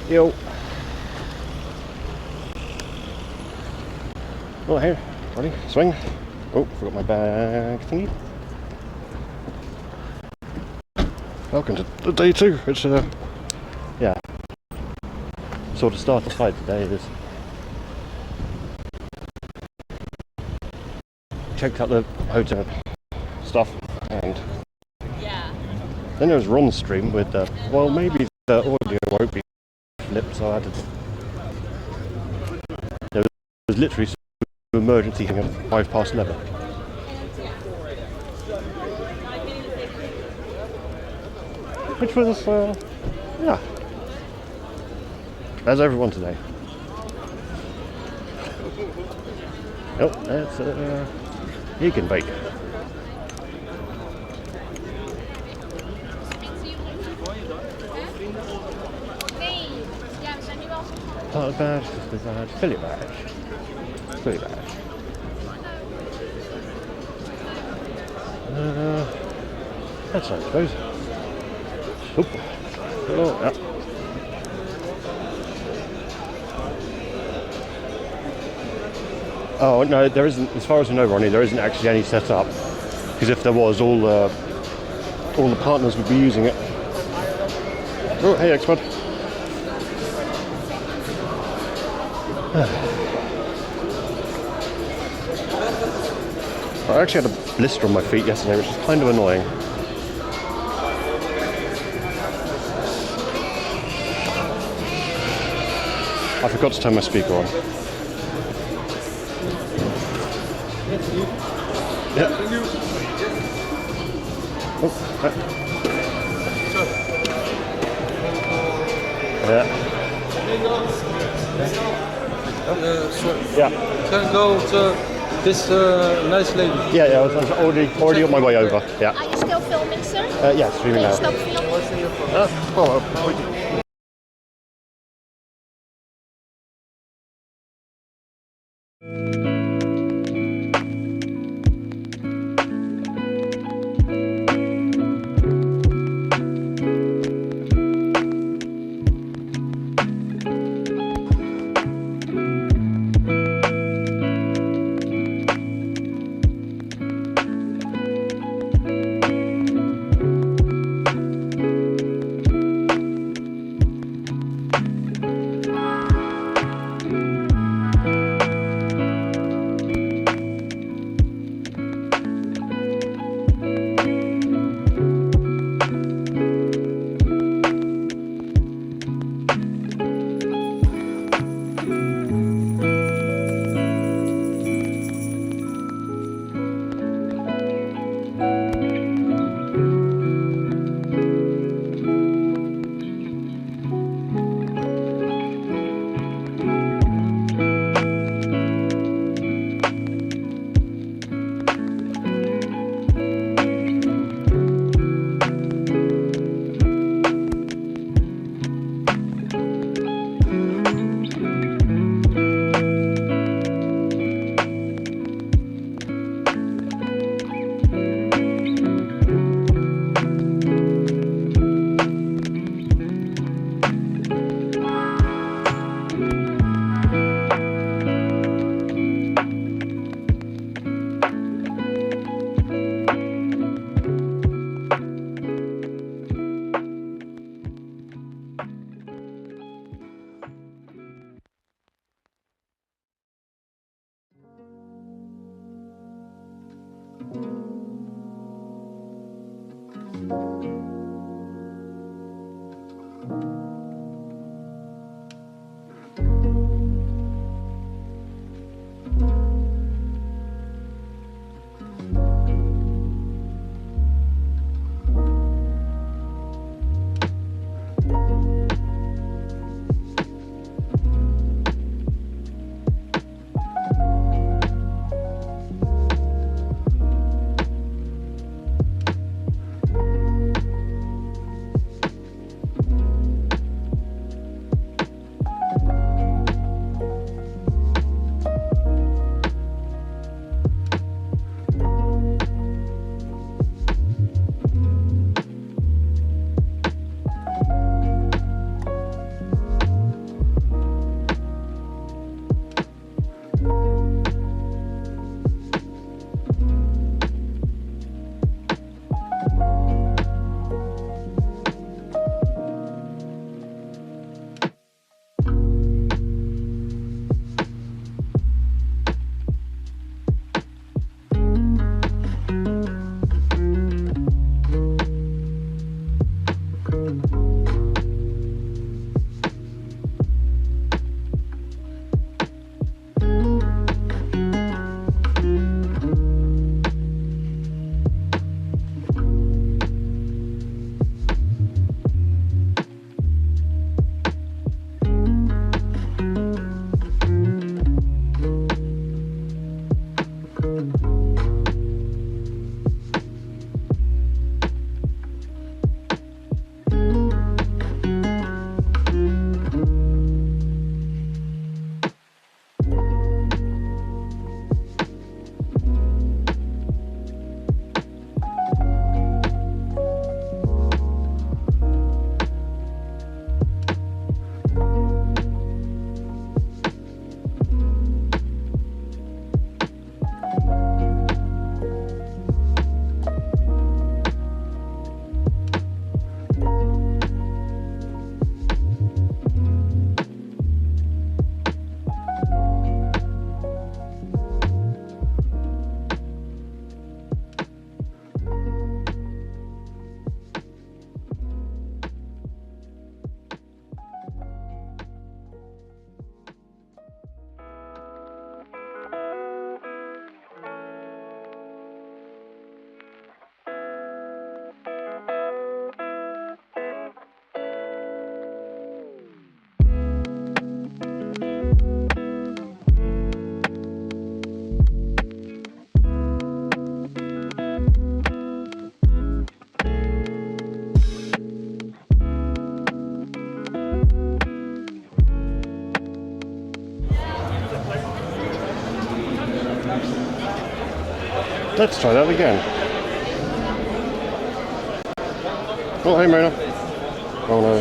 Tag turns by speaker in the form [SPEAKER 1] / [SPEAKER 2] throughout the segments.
[SPEAKER 1] Yo. Oh, here, buddy, swing. Oh, forgot my bag thingy. Welcome to day 2. It's yeah, sort of start aside today. It is. Checked out the hotel stuff, and then there was Ron's stream with well, maybe the audio won't be flipped, so I had to. There was literally some emergency thing at 11:05. Which was, yeah, as everyone today. Oh, that's you can bake. Not bad, just bad. Fillet badge. Fillet badge. That's I suppose. Oop. Oh, yeah. Oh no, there isn't. As far as I know, Ronnie, there isn't actually any set up. Because if there was, all the partners would be using it. Oh, hey, X-Mod. I actually had a blister on my feet yesterday, which is kind of annoying. I forgot to turn my speaker on. Yeah. Yeah.
[SPEAKER 2] Sorry.
[SPEAKER 1] Yeah.
[SPEAKER 2] Can go to this nice lady.
[SPEAKER 1] Yeah, I was already on my way over. Yeah.
[SPEAKER 3] Are you still filming, sir?
[SPEAKER 1] Yeah, streaming now.
[SPEAKER 3] Please stop filming.
[SPEAKER 1] Let's try that again. Oh, hey, Mona. Oh, no.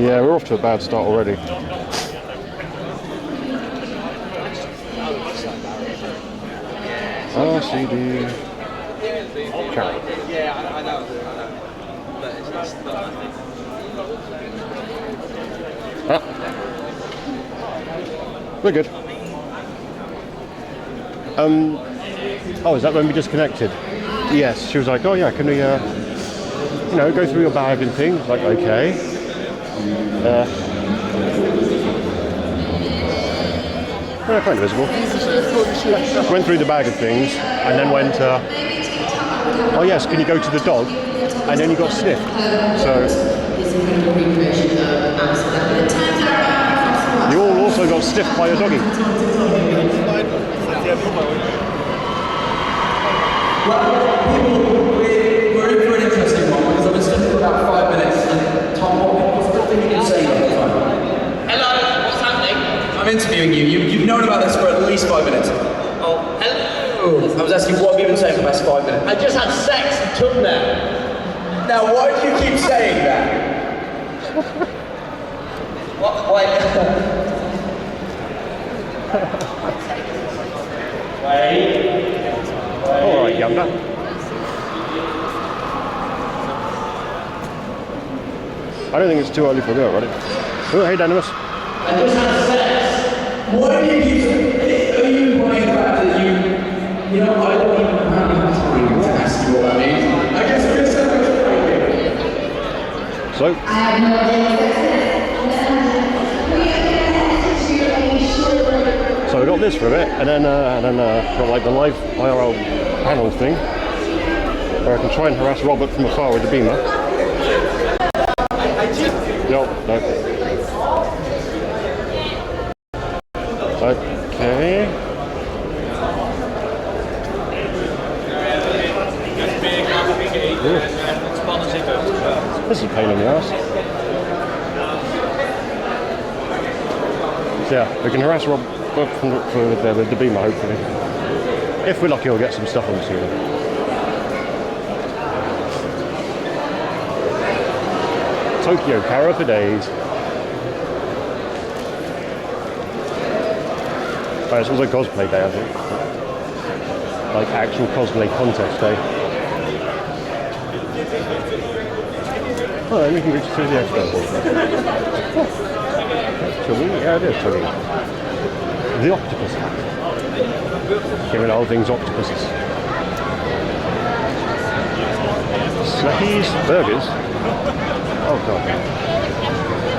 [SPEAKER 1] Yeah, we're off to a bad start already. RCD. Carrot.
[SPEAKER 3] Yeah, I know. But it's not.
[SPEAKER 1] Ah. We're good. Oh, is that when we disconnected? Yes, she was like, oh yeah, can we, you know, go through your bag and things? Like, okay. Yeah, kind of visible. Went through the bag of things and then went, oh yes, can you go to the dog? And then you got sniffed. So you all also got sniffed by a doggy.
[SPEAKER 4] Well, we're in for an interesting one because I've been studying for about 5 minutes and Tom, what's the thing you've been saying all the time?
[SPEAKER 5] Hello, what's happening?
[SPEAKER 4] I'm interviewing you. You've known about this for at least 5 minutes.
[SPEAKER 5] Oh, hello.
[SPEAKER 4] I was asking what have you been saying for the past 5 minutes?
[SPEAKER 5] I just had sex and took them.
[SPEAKER 4] Now, why do you keep saying that?
[SPEAKER 5] What? Wait.
[SPEAKER 1] All right, younger. I don't think it's too early for me already. Oh, hey, Dynamis.
[SPEAKER 4] I just had sex. Why do you keep saying that? Are you implying the fact that you know, I don't even apparently have time to ask you what that means. I guess I'm going to say
[SPEAKER 1] So,
[SPEAKER 6] I have no idea.
[SPEAKER 1] so we got this for a bit, and then got like the live IRL panel thing, where I can try and harass Robert from afar with the beamer. No. Okay. Ooh. This is a pain in the ass. So yeah, we can harass Rob with the beamer, hopefully. If we're lucky, we'll get some stuff on soon. Tokyo Kara for days. Oh, it's also cosplay day, I think. Like actual cosplay contest day. Oh, then we can go to the expo. Yeah, it is Chuggy. The octopus hat. Giving all things octopuses. Snackies, burgers. Oh god.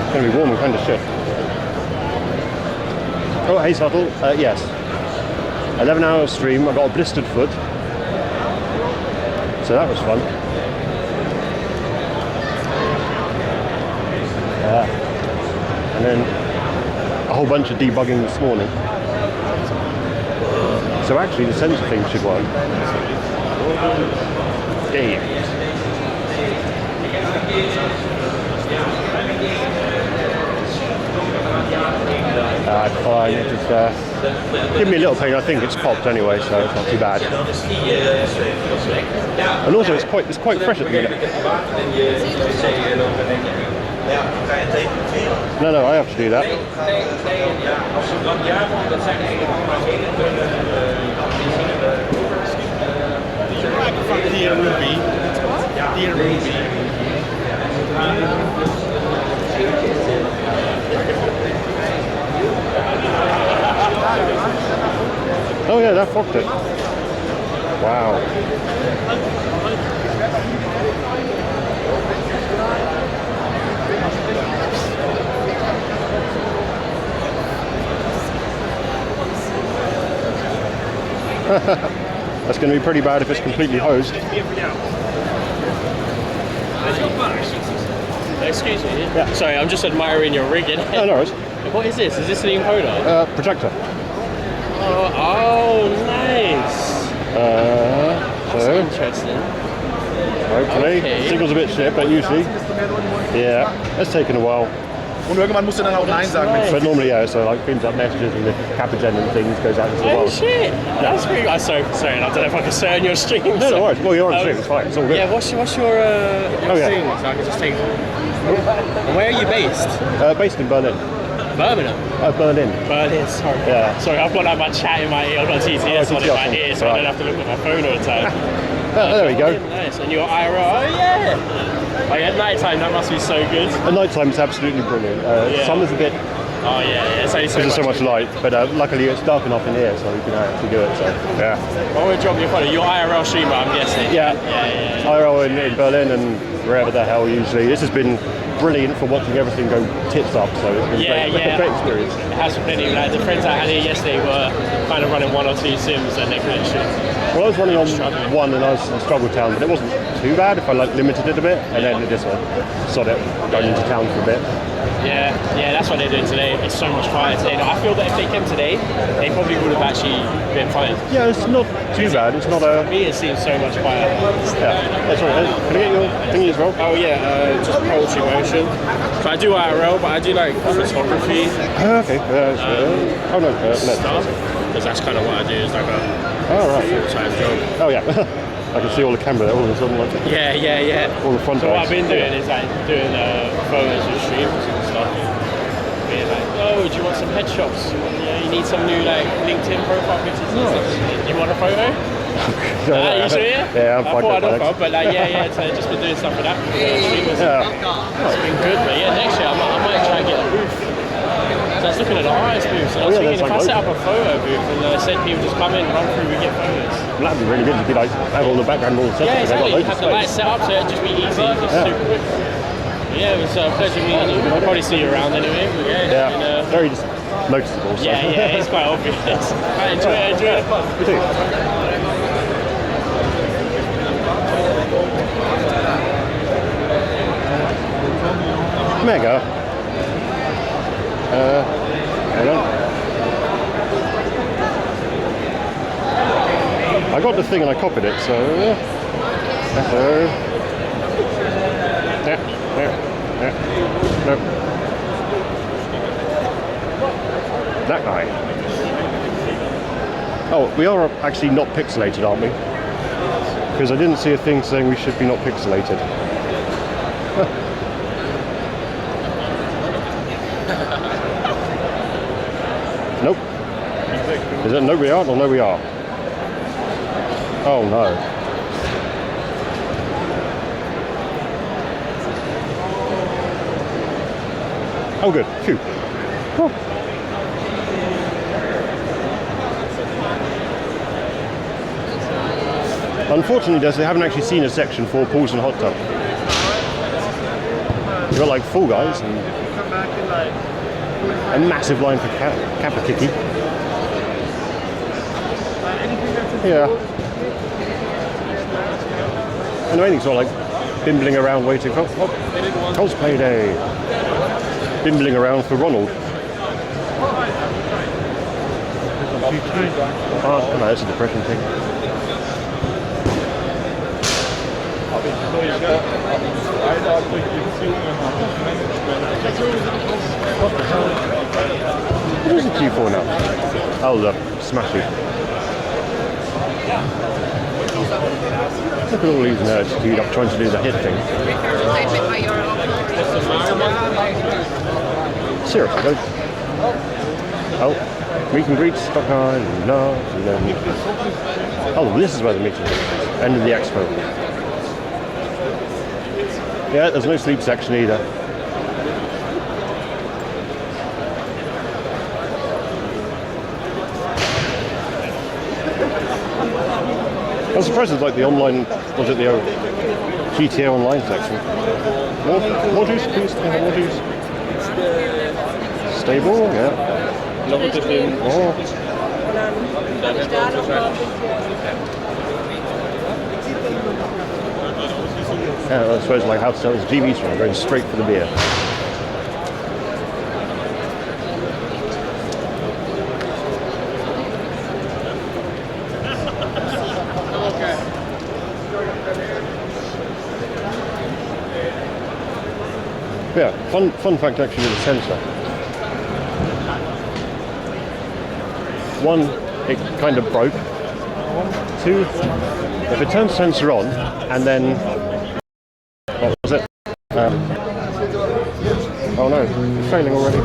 [SPEAKER 1] It's going to be warm and kind of shit. Oh, hey Subtle. Yes. 11-hour stream. I got a blistered foot. So that was fun. And then a whole bunch of debugging this morning. So actually the sensor thing should work. Damn. Fine, it just give me a little pain. I think it's popped anyway, so it's not too bad. And also it's quite fresh at the minute. No, I have to do that.
[SPEAKER 3] Dear Ruby. Dear Ruby.
[SPEAKER 1] Oh yeah, that fucked it. Wow. That's going to be pretty bad if it's completely hosed.
[SPEAKER 7] Excuse me.
[SPEAKER 1] Yeah.
[SPEAKER 7] Sorry, I'm just admiring your rigging.
[SPEAKER 1] Oh, no worries.
[SPEAKER 7] What is this? Is this an encoder?
[SPEAKER 1] Projector.
[SPEAKER 7] Oh, nice.
[SPEAKER 1] So
[SPEAKER 7] Interesting.
[SPEAKER 1] hopefully
[SPEAKER 7] Okay.
[SPEAKER 1] signal's a bit shit, but usually, yeah, it's taken a while.
[SPEAKER 6] Und irgendwann musst du dann auch Nein sagen.
[SPEAKER 1] But normally, yeah, so like brings up messages and the Capigen and things goes out into the
[SPEAKER 7] Oh
[SPEAKER 1] world.
[SPEAKER 7] shit! That's pretty good. Sorry, I don't know if I can say on your stream.
[SPEAKER 1] No, no worries. Well, you're on stream, it's fine, it's all good.
[SPEAKER 7] Yeah, what's your
[SPEAKER 1] yeah.
[SPEAKER 7] thing? So I can just take. Where are you based?
[SPEAKER 1] Based in Berlin.
[SPEAKER 7] Birmingham.
[SPEAKER 1] Berlin.
[SPEAKER 7] Berlin, sorry.
[SPEAKER 1] Yeah.
[SPEAKER 7] Sorry, I've got like my chat in my ear. I've got TTS on in my ear, so I don't have to look at my phone all the time.
[SPEAKER 1] There we go.
[SPEAKER 7] Nice. And your IRL. Oh yeah. Oh yeah, at night time that must be so good.
[SPEAKER 1] At night time it's absolutely brilliant. Summer's a bit.
[SPEAKER 7] Oh yeah, it's only
[SPEAKER 1] There's so much light, but luckily it's dark enough in here, so we can actually do it. So yeah.
[SPEAKER 7] Well, we'll drop your follow. Your IRL streamer, I'm guessing.
[SPEAKER 1] Yeah.
[SPEAKER 7] Yeah.
[SPEAKER 1] IRL in Berlin and wherever the hell usually. This has been brilliant for watching everything go tits up. So it's been great experience.
[SPEAKER 7] It has plenty. Like the friends I had here yesterday were kind of running 1 or 2 sims, and they kind of should.
[SPEAKER 1] Well, I was running on one and I was in Struggle Town, but it wasn't too bad if I like limited it a bit, and then it just sod it, going into town for a bit.
[SPEAKER 7] Yeah, that's what they're doing today. It's so much quieter today. Now, I feel that if they came today, they probably would have actually been fine.
[SPEAKER 1] Yeah, it's not too bad. It's not a.
[SPEAKER 7] For me, it seems so much quieter.
[SPEAKER 1] Yeah, that's right. Can I get your thingy as well?
[SPEAKER 7] Oh yeah, just poetry motion. So I do IRL, but I do like photography.
[SPEAKER 1] Okay. Oh no,
[SPEAKER 7] stuff. Because that's kind of what I do. It's like a full-time job.
[SPEAKER 1] Oh yeah. I can see all the camera there all of a sudden. Like,
[SPEAKER 7] yeah.
[SPEAKER 1] All the front
[SPEAKER 7] So what
[SPEAKER 1] guys.
[SPEAKER 7] I've been doing is like doing photos and streams and stuff. Being like, oh, do you want some headshots? Yeah, you need some new like LinkedIn profile pictures and stuff. Do you want a photo? You sure?
[SPEAKER 1] Yeah, I'm
[SPEAKER 7] I
[SPEAKER 1] fucked
[SPEAKER 7] thought
[SPEAKER 1] up,
[SPEAKER 7] I'd offer, but like, so I've just been doing stuff with that. Streamers. It's been good, but yeah, next year I might try and get a booth. So I was looking at the highest booths, and I was thinking if I set up a photo booth and I said people just come in, run through, we get photos.
[SPEAKER 1] Well, that'd be really good. You'd be like have all the background all set.
[SPEAKER 7] Yeah, exactly. You have the lights set up, so it'd just be easy, just super quick. Yeah, it was a pleasure meeting you. I'll probably see you around anyway. But
[SPEAKER 1] Yeah, very just noticeable. So.
[SPEAKER 7] Yeah, it's quite obvious. Right, enjoy the fun.
[SPEAKER 1] You too. Mega. Hang on. I got the thing and I copied it, so. No. That guy. Oh, we are actually not pixelated, aren't we? Because I didn't see a thing saying we should be not pixelated. Nope. Is it no we aren't or no we are? Oh no. Oh good. Phew. Oh. Unfortunately, they haven't actually seen a section for pools and hot tub. You've got like Fall Guys and a massive line for Kappa Kiki. Yeah. And anything sort of like bimbling around waiting for cosplay day. Bimbling around for Ronald. Oh, no, that's a depression thing. What is a Q4 now? Oh, look, smashing. Look at all these nerds queued up trying to do the hit thing. Seriously, though. Oh, meet and greets, stock high, no, and then. Oh, this is where the meeting is. End of the expo. Yeah, there's no sleep section either. I'm surprised it's like the online, was it the GTA Online section? More juice, please? Can I have more juice? Stable, yeah. Oh. Yeah, I suppose like how to sell his GBs from, going straight for the beer. Yeah. Fun fact actually with the sensor. One, it kind of broke. Two, if it turns sensor on and then, what was it? Oh no, it's failing already.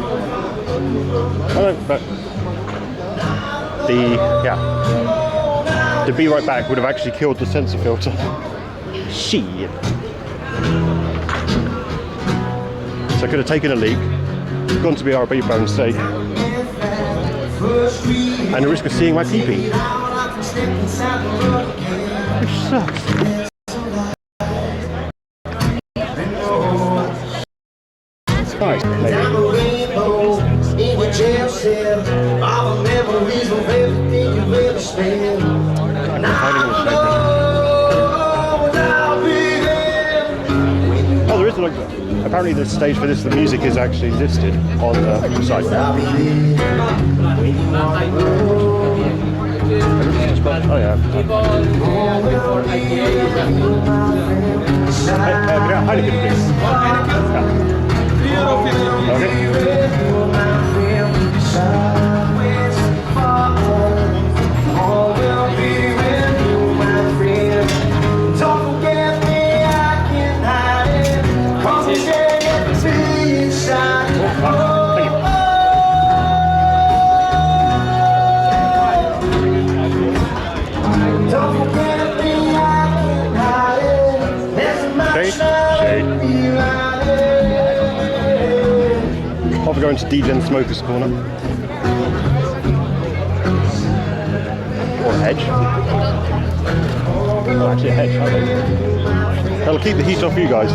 [SPEAKER 1] Oh no, but the be right back would have actually killed the sensor filter. Shit. So I could have taken a leak, gone to BRB by mistake, and the risk of seeing my pee-pee. Which sucks. Nice, maybe. Oh, there is like. Apparently, the stage for this, the music is actually listed on the site. Oh yeah. Heineken, please. I'll be going to DJ and Smoker's Corner. Or a hedge. Oh, actually a hedge, I think. That'll keep the heat off you guys.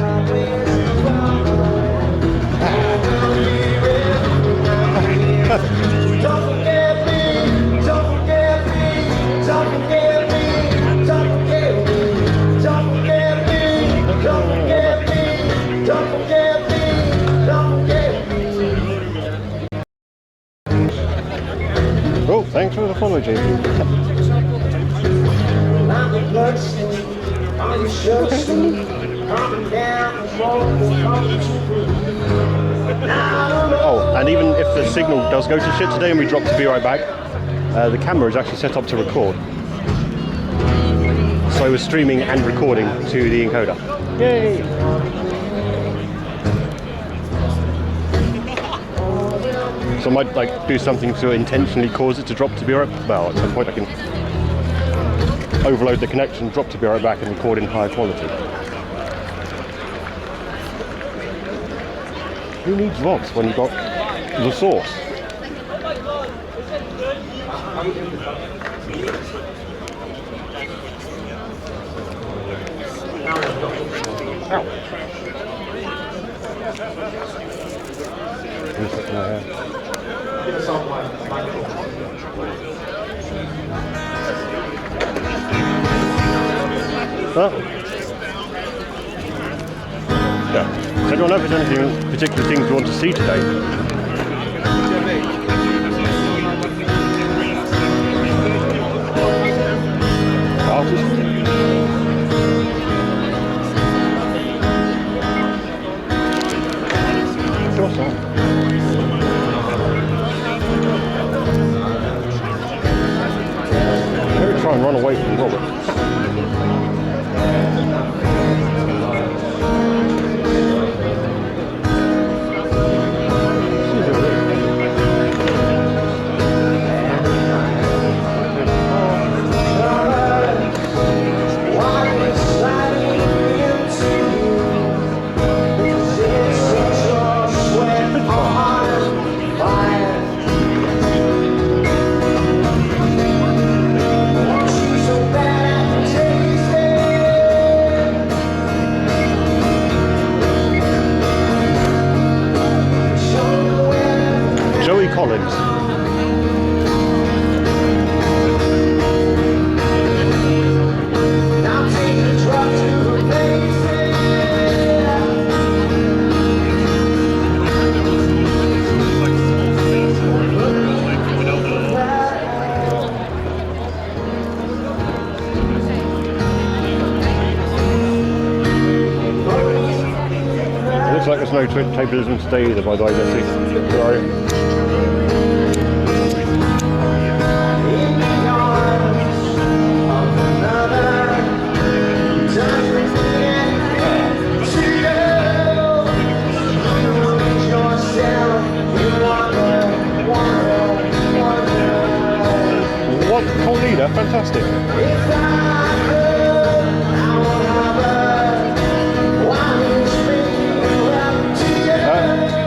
[SPEAKER 1] Perfect. Oh, thanks for the follow, JP. Oh, and even if the signal does go to shit today and we drop to be right back, the camera is actually set up to record. So we're streaming and recording to the encoder. Yay! So I might like do something to intentionally cause it to drop to be right. Well, at some point I can overload the connection, drop to be right back, and record in higher quality. Who needs VODs when you've got the source? Ow. Huh? Yeah. Does anyone know if there's anything, particular things you want to see today? Artists? Maybe try and run away from Robert. Twitch table isn't today either, by the way, Jesse. Sorry. What cold leader? Fantastic.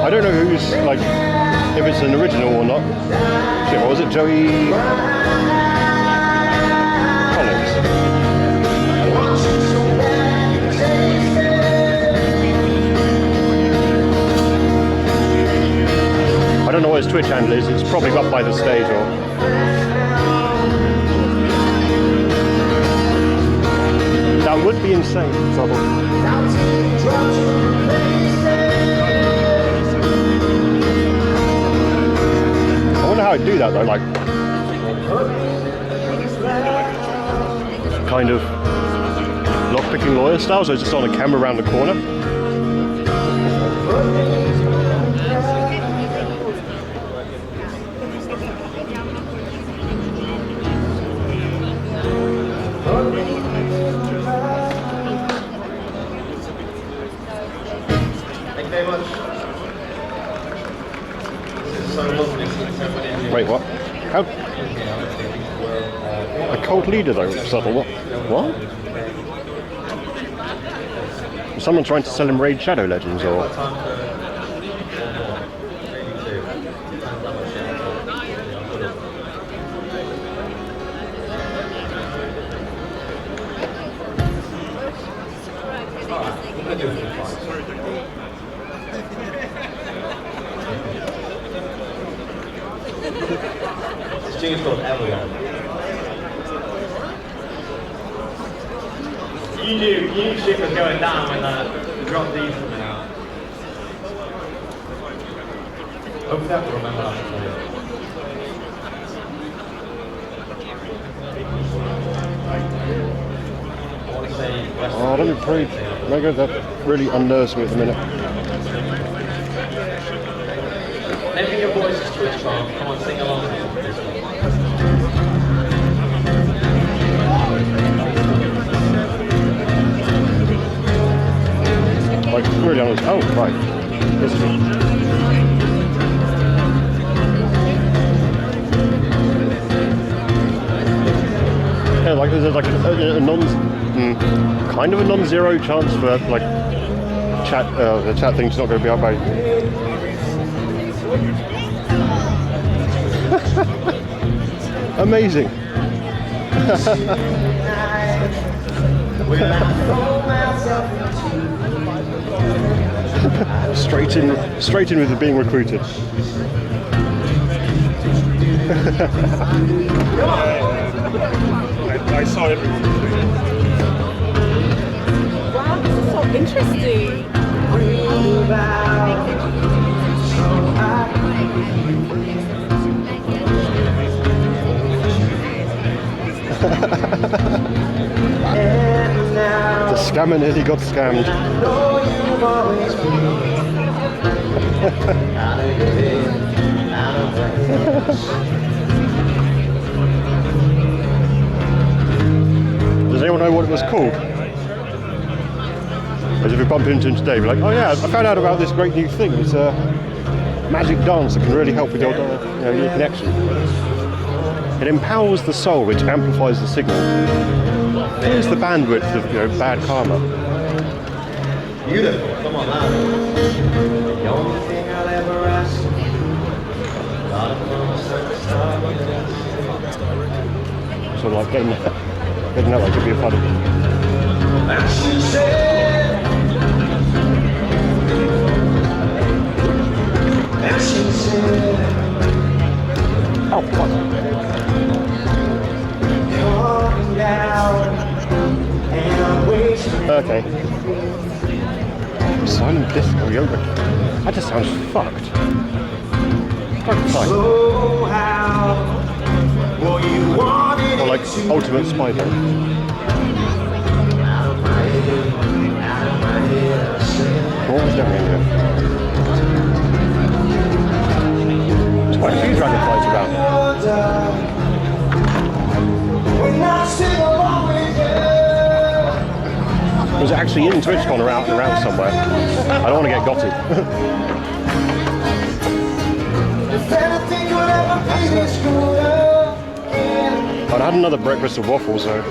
[SPEAKER 1] I don't know who's, like, if it's an original or not. Shit, what was it? Joey Collins. I don't know what his Twitch handle is. It's probably up by the stage or... That would be insane. I wonder how I'd do that though, like kind of lockpicking lawyer style, so it's just on a camera around the corner.
[SPEAKER 3] Very much. This is so lovely seeing so many of you.
[SPEAKER 1] Wait, what? How? A cold leader though, subtle. What? What? Was someone trying to sell him Raid Shadow Legends or?
[SPEAKER 3] This tune's called Everyone.
[SPEAKER 6] You knew shit was going down when the drop these coming out. Hopefully I can remember that for you.
[SPEAKER 3] I want to say
[SPEAKER 1] Oh, let me pray. Mega, that really unnerves me at the minute.
[SPEAKER 3] Maybe your voice is Twitchcon. Come on, sing along.
[SPEAKER 1] Like, really honest. Oh, right. This is it. Yeah, like there's like a kind of a non-zero chance for like chat. The chat thing's not going to be up by. Amazing. straight in with the being recruited.
[SPEAKER 8] I saw it.
[SPEAKER 9] Wow, this is so interesting.
[SPEAKER 1] The scammer nearly got scammed. Does anyone know what it was called? As if we bump into him today, we're like, oh yeah, I found out about this great new thing. It's a magic dance that can really help with your, your connection. It empowers the soul, which amplifies the signal. Here's the bandwidth of bad karma.
[SPEAKER 3] Beautiful. Come on, man. The only thing I'll ever ask.
[SPEAKER 1] So like getting that like could be a fun. Oh fuck. Okay. Silent disco yoga. That just sounds fucked. Or like Ultimate Spider. What was down here? quite a few dragonflies around. Was it actually in Twitchcon or out and around somewhere? I don't want to get gotted. I had another breakfast of waffles though.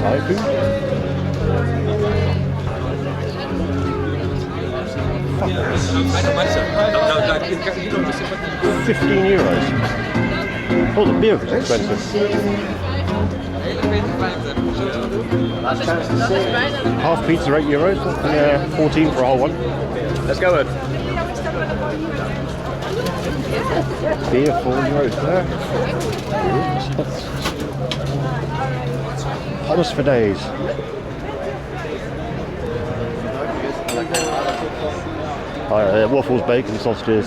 [SPEAKER 1] Thai food? €15. Oh, the beer was expensive. Half pizza, €8. Yeah, 14 for a whole one. Let's go then. Beer, €4 there. Hummus for days. Waffles, bacon, sausages,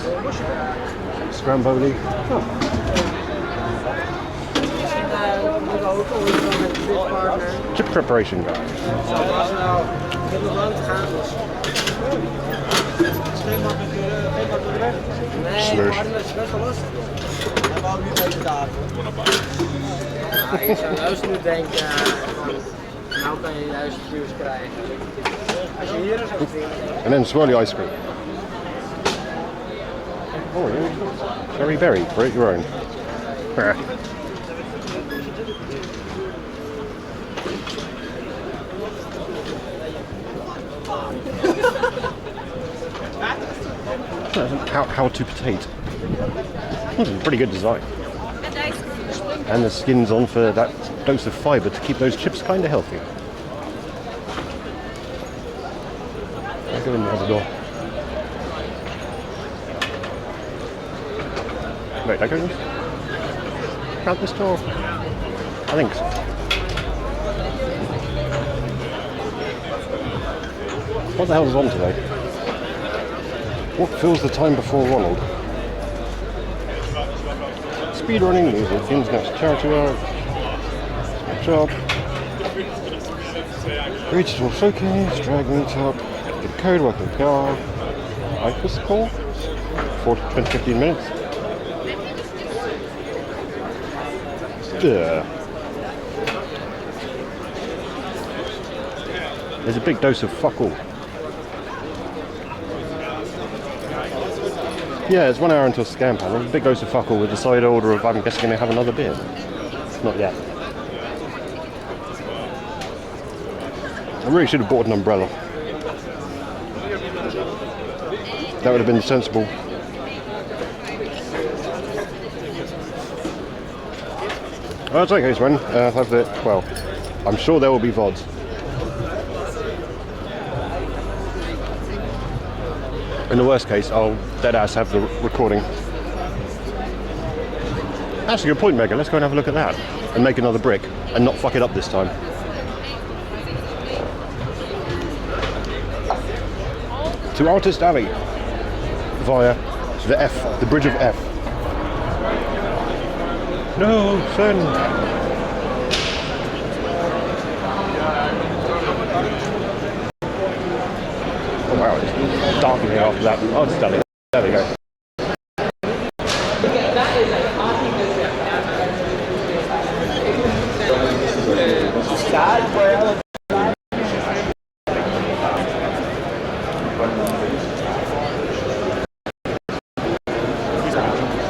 [SPEAKER 1] scramboli. Oh. Chip preparation guy. Slush.
[SPEAKER 8] Ik zou juist nu denken, nou kan je juist vuurs krijgen. Als je hier is,
[SPEAKER 1] and then swirly ice cream. Oh, cherry berry, create your own. How to potato. This is a pretty good design. And the skin's on for that dose of fibre to keep those chips kind of healthy. I'll go in the other door. Wait, I go in? Out this door? I think so. What the hell is on today? What fills the time before Ronald? Speedrunning, music, Internet's charity work, job, digital showcase, drag meetup, good code, working car, IFIS call, 15 minutes. There's a big dose of fuck all. Yeah, it's 1 hour until scan panel. A big dose of fuck all with the side order of, I'm guessing, going to have another beer. Not yet. I really should have bought an umbrella. That would have been sensible. Oh, it's okay, Sven. Have the, well, I'm sure there will be VODs. In the worst case, I'll deadass have the recording. That's a good point, Megan. Let's go and have a look at that. And make another brick. And not fuck it up this time. To Artist Alley. Via the F. The Bridge of F. No, son. Oh wow, it's dark in here after that. Oh, it's stunning. There we go.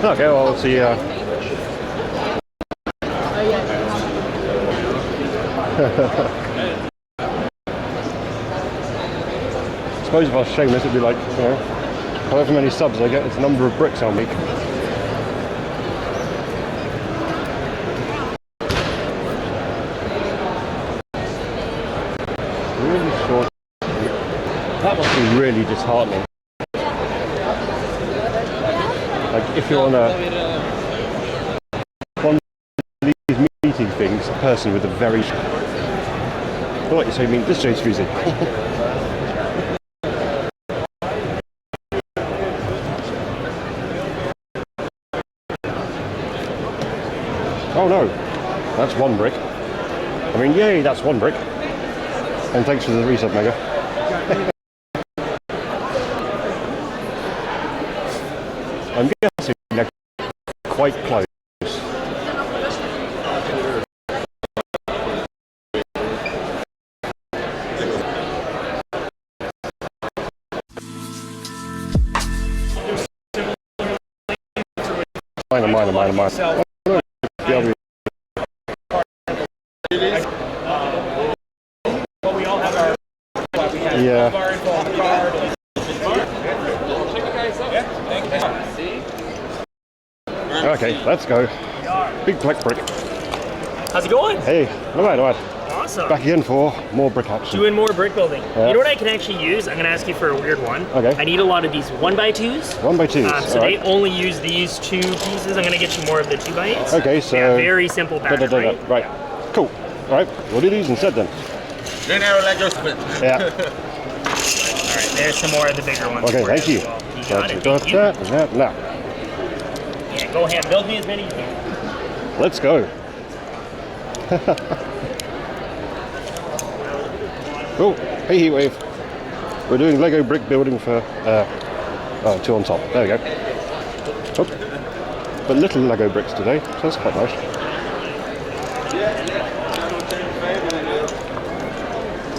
[SPEAKER 1] Okay, well, let's see. I suppose if I was shameless, it'd be like, you know, however many subs I get, it's the number of bricks I'll make. Really short. That must be really disheartening. Like if you're on one of these meeting things, a person with a very what you say, I mean, this James Fusey. Oh no, that's one brick. I mean, yay, that's one brick. And thanks for the resub, Mega. I'm guessing they're quite close. Mine. Yeah. Okay, let's go. Big black brick.
[SPEAKER 10] How's it going?
[SPEAKER 1] Hey, all right.
[SPEAKER 10] Awesome.
[SPEAKER 1] Back again for more brick action.
[SPEAKER 10] Doing more brick building.
[SPEAKER 1] Yeah.
[SPEAKER 10] You know what I can actually use? I'm going to ask you for a weird one.
[SPEAKER 1] Okay.
[SPEAKER 10] I need a lot of these 1x2s.
[SPEAKER 1] 1x2s.
[SPEAKER 10] So they only use these 2 pieces. I'm going to get you more of the 2x8s.
[SPEAKER 1] Okay, so
[SPEAKER 10] yeah, very simple pattern, right?
[SPEAKER 1] Right. Cool. All right, we'll do these instead then.
[SPEAKER 5] Linear Lego split.
[SPEAKER 1] Yeah.
[SPEAKER 10] Alright, there's some more of the bigger ones.
[SPEAKER 1] Okay, thank you.
[SPEAKER 10] Well. You got it.
[SPEAKER 1] Got
[SPEAKER 10] Thank you.
[SPEAKER 1] that. Now,
[SPEAKER 10] Yeah, go ahead. Build me as many as you can.
[SPEAKER 1] let's go. Oh, hey Heatwave. We're doing Lego brick building for 2 on top. There we go. Oh. But little Lego bricks today, so that's quite nice.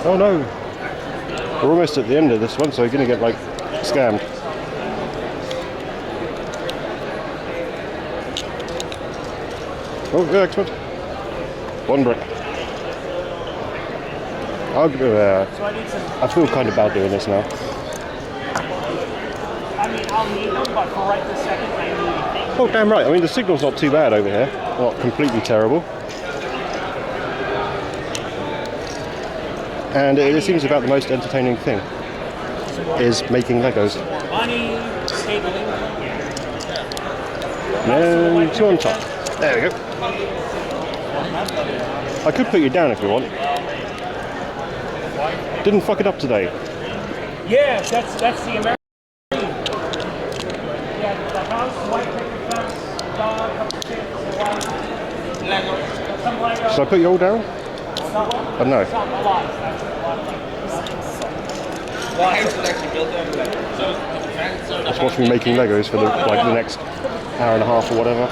[SPEAKER 1] Oh no. We're almost at the end of this one, so we're going to get like scammed. Oh, yeah, excellent. 1 brick. I feel kind of bad doing this now.
[SPEAKER 10] I mean, I'll need them, but for right this second, I need
[SPEAKER 1] Oh, damn right. I mean, the signal's not too bad over here. Not completely terrible. And it seems about the most entertaining thing is making Legos.
[SPEAKER 10] money, stability.
[SPEAKER 1] And 2 on top. There we go. I could put you down if you want. Didn't fuck it up today.
[SPEAKER 10] Yeah, that's the American. Yeah, the house, white picket fence, dog, couple kids, Lego.
[SPEAKER 1] Should I put you all down? Oh no. Just watch me making Legos for the next hour and a half or whatever.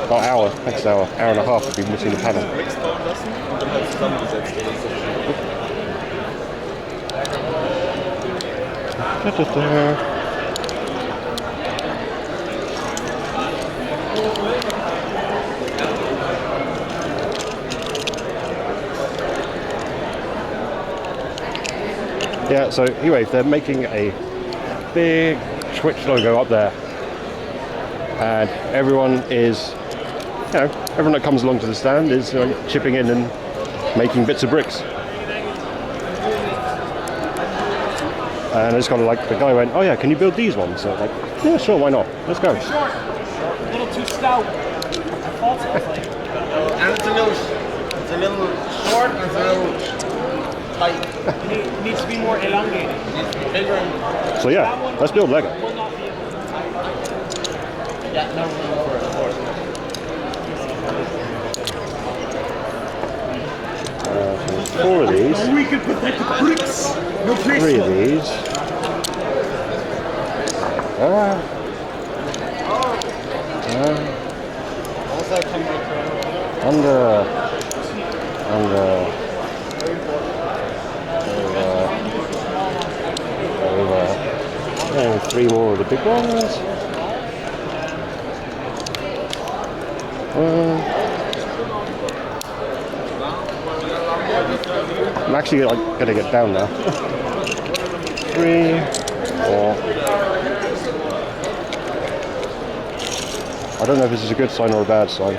[SPEAKER 1] Not hour, next hour. Hour and a half will be missing the panel. Yeah, so anyway, they're making a big Twitch logo up there, and everyone is, everyone that comes along to the stand is chipping in and making bits of bricks. And I just got like, the guy went, oh yeah, can you build these ones? So I was like, yeah, sure, why not? Let's go.
[SPEAKER 10] Short, a little too stout. I thought so. I was like,
[SPEAKER 5] And it's a little short and it's a little tight.
[SPEAKER 10] it needs to be more elongated.
[SPEAKER 1] So yeah, let's build Lego.
[SPEAKER 5] Yeah, no room for it, of course.
[SPEAKER 1] 4 of these.
[SPEAKER 10] We could put that to bricks. No place.
[SPEAKER 1] 3 of these. Under. Over. And 3 more of the big ones. I'm actually gonna get down now. 3, 4. I don't know if this is a good sign or a bad sign.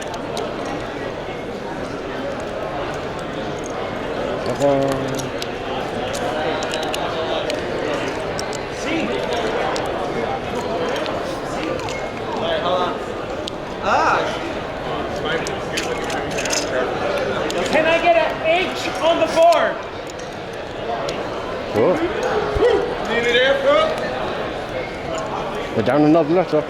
[SPEAKER 10] Can I get an H on the board?
[SPEAKER 1] Sure. We're down another letter.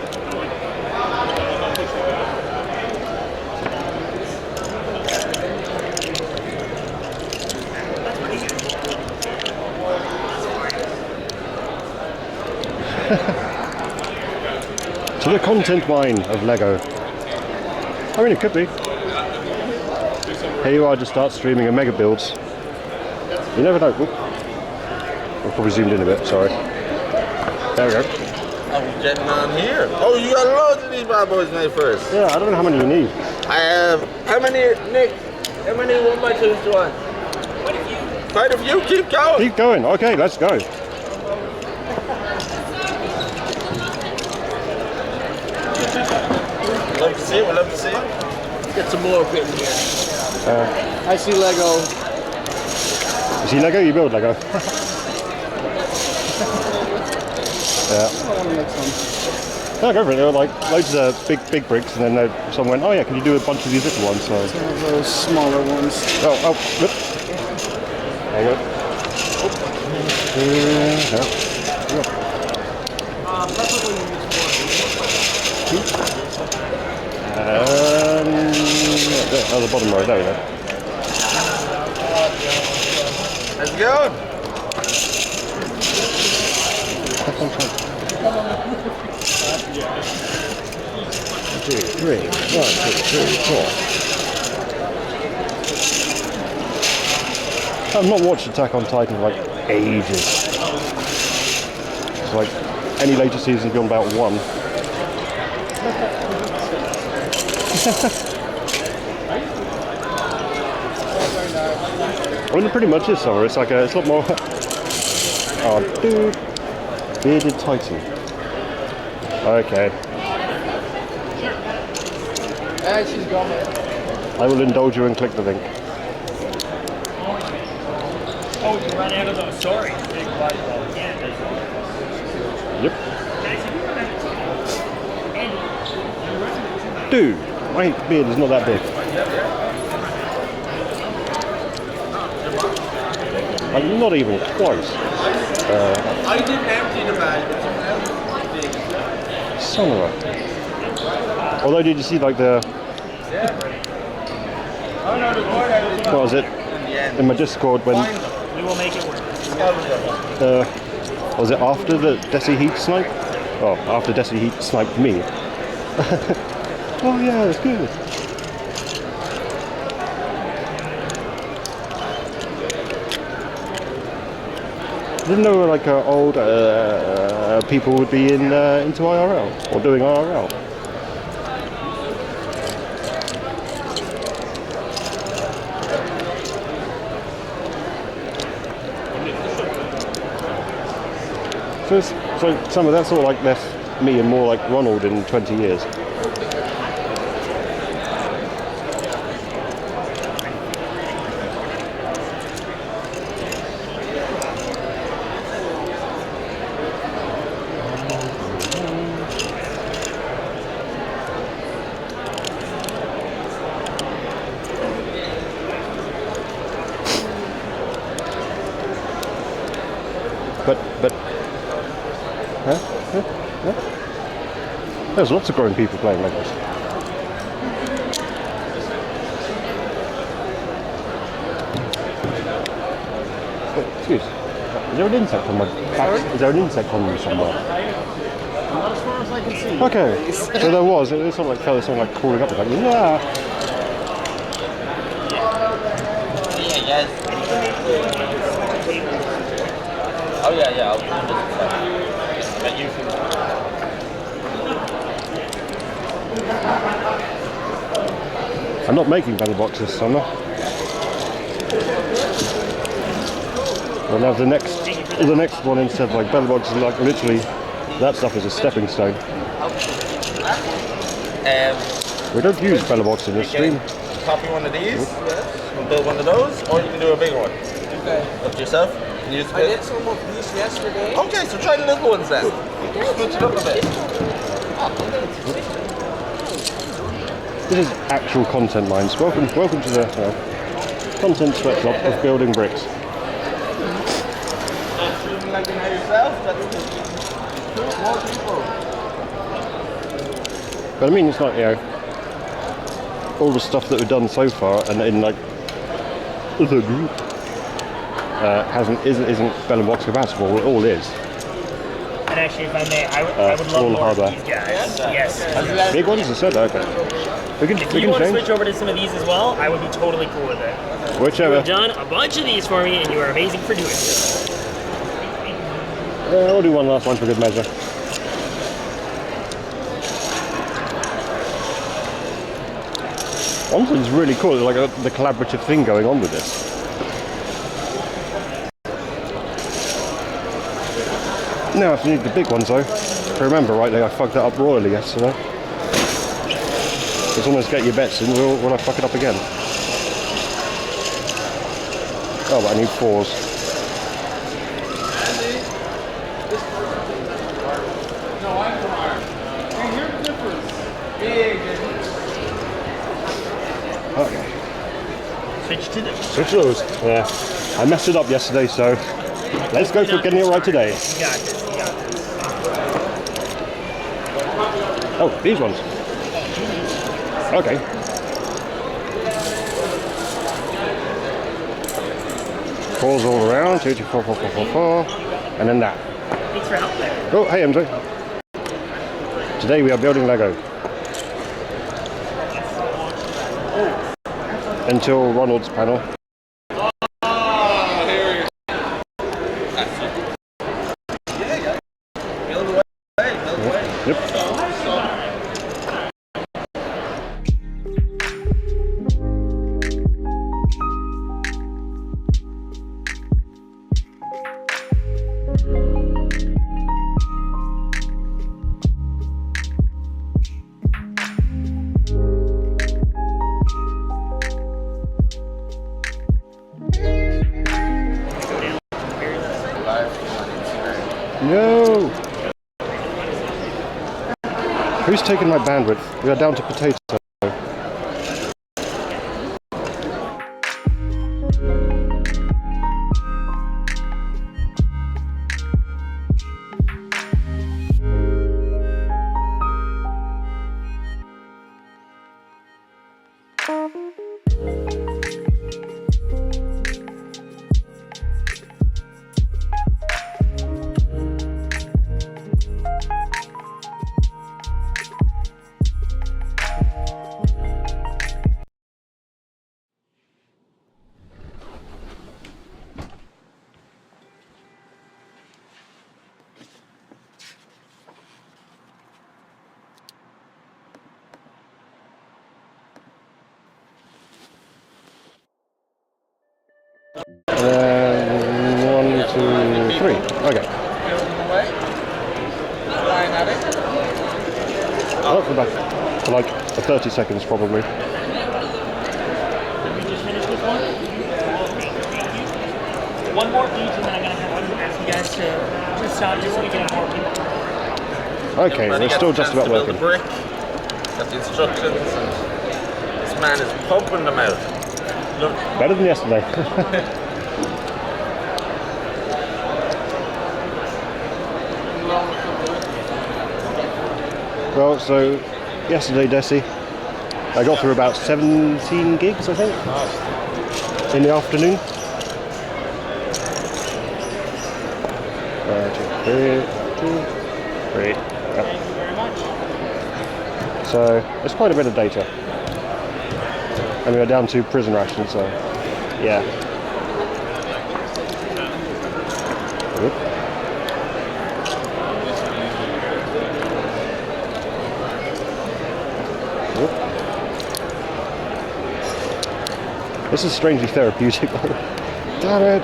[SPEAKER 1] To the content mine of Lego. I mean, it could be. Here you are, just start streaming a mega builds. You never know. Oop. I've probably zoomed in a bit, sorry. There we go.
[SPEAKER 5] I'm getting on here. Oh, you got loads of these bad boys made first.
[SPEAKER 1] Yeah, I don't know how many you need.
[SPEAKER 5] I have, how many, Nick? How many 1x2s do you want? Quite a few, keep going.
[SPEAKER 1] Keep going, okay, let's go.
[SPEAKER 5] Love to see it, we love to see it.
[SPEAKER 8] Let's get some more bit in here. I see Lego.
[SPEAKER 1] You see Lego? You build Lego. Yeah.
[SPEAKER 8] I want to make some.
[SPEAKER 1] No, go for it. There were like loads of big bricks, and then someone went, oh yeah, can you do a bunch of these little ones? So.
[SPEAKER 8] Some of those smaller ones.
[SPEAKER 1] Oh, flip. There you go. Oh, the bottom row, there we go.
[SPEAKER 5] Let's go.
[SPEAKER 1] 2, 3, 1, 2, 3, 4. I've not watched Attack on Titan for like ages. It's like any later season's beyond about 1. I mean, it pretty much is summer. It's like it's a lot more. Oh, dude, bearded Titan. Okay.
[SPEAKER 8] And she's gone.
[SPEAKER 1] I will indulge you and click the link.
[SPEAKER 6] Oh, you ran out of those. Sorry. Big white ball. Yeah,
[SPEAKER 1] Yep. Dude, my beard is not that big. Like, not even close.
[SPEAKER 5] I didn't empty the bag.
[SPEAKER 1] Son of a. Although, did you see like the? What was it? In my Discord when?
[SPEAKER 6] we will make it work.
[SPEAKER 1] Was it after the Desi Heat snipe? Oh, after Desi Heat sniped me. Oh yeah, it's good. Didn't know like old people would be into IRL or doing IRL. So some of that sort of like left me and more like Ronald in 20 years. But there's lots of grown people playing like this. Oh, excuse. Is there an insect on my back? Is there an insect on me somewhere?
[SPEAKER 8] Not as far as I can see.
[SPEAKER 1] Okay, so there was. It was sort of like felt something like crawling up with like, yeah.
[SPEAKER 5] Oh yeah, I'll do this. That you can.
[SPEAKER 1] I'm not making battle boxes this summer. We'll have the next one instead of like battle boxes, like literally that stuff is a stepping stone. We don't use battle boxes in this stream.
[SPEAKER 5] Copy one of these, and build one of those, or you can do a bigger one.
[SPEAKER 8] Okay.
[SPEAKER 5] Up to yourself.
[SPEAKER 8] I did some of these yesterday.
[SPEAKER 5] Okay, so try the little ones then. Switch it up a bit.
[SPEAKER 1] This is actual content mines. Welcome to the content sweatshop of building bricks.
[SPEAKER 5] Like you know yourself, that's more people.
[SPEAKER 1] But I mean, it's like, you know, all the stuff that we've done so far, and in like the group, isn't Bell and Box compatible. It all is.
[SPEAKER 6] And actually, if I may, I would love
[SPEAKER 1] all
[SPEAKER 6] more
[SPEAKER 1] hardware.
[SPEAKER 6] of these guys. Yes.
[SPEAKER 1] Big ones, I said. Okay. We can
[SPEAKER 6] If you want to
[SPEAKER 1] change.
[SPEAKER 6] switch over to some of these as well, I would be totally cool with it.
[SPEAKER 1] Whichever.
[SPEAKER 6] You've done a bunch of these for me, and you are amazing for doing so.
[SPEAKER 1] I'll do one last one for good measure. Honestly, it's really cool. There's like the collaborative thing going on with this. Now, if you need the big ones though, if I remember rightly, I fucked that up royally yesterday. Let's almost get your bets in, will I fuck it up again? Oh, but I need 4s.
[SPEAKER 10] No, I'm from Ireland. Hey, here's the difference. Big difference.
[SPEAKER 1] Okay.
[SPEAKER 6] Switch to this.
[SPEAKER 1] Switch those. Yeah. I messed it up yesterday, so let's go for getting it right today.
[SPEAKER 6] You got this. You got this.
[SPEAKER 1] Oh, these ones. Okay. Fours all around. 2, 2, 4, 4, 4, 4, 4. And then that.
[SPEAKER 6] Thanks for helping there.
[SPEAKER 1] Oh, hey MJ. Today we are building Lego. Until Ronald's panel. Yep. No! Who's taking my bandwidth? We are down to potato. One, two, three. Okay. Oh, for back. For like 30 seconds probably.
[SPEAKER 6] Did we just finish this one? One more each, and then I'm going to ask you guys to just stop just so we can have more people.
[SPEAKER 1] Okay, we're still just about working.
[SPEAKER 5] Brick, got the instructions, and this man is pumping them out. Look.
[SPEAKER 1] Better than yesterday. Well, so yesterday, Desi, I got through about 17 gigs, I think, in the afternoon. 2, 3. Yep.
[SPEAKER 6] Thank you very much.
[SPEAKER 1] So it's quite a bit of data. And we are down to prison rations, so yeah. Oop. Oop. This is strangely therapeutic. Damn it!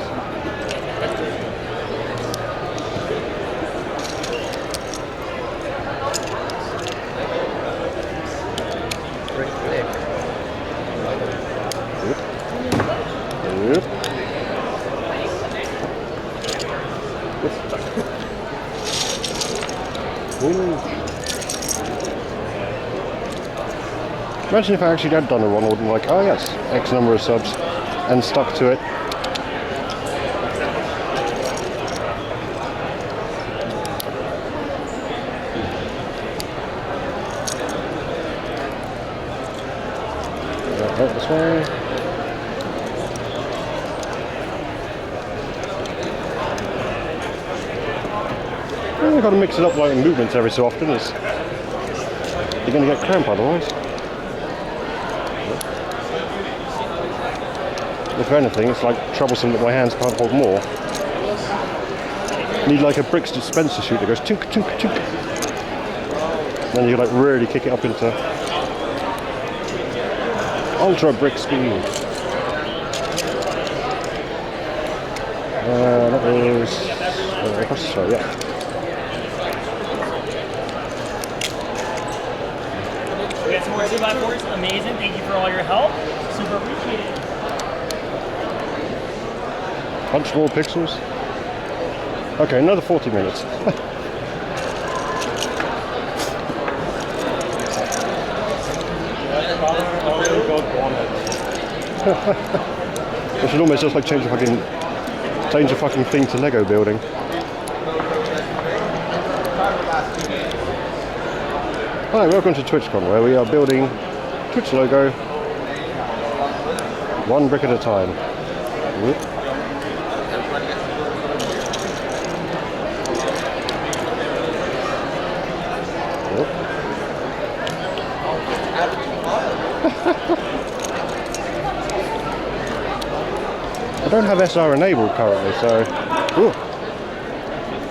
[SPEAKER 1] Imagine if I actually had done a Ronald and like, oh yes, X number of subs, and stuck to it. Right this way. You've got to mix it up like movements every so often. You're going to get cramp otherwise. If anything, it's like troublesome that my hands can't hold more. You need like a bricks dispenser shoot that goes tink, tink, tink. Then you like really kick it up into ultra brick speed. That was across the show, yeah.
[SPEAKER 6] We got some more 2x4s. Amazing. Thank you for all your help. Super appreciate it.
[SPEAKER 1] Punch more pixels. Okay, another 40 minutes. It should almost just like change the fucking thing to Lego building. Hi, welcome to Twitchcon, where we are building Twitch logo one brick at a time. Whoop. I don't have SR enabled currently, so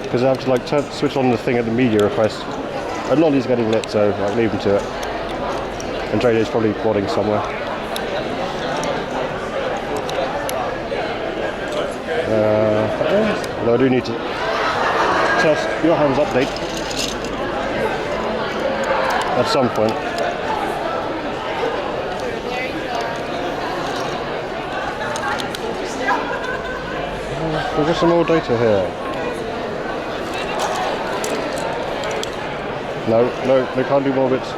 [SPEAKER 1] because I have to like switch on the thing at the media request. And Lolly's getting lit, so I'll leave him to it. And Drayden's probably plodding somewhere. Although I do need to test Johan's update at some point. We've got some more data here. No, they can't do more bits.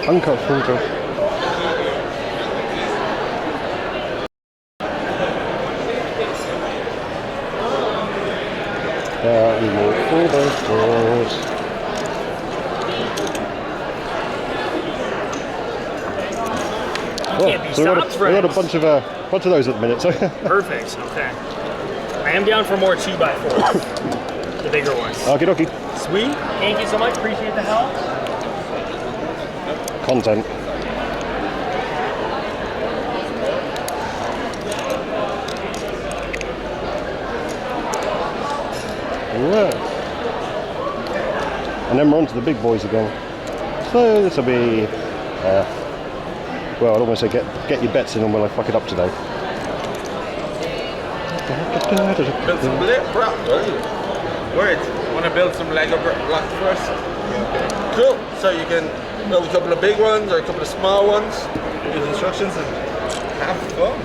[SPEAKER 1] Uncut filter. And more 4x4s.
[SPEAKER 6] Can't be
[SPEAKER 1] So
[SPEAKER 6] stopped,
[SPEAKER 1] we got a bunch of those at the minute. So
[SPEAKER 6] perfect. Okay. I am down for more 2x4s. The bigger ones.
[SPEAKER 1] Okie dokie.
[SPEAKER 6] Sweet. Thank you so much. Appreciate the help.
[SPEAKER 1] Content. Yeah. And then we're on to the big boys again. So this will be well, I'd almost say get your bets in on when I fuck it up today.
[SPEAKER 5] Build some Word. Want to build some Lego blocks first? Cool. So you can build a couple of big ones or a couple of small ones. Use instructions and have fun.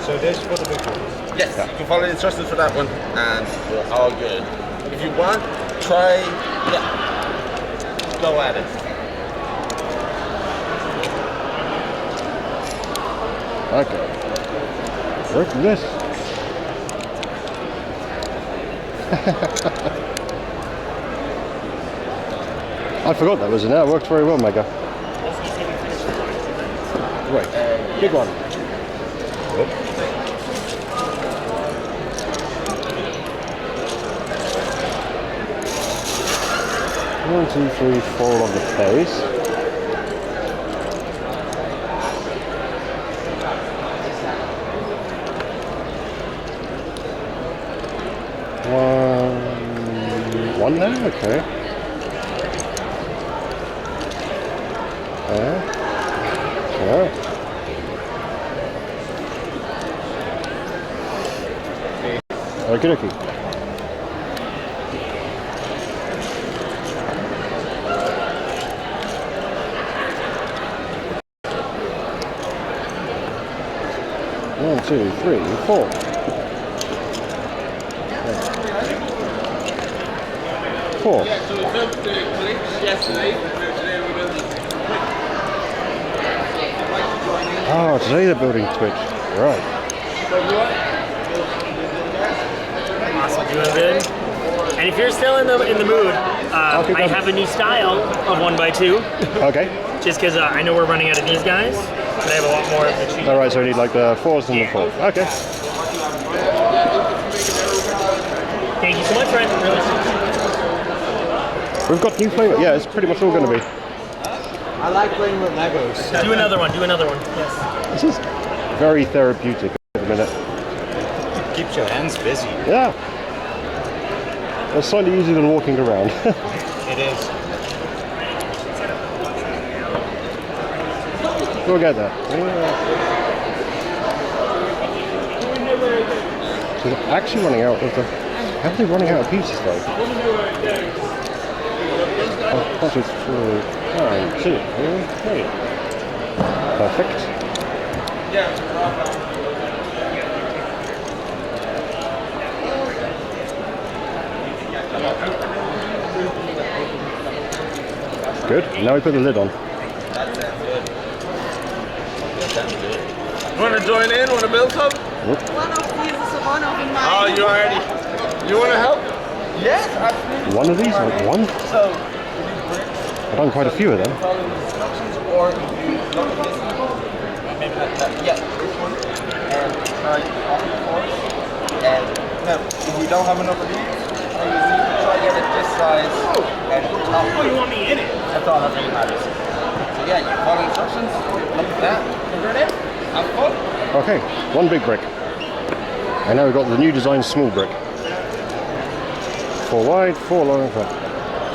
[SPEAKER 1] So this for the big ones?
[SPEAKER 5] Yes, you can follow the instructions for that one and we're all good. If you want, try, go at it.
[SPEAKER 1] Okay. Work this. I forgot that was in there. It worked very well, Mega. Right. Big one. Oh. 1, 2, 3, 4 on the face. One now? Okay. Yeah. Okie dokie. One, 2, 3, 4. Four.
[SPEAKER 5] Yeah, so we built the glitch yesterday. Today we built it.
[SPEAKER 1] Oh, today they're building Twitch. Right.
[SPEAKER 6] Awesome, doing good. And if you're still in the mood, I have a new style of 1x2.
[SPEAKER 1] Okay.
[SPEAKER 6] Just because I know we're running out of these guys. They have a lot more of the cheese.
[SPEAKER 1] Alright, so I need like the 4s and the 4s. Okay.
[SPEAKER 6] Thank you so much, friend. Really.
[SPEAKER 1] We've got new flavour. Yeah, it's pretty much all going to be.
[SPEAKER 8] I like playing with Legos.
[SPEAKER 6] Do another one. Do another one. Yes.
[SPEAKER 1] This is very therapeutic at the minute.
[SPEAKER 11] Keeps your hands busy.
[SPEAKER 1] Yeah. It's slightly easier than walking around.
[SPEAKER 11] It is.
[SPEAKER 1] We'll get that. So they're actually running out of the... How are they running out of pieces though? Oh, that is true. Oh, see it. Okay. Perfect. Good. Now we put the lid on.
[SPEAKER 5] You want to join in? Want to build some?
[SPEAKER 9] One of these is a one of mine.
[SPEAKER 5] Oh, you already. You want to help? Yes, absolutely.
[SPEAKER 1] One of these? Like one?
[SPEAKER 5] So,
[SPEAKER 1] I've done quite a few of them.
[SPEAKER 5] follow the instructions, or if you look at this one, maybe like that. Yeah, this one. And try off the course. And now, if we don't have enough of these, try to get it this size and top.
[SPEAKER 6] Oh, you want me in it?
[SPEAKER 5] That's all that really matters. So yeah, you follow instructions. Look at that. Figure it out. Have fun.
[SPEAKER 1] Okay, one big brick. And now we've got the new design small brick. 4 wide, 4 long,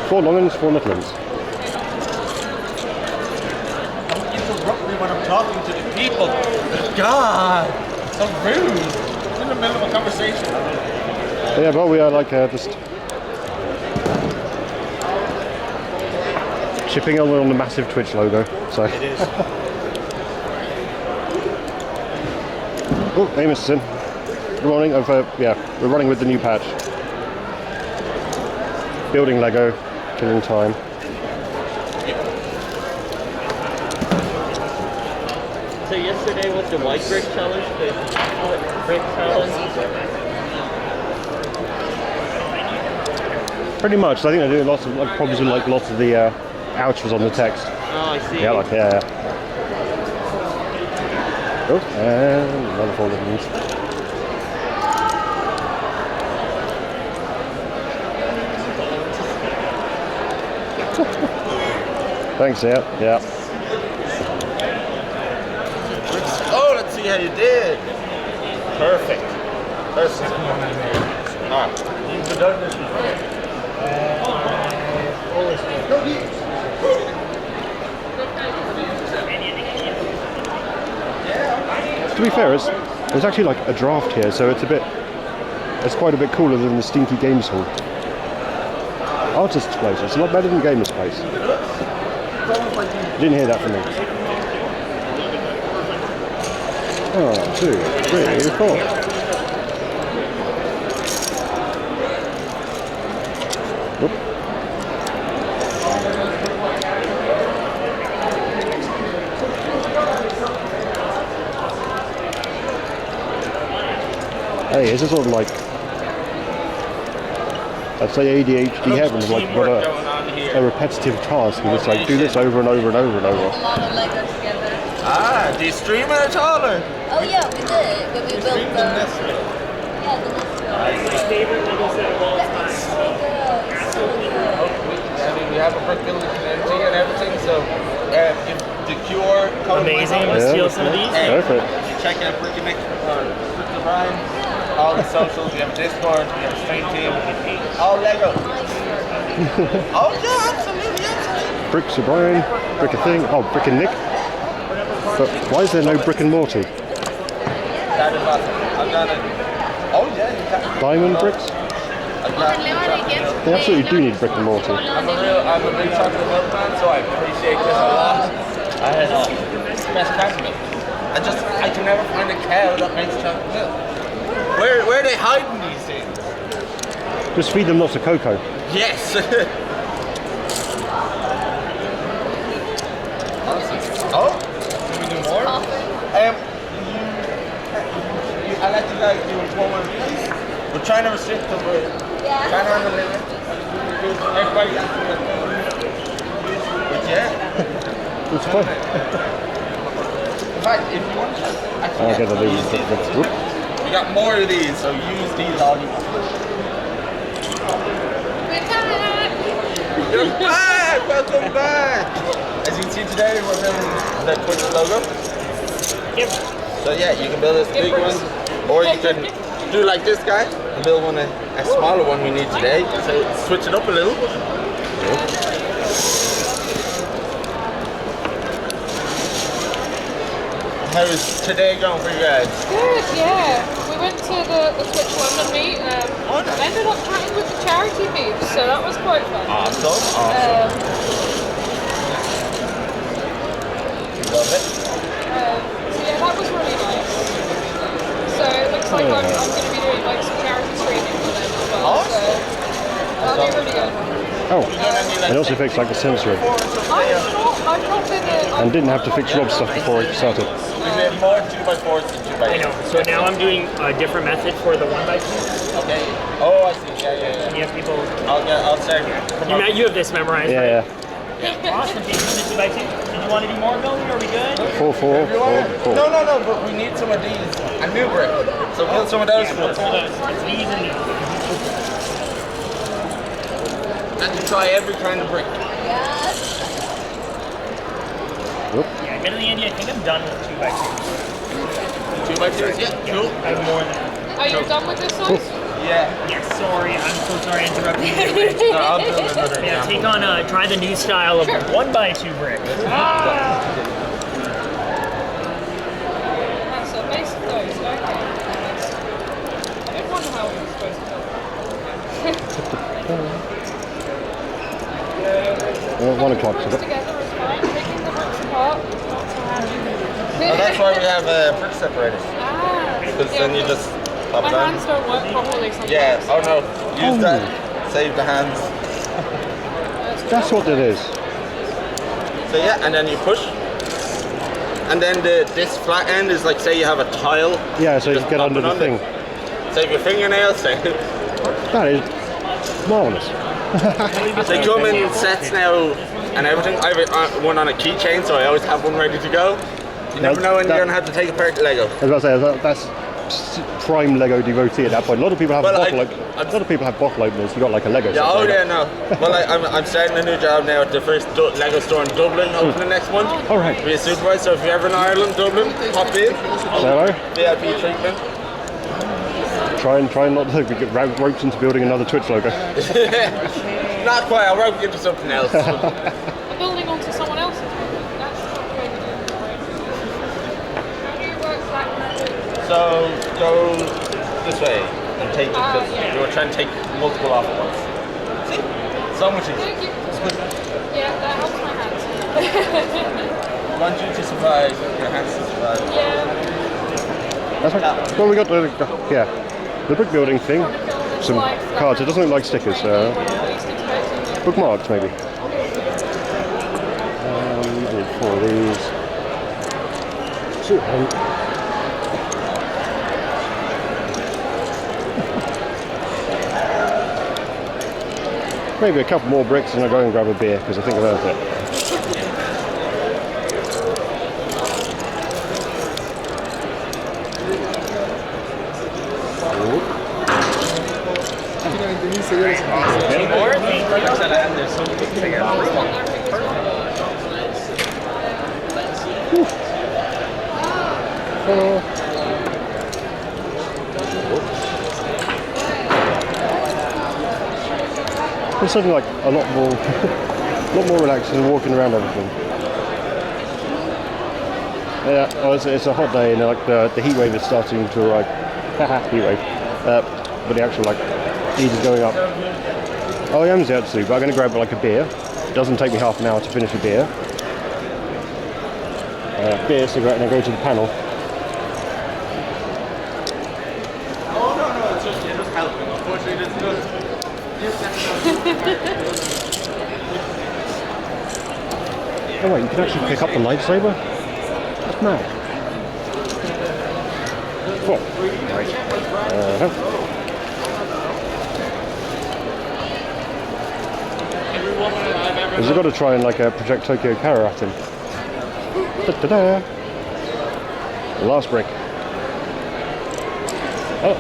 [SPEAKER 1] 4 long ends, 4 middle ends.
[SPEAKER 5] Don't interrupt me when I'm talking to the people. God, so rude. I'm in the middle of a conversation.
[SPEAKER 1] Yeah, but we are like just chipping on the massive Twitch logo. So.
[SPEAKER 11] It is.
[SPEAKER 1] Oh, hey, Mr. Sin. Good morning. Yeah, we're running with the new patch. Building Lego, killing time.
[SPEAKER 7] So yesterday was the white brick challenge, the brick challenge.
[SPEAKER 1] Pretty much. I think they're doing lots of problems with like lots of the ouch was on the text.
[SPEAKER 7] Oh, I see.
[SPEAKER 1] Yeah, like yeah. Oh, and another 4 little ones. Thanks, yeah.
[SPEAKER 5] Oh, let's see how you did. Perfect. Alright.
[SPEAKER 1] To be fair, there's actually like a draft here, so it's quite a bit cooler than the stinky games hall. Artist's place, it's a lot better than Gamer's place. Didn't hear that from me. 1, 2, 3, 4. Oop. Hey, this is sort of like, I'd say ADHD heaven, like what a repetitive task. You just like do this over and over and over and over.
[SPEAKER 9] A lot of Lego together.
[SPEAKER 5] Ah, do you stream it at all? Or?
[SPEAKER 9] Oh yeah, we did. But we built the
[SPEAKER 5] Nest Lego.
[SPEAKER 9] yeah, the Nest Lego.
[SPEAKER 6] My favorite Lego set of all
[SPEAKER 9] It's
[SPEAKER 6] time.
[SPEAKER 9] so good. So good.
[SPEAKER 5] I mean, we have a brick building community and everything, so if the QR code
[SPEAKER 6] Amazing.
[SPEAKER 5] might
[SPEAKER 6] Let's
[SPEAKER 1] Yeah,
[SPEAKER 6] steal some of these.
[SPEAKER 1] Perfect.
[SPEAKER 5] check out Brick and Nick or Brick and Brian, all the socials, we have a Discord, we have a stream team, all Lego. Oh yeah, absolutely.
[SPEAKER 1] Bricks O'Brien, Brick a Thing, oh, Brick and Nick. But why is there no Brick and Morty?
[SPEAKER 5] That is awesome. I've got it. Oh yeah, you can.
[SPEAKER 1] Diamond bricks?
[SPEAKER 5] I've got
[SPEAKER 1] They absolutely do need Brick and Morty.
[SPEAKER 5] I'm a big chocolate milk fan, so I appreciate this a lot. I had best chocolate milk. I can never find a cow that makes chocolate milk. Where are they hiding these things?
[SPEAKER 1] Just feed them lots of cocoa.
[SPEAKER 5] Yes. Oh, can we do more? I'll let you guys do one more piece. We're trying to restrict the word.
[SPEAKER 9] Yeah.
[SPEAKER 5] Trying to run the limit. Everybody. But yeah.
[SPEAKER 1] It's fun.
[SPEAKER 5] fact, if you want to, actually,
[SPEAKER 1] I'll get the
[SPEAKER 5] use these. We got more of these, so use these all you want. You're back! Welcome back! As you can see today, we're building the Twitch logo.
[SPEAKER 6] Yep.
[SPEAKER 5] So yeah, you can build this big one, or you can do like this guy and build one a smaller one we need today. So switch it up a little. How's today going for you guys?
[SPEAKER 12] Good, yeah. We went to the Twitch London meet. Ended up chatting with the charity booth, so that was quite fun.
[SPEAKER 5] Awesome. Love it.
[SPEAKER 12] So yeah, that was really nice. So it looks like I'm going to be doing like some charity streaming for them as well. So that'll be really good.
[SPEAKER 1] Oh, and also fixed like the sensory.
[SPEAKER 12] I've not been
[SPEAKER 1] And didn't have to fix Rob's stuff before it started.
[SPEAKER 5] We did more 2x4s than 2x8s.
[SPEAKER 6] I know. So now I'm doing a different method for the 1x2.
[SPEAKER 5] Okay. Oh, I see. Yeah.
[SPEAKER 6] You have people.
[SPEAKER 5] I'll start.
[SPEAKER 6] You have this memorized,
[SPEAKER 1] Yeah,
[SPEAKER 6] right? Yeah. Awesome. Can you do the 2x2? Did you want to do more building? Are we good?
[SPEAKER 1] 4, 4, 4, 4.
[SPEAKER 5] No, but we need some of these. A new brick. So build some of those for us.
[SPEAKER 6] It's these and these.
[SPEAKER 5] And you try every kind of brick.
[SPEAKER 9] Yes.
[SPEAKER 6] Yeah, get to the end. I think I'm done with 2x2.
[SPEAKER 5] 2x2s? Yeah, cool.
[SPEAKER 6] I have more than.
[SPEAKER 12] Are you done with this size?
[SPEAKER 5] Yeah.
[SPEAKER 6] Yes, sorry. I'm so sorry I interrupted you.
[SPEAKER 5] No, I'll build another
[SPEAKER 6] Yeah,
[SPEAKER 5] example.
[SPEAKER 6] take on, try the new style of 1x2 brick.
[SPEAKER 12] That's a base of those, okay. I didn't wonder how it was supposed to go.
[SPEAKER 1] 1 o'clock. So
[SPEAKER 12] Together is fine. Picking the bricks apart, not so handy.
[SPEAKER 5] Oh, that's why we have brick separators. Because then you just pop
[SPEAKER 12] My
[SPEAKER 5] it down.
[SPEAKER 12] hands don't work properly sometimes.
[SPEAKER 5] Yeah, oh no. Use that. Save the hands.
[SPEAKER 1] that's what it is.
[SPEAKER 5] So yeah, and then you push. And then this flat end is like, say you have a tile.
[SPEAKER 1] Yeah, so you
[SPEAKER 5] just
[SPEAKER 1] get
[SPEAKER 5] pop
[SPEAKER 1] under
[SPEAKER 5] it
[SPEAKER 1] the
[SPEAKER 5] on
[SPEAKER 1] thing.
[SPEAKER 5] it. Save your fingernails. Save.
[SPEAKER 1] That is marvellous.
[SPEAKER 5] They come in sets now and everything. I have one on a keychain, so I always have one ready to go. You never know when you're going to have to take apart Lego.
[SPEAKER 1] I was about to say, that's prime Lego devotee at that point. A lot of people have bottle openers. You got like a Lego.
[SPEAKER 5] Yeah,
[SPEAKER 1] set
[SPEAKER 5] oh
[SPEAKER 1] right
[SPEAKER 5] yeah,
[SPEAKER 1] now.
[SPEAKER 5] no. Well, I'm starting a new job now at the first Lego store in Dublin. Open the next one.
[SPEAKER 1] All right.
[SPEAKER 5] Be a supervisor. So if you're ever in Ireland, Dublin, pop in.
[SPEAKER 1] Hello.
[SPEAKER 5] VIP treatment.
[SPEAKER 1] Try not to get roped into building another Twitch logo.
[SPEAKER 5] Not quite. I'll rope you into something else.
[SPEAKER 12] I'm building onto someone else's. That's not the way to do it. How do you work that?
[SPEAKER 5] So go this way and take it.
[SPEAKER 12] Yeah.
[SPEAKER 5] You were trying to take multiple off at once. See? So much easier.
[SPEAKER 12] Thank you. Yeah, that helps my hands.
[SPEAKER 5] I want you to survive. Your hands to survive.
[SPEAKER 12] Yeah.
[SPEAKER 1] That's right. Well, we got the brick building thing. Some cards. It doesn't look like stickers. Bookmarks, maybe. I need 4 of these. 2 of them. Maybe a couple more bricks and I'll go and grab a beer because I think I've earned it. It's something like a lot more relaxed than walking around everything. Yeah, well, it's a hot day and like the heat wave is starting to arrive. Heat wave. But the actual like heat is going up. Oh, I am Zetsu, but I'm going to grab like a beer. It doesn't take me half an hour to finish a beer. Beer, cigarette, and I go to the panel.
[SPEAKER 5] Oh no, it's just helping. Unfortunately, it's good.
[SPEAKER 1] Oh wait, you can actually pick up the lightsaber? That's mad. Cool. Right. Because you've got to try and like project Tokyo Kara at him. Da-da-da. Last brick. Oh.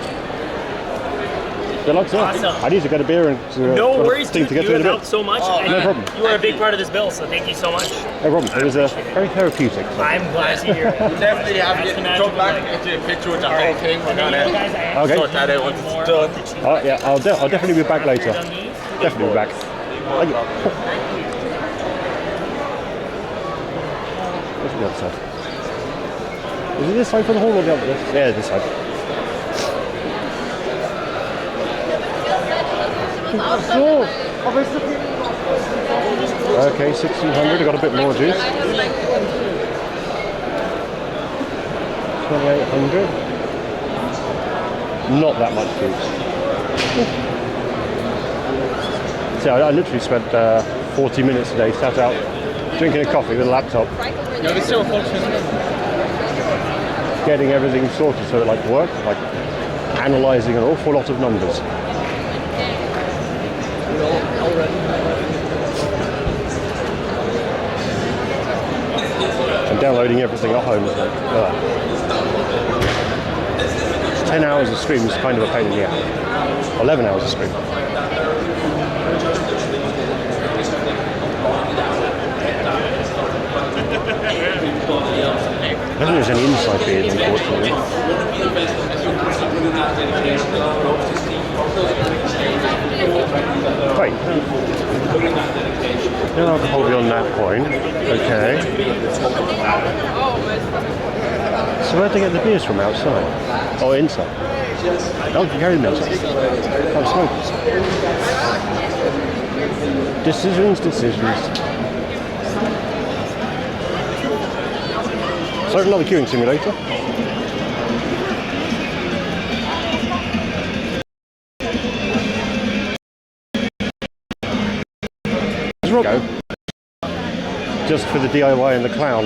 [SPEAKER 1] Good luck, sir.
[SPEAKER 6] Awesome.
[SPEAKER 1] I need to get a beer and
[SPEAKER 6] No worries,
[SPEAKER 1] thing
[SPEAKER 6] dude.
[SPEAKER 1] to get
[SPEAKER 6] You
[SPEAKER 1] through
[SPEAKER 6] have
[SPEAKER 1] in a
[SPEAKER 6] helped
[SPEAKER 1] bit.
[SPEAKER 6] so much.
[SPEAKER 1] Oh,
[SPEAKER 6] and
[SPEAKER 1] no problem.
[SPEAKER 6] You are a big part of this build, so thank you so much.
[SPEAKER 1] No problem. It was very therapeutic.
[SPEAKER 6] I'm glad to hear it.
[SPEAKER 5] You definitely have to come back and take a picture with the whole thing. We're gonna sort that out once it's done.
[SPEAKER 1] Oh yeah, I'll definitely be back later. Definitely be back. Thank you. What's the other side? Is it this side for the hall or the other? Yeah, this side. Okay, 1600. I got a bit more juice. 2800. Not that much juice. So I literally spent 40 minutes today sat out drinking a coffee with a laptop, getting everything sorted so it like worked, like analysing an awful lot of numbers. And downloading everything at home is like, 10 hours of stream is kind of a pain in the ass. 11 hours of stream. I don't think there's any inside beers, unfortunately. Wait. No alcohol beyond that point. Okay. So where'd they get the beers from? Outside? Or inside? Oh, you can carry them outside. Oh, smokers. Decisions. So another queuing simulator. Go. Just for the DIY and the clown.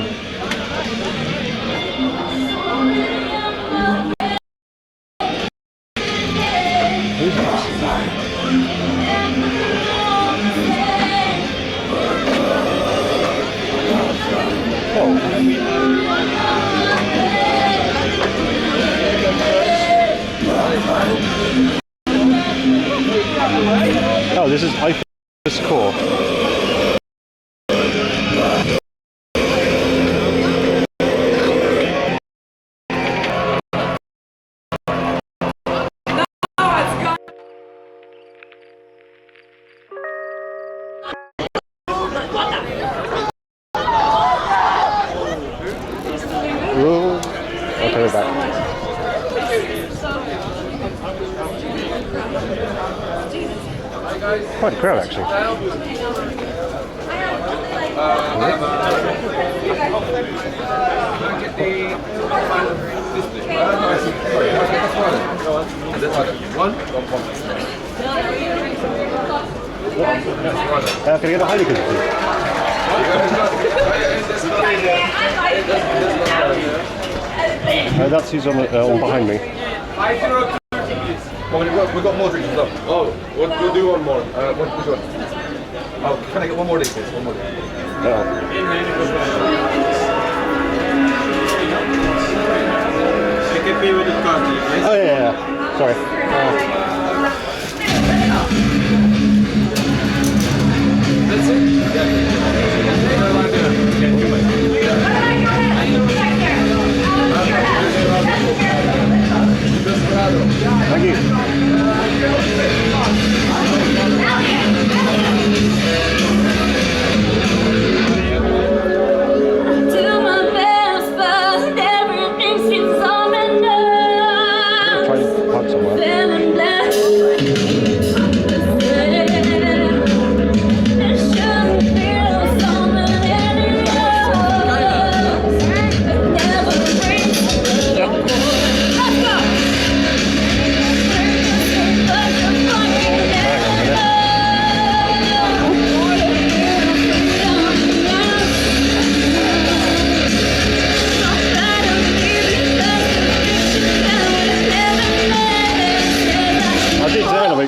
[SPEAKER 1] Who's this? Oh, this is IFIS Core. Okay, we're back. Quite a crowd, actually. Can I get a Heineken, please? That's who's on behind me.
[SPEAKER 5] We've got more drinks as well. Oh, we'll do one more. Which one? Oh, can I get one more drink, please? One more drink. Can pay with the card, please.
[SPEAKER 1] Oh yeah. Sorry.
[SPEAKER 5] That's it?
[SPEAKER 1] Thank you.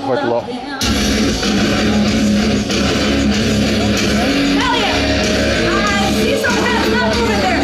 [SPEAKER 1] Quite a lot.
[SPEAKER 12] Hell yeah! I see some kind of stuff over there!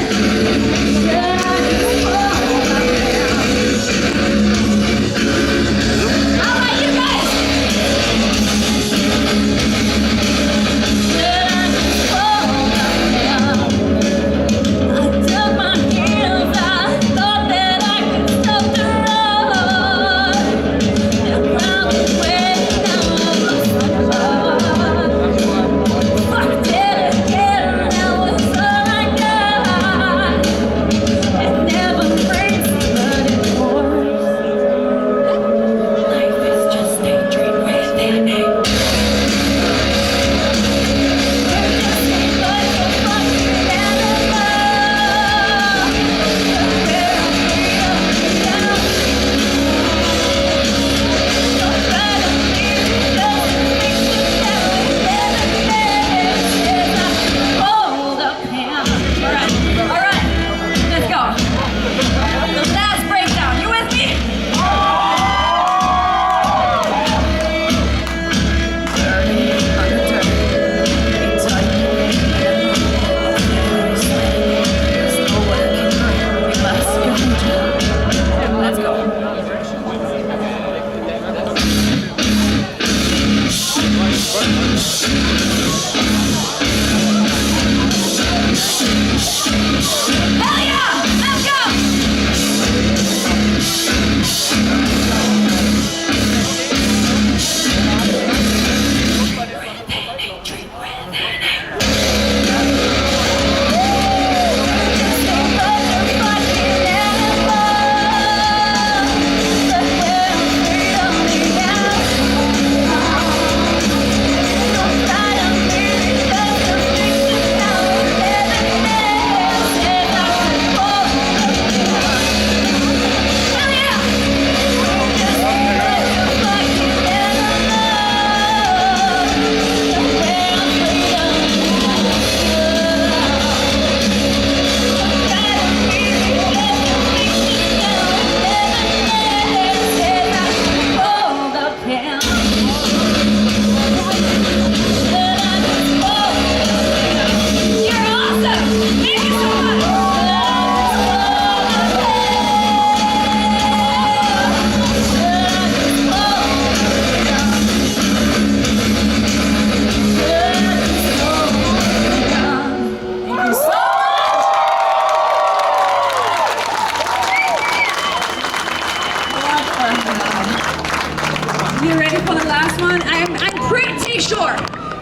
[SPEAKER 13] You ready for the last one? I'm pretty sure,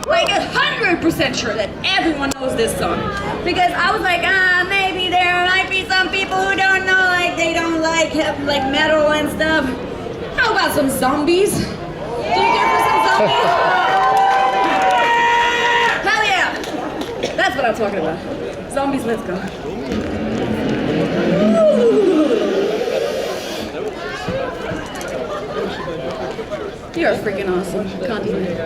[SPEAKER 13] like 100% sure that everyone knows this song. Because I was like, maybe there might be some people who don't know, like they don't like metal and stuff. How about some zombies? Do you care for some zombies? Hell yeah! That's what I'm talking about. Zombies, let's go. You're freaking awesome. Can't even.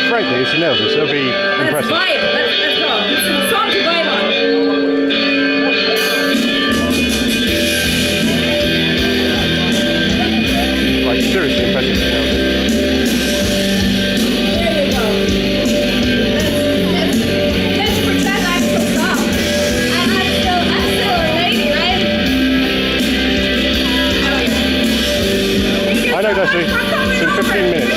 [SPEAKER 1] Frankly, if she nails this, it'll be impressive.
[SPEAKER 13] Let's vibe. Let's go. It's a song to vibe on.
[SPEAKER 1] Like, seriously impressive.
[SPEAKER 13] There you go. Let's pretend I'm so soft. I'm still a lady, right?
[SPEAKER 1] I know, Dusty. It's in 15 minutes.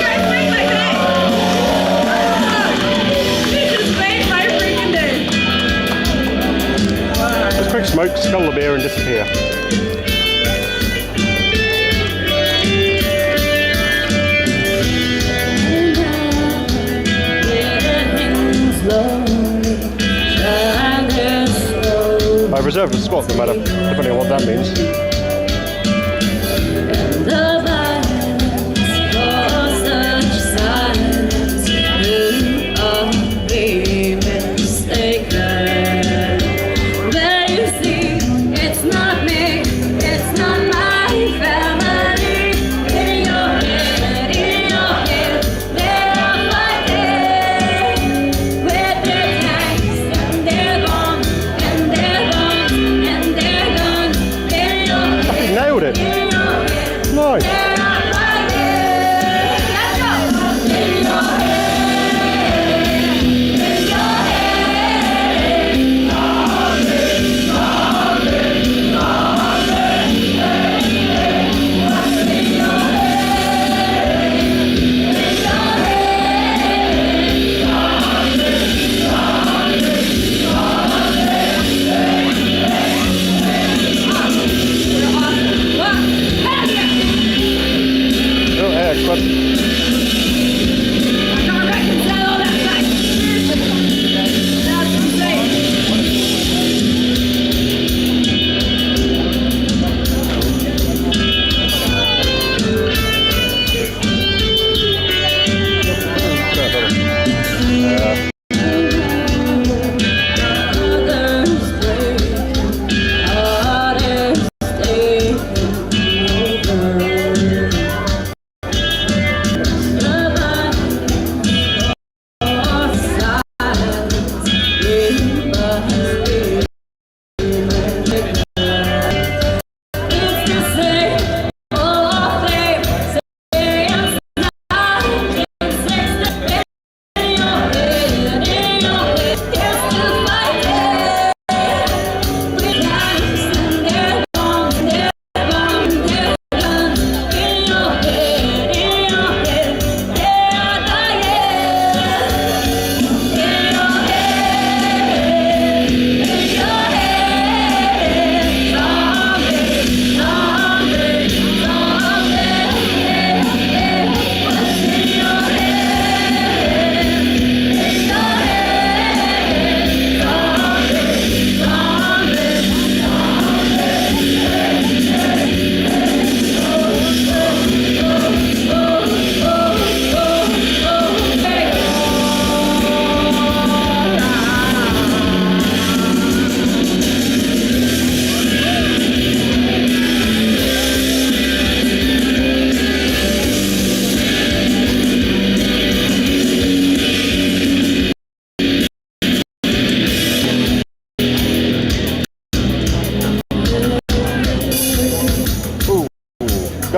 [SPEAKER 1] Just quick smoke, scull the beer and disappear. I've reserved a spot no matter, depending on what that means.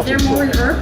[SPEAKER 13] Is there more in herb?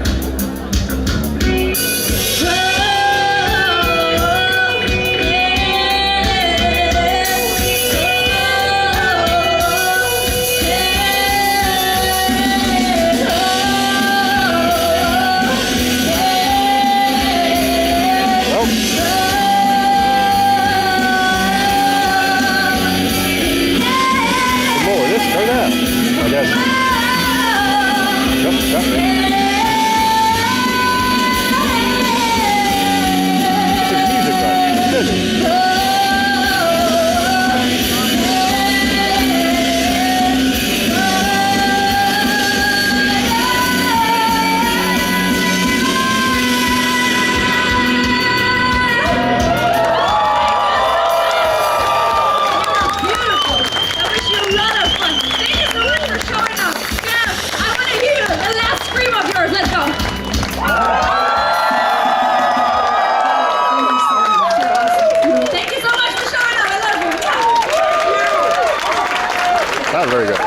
[SPEAKER 1] That's very good.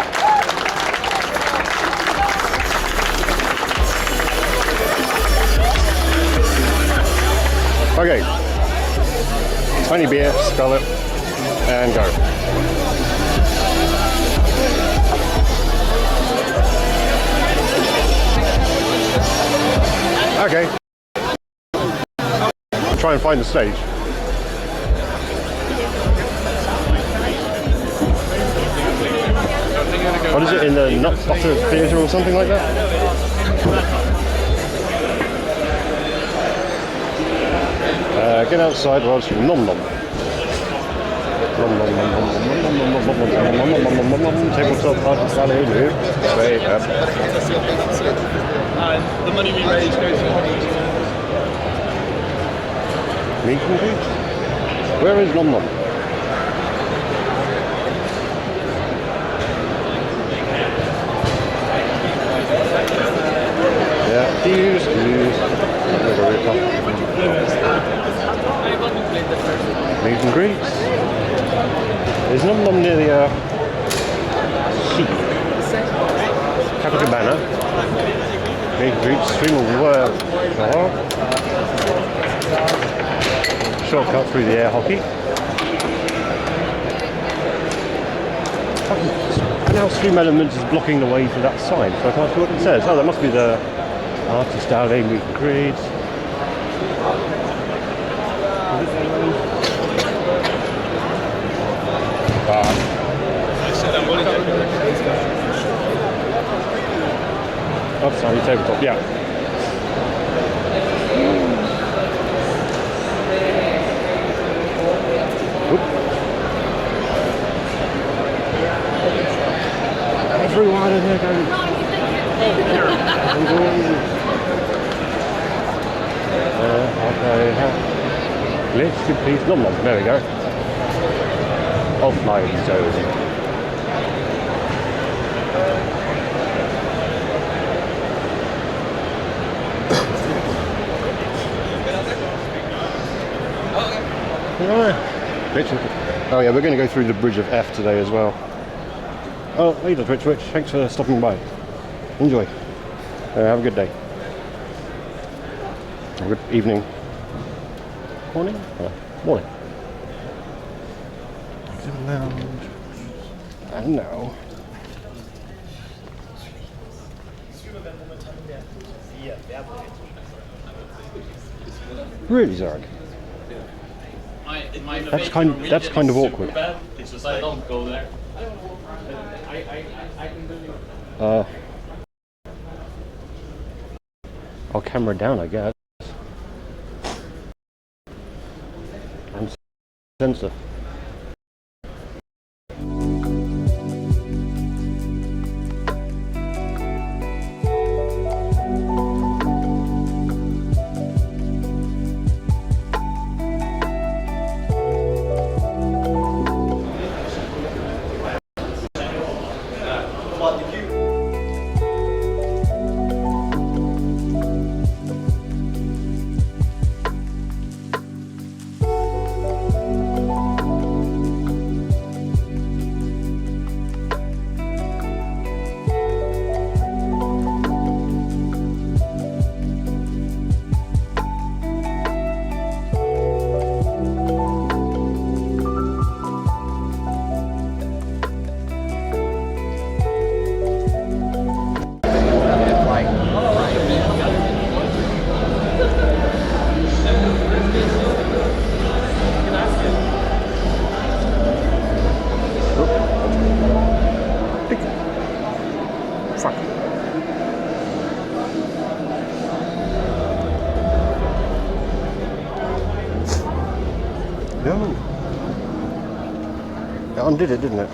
[SPEAKER 1] Okay. Tiny beer, spell it, and go. Okay. Try and find the stage. What is it, in the Nut Butter Theatre or something like that? Get outside whilst you nom nom. Nom nom nom nom nom nom. Tabletop party salad. Wait up.
[SPEAKER 7] The money we raise goes to
[SPEAKER 1] Meet and greet? Where is nom nom? Yeah, use. Meet and greets. There's nom nom near the sheep. Capital Banner. Meet and greets. Stream of work. Shortcut through the air hockey. And now Stream Elements is blocking the way for that sign, so I can't see what it says. Oh, that must be the Artist Alley Meet and Greets. Oh, sorry, tabletop, yeah. Everyone in here going. Okay. Let's get please. Nom nom. There we go. Offline zone. Oh yeah, we're going to go through the Bridge of F today as well. Oh, hey there, Twitch. Thanks for stopping by. Enjoy. Have a good day. Good evening. Morning? Morning. Exhibit lounge. And now. Really, Zarek? That's kind of awkward.
[SPEAKER 7] It's just I don't go there.
[SPEAKER 1] I'll camera down, I guess. And sensor. No. It undid it, didn't it?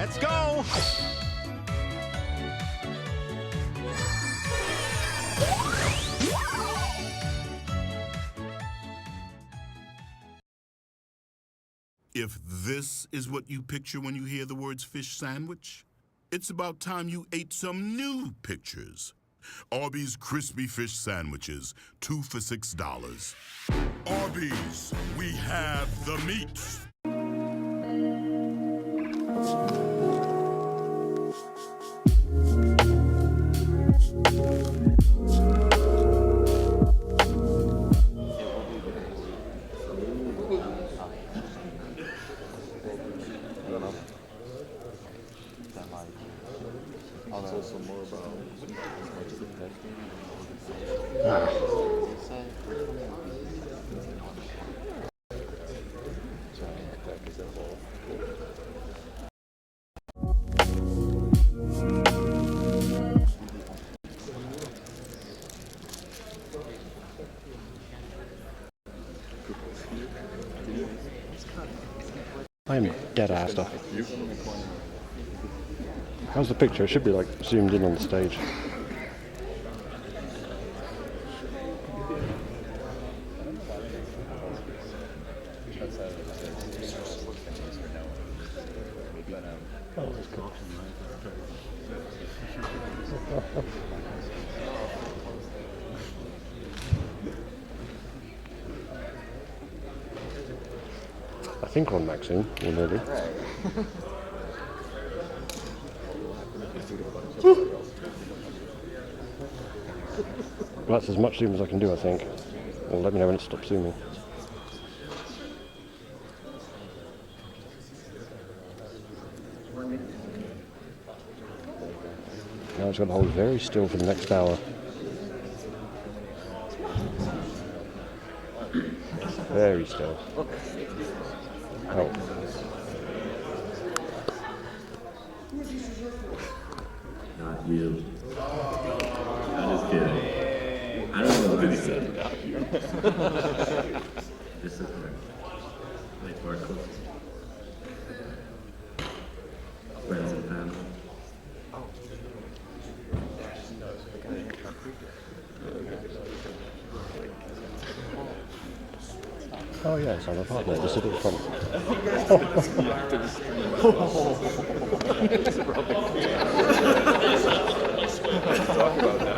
[SPEAKER 14] Let's go!
[SPEAKER 15] If this is what you picture when you hear the words fish sandwich, it's about time you ate some new pictures. Arby's crispy fish sandwiches, 2 for $6. Arby's, we have the meat.
[SPEAKER 1] I am dead ass stuff. How's the picture? It should be like zoomed in on the stage. I think we're on Maxine, or nearly. Well, that's as much zoom as I can do, I think. Well, let me know when it stops zooming. Now it's got to hold very still for the next hour. Very still. Oh.
[SPEAKER 4] Not you. I'm just kidding. I don't know what he said. This is where. Wait for it close. Friends and family.
[SPEAKER 1] Oh yes, I'm a partner. Just sit at the front.
[SPEAKER 4] Let's talk about that.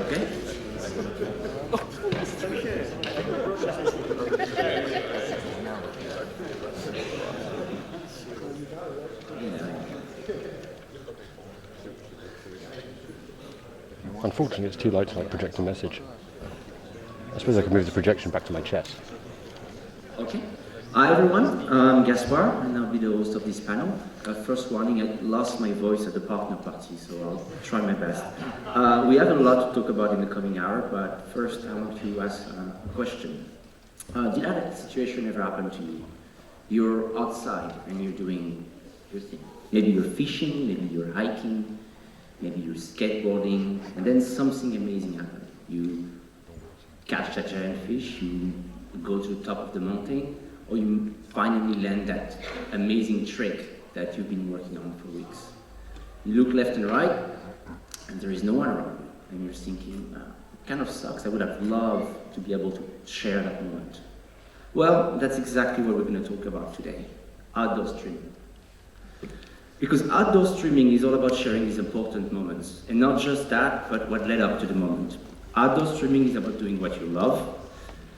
[SPEAKER 4] Okay.
[SPEAKER 1] Unfortunately, it's too light to project a message. I suppose I could move the projection back to my chest.
[SPEAKER 16] Okay. Hi everyone, I'm Gaspar and I'll be the host of this panel. First warning, I lost my voice at the partner party, so I'll try my best. We have a lot to talk about in the coming hour, but first I want to ask a question. Did that situation ever happen to you? You're outside and you're doing your thing. Maybe you're fishing, maybe you're hiking, maybe you're skateboarding, and then something amazing happens. You catch that giant fish, you go to the top of the mountain, or you finally land that amazing trick that you've been working on for weeks. You look left and right, and there is no one around you, and you're thinking, it kind of sucks, I would have loved to be able to share that moment. Well, that's exactly what we're going to talk about today, outdoor streaming. Because outdoor streaming is all about sharing these important moments, and not just that, but what led up to the moment. Outdoor streaming is about doing what you love,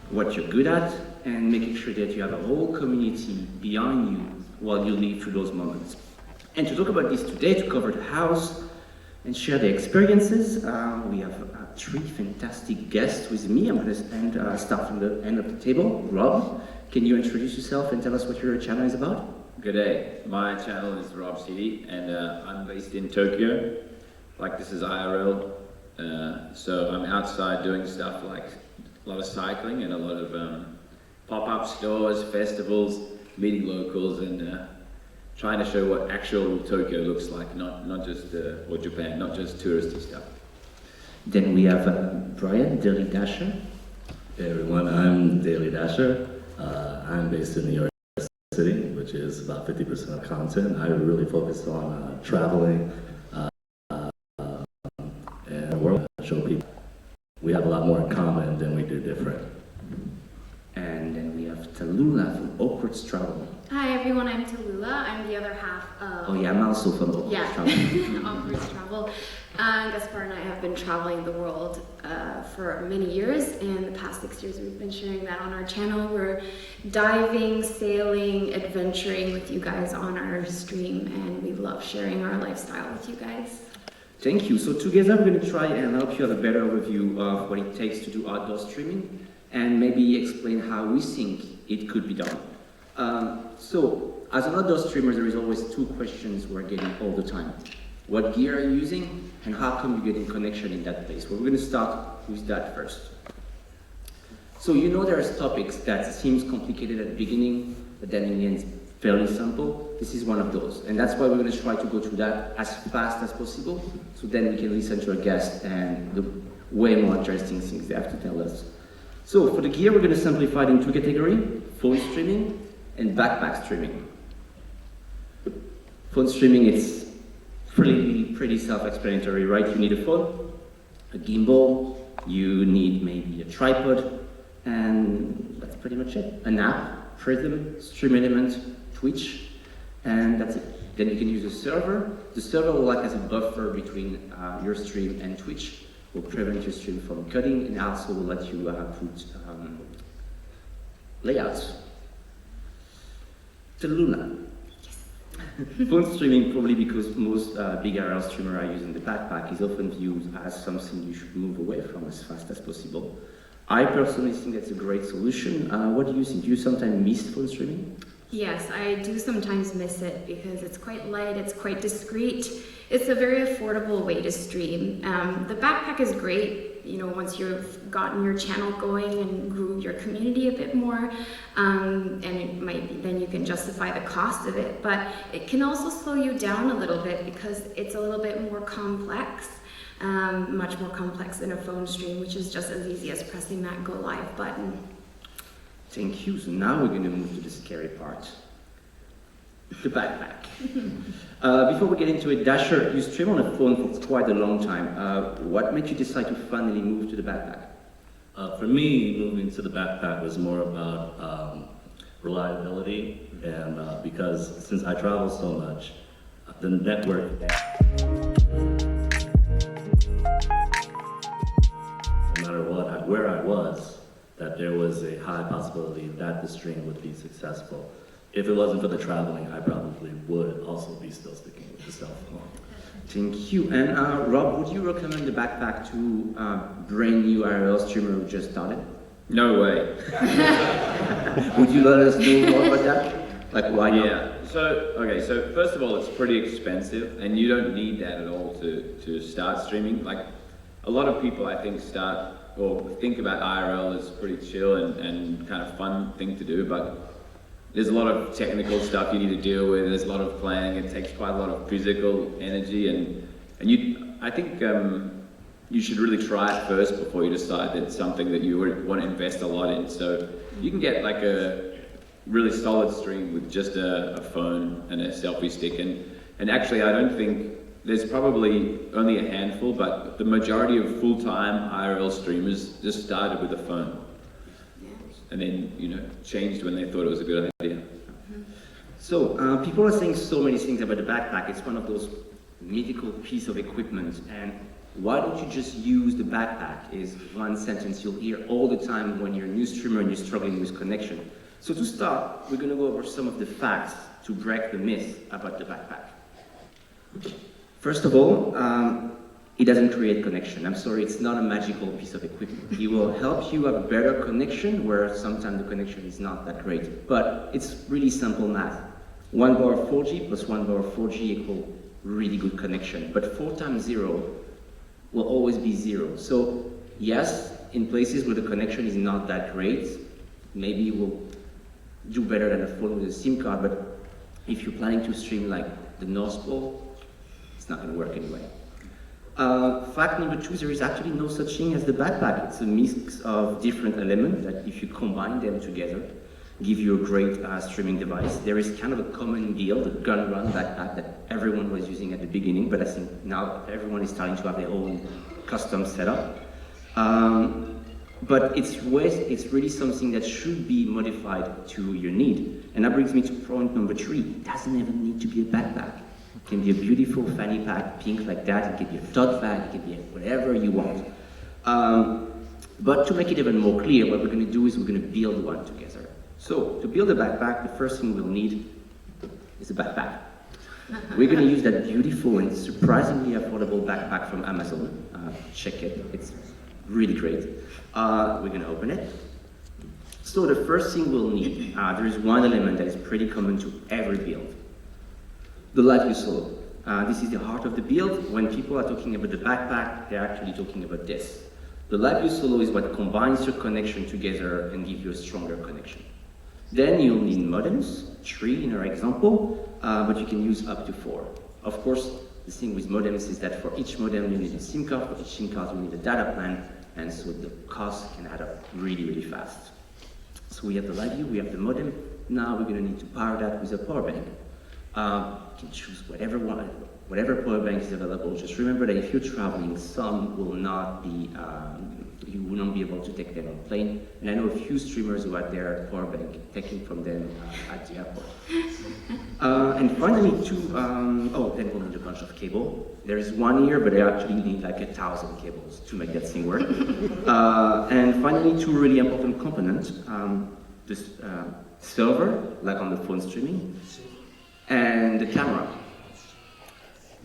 [SPEAKER 16] what you're good at, and making sure that you have a whole community behind you while you live through those moments. And to talk about this today, to cover the house and share the experiences, we have 3 fantastic guests with me. I'm going to start from the end of the table. Rob, can you introduce yourself and tell us what your channel is about?
[SPEAKER 17] Good day. My channel is Rob City, and I'm based in Tokyo. Like, this is IRL. So I'm outside doing stuff like a lot of cycling and a lot of pop-up stores, festivals, meeting locals, and trying to show what actual Tokyo looks like, not just, or Japan, not just touristy stuff.
[SPEAKER 16] Then we have Brian, Daily Dasher.
[SPEAKER 18] Hey everyone, I'm Daily Dasher. I'm based in New York City, which
[SPEAKER 14] which is about 50% of content. I really focus on traveling and work, show people we have a lot more in common than we do different.
[SPEAKER 16] And then we have Tallulah from Awkward Travel.
[SPEAKER 18] Hi everyone, I'm Tallulah. I'm the other half of...
[SPEAKER 16] Oh yeah, I'm also from Awkward Travel.
[SPEAKER 18] Awkward Travel. Gaspar and I have been traveling the world for many years, and the past 6 years we've been sharing that on our channel. We're diving, sailing, adventuring with you guys on our stream, and we love sharing our lifestyle with you guys.
[SPEAKER 16] Thank you. So together we're going to try and help you have a better overview of what it takes to do outdoor streaming, and maybe explain how we think it could be done. So, as an outdoor streamer, there is always two questions we're getting all the time. What gear are you using, and how come you're getting connection in that place? Well, we're going to start with that first. So you know there's topics that seems complicated at the beginning, but then in the end it's fairly simple. This is one of those, and that's why we're going to try to go through that as fast as possible, so then we can listen to our guests and the way more interesting things they have to tell us. So for the gear, we're going to simplify it in two categories: phone streaming and backpack streaming. Phone streaming is pretty self-explanatory, right? You need a phone, a gimbal, you need maybe a tripod, and that's pretty much it. An app, Prism, Stream Element, Twitch, and that's it. Then you can use a server. The server will act as a buffer between your stream and Twitch, will prevent your stream from cutting, and also will let you put layouts. Tallulah. Phone streaming, probably because most big IRL streamers are using the backpack, is often viewed as something you should move away from as fast as possible. I personally think that's a great solution. What do you think? Do you sometimes miss phone streaming?
[SPEAKER 18] Yes, I do sometimes miss it because it's quite light, it's quite discreet. It's a very affordable way to stream. The backpack is great, you know, once you've gotten your channel going and grew your community a bit more, and it might be, then you can justify the cost of it, but it can also slow you down a little bit because it's a little bit more complex, much more complex than a phone stream, which is just as easy as pressing that go live button.
[SPEAKER 16] Thank you. So now we're going to move to the scary part. The backpack. Before we get into it, Dasher, you stream on a phone for quite a long time. What made you decide to finally move to the backpack?
[SPEAKER 14] For me, moving to the backpack was more about reliability, and because since I travel so much, the network, no matter what, where I was, that there was a high possibility that the stream would be successful. If it wasn't for the traveling, I probably would also be still sticking with the cell phone.
[SPEAKER 16] Thank you. And Rob, would you recommend the backpack to brand new IRL streamer who just started?
[SPEAKER 17] No way.
[SPEAKER 16] Would you let us know more about that? Like why not?
[SPEAKER 17] Yeah. So first of all, it's pretty expensive, and you don't need that at all to start streaming. Like a lot of people, I think, start or think about IRL as pretty chill and kind of fun thing to do, but there's a lot of technical stuff you need to deal with. There's a lot of planning. It takes quite a lot of physical energy, and I think you should really try it first before you decide that it's something that you want to invest a lot in. So you can get like a really solid stream with just a phone and a selfie stick, and actually I don't think there's probably only a handful, but the majority of full-time IRL streamers just started with a phone. And then, you know, changed when they thought it was a good idea.
[SPEAKER 16] So, people are saying so many things about the backpack. It's one of those mythical piece of equipment. And why don't you just use the backpack is one sentence you'll hear all the time when you're a new streamer and you're struggling with connection. So to start, we're going to go over some of the facts to break the myth about the backpack. First of all, it doesn't create connection. I'm sorry, it's not a magical piece of equipment. It will help you have a better connection where sometimes the connection is not that great. But it's really simple math. 1 bar of 4G plus 1 bar of 4G equal really good connection. But 4 times 0 will always be 0. So yes, in places where the connection is not that great, maybe you will do better than a phone with a SIM card, but if you're planning to stream like the North Pole, it's not going to work anyway. Fact number 2, there is actually no such thing as the backpack. It's a mix of different elements that if you combine them together, give you a great streaming device. There is kind of a common build, a gun run backpack that everyone was using at the beginning, but I think now everyone is starting to have their own custom setup. But it's really something that should be modified to your need. And that brings me to point number 3. It doesn't even need to be a backpack. It can be a beautiful fanny pack, pink like that. It can be a tote bag, it can be whatever you want. But to make it even more clear, what we're going to do is we're going to build one together. So, to build a backpack, the first thing we'll need is a backpack. We're going to use that beautiful and surprisingly affordable backpack from Amazon. Check it, it's really great. We're going to open it. So the first thing we'll need, there is one element that is pretty common to every build. The LiveView Solo. This is the heart of the build. When people are talking about the backpack, they're actually talking about this. The LiveView Solo is what combines your connection together and gives you a stronger connection. Then you'll need modems, 3 in our example, but you can use up to 4. Of course, the thing with modems is that for each modem you need a SIM card, for each SIM card you need a data plan, and so the cost can add up really, really fast. So we have the LiveView, we have the modem. Now we're going to need to power that with a power bank. You can choose whatever power bank is available. Just remember that if you're traveling, some will not be, you will not be able to take them on plane. And I know a few streamers who had their power bank taken from them at the airport. And finally, then we'll need a bunch of cable. There is one here, but I actually need like 1,000 cables to make that thing work. And finally, 2 really important components. This server, like on the phone streaming, and the camera.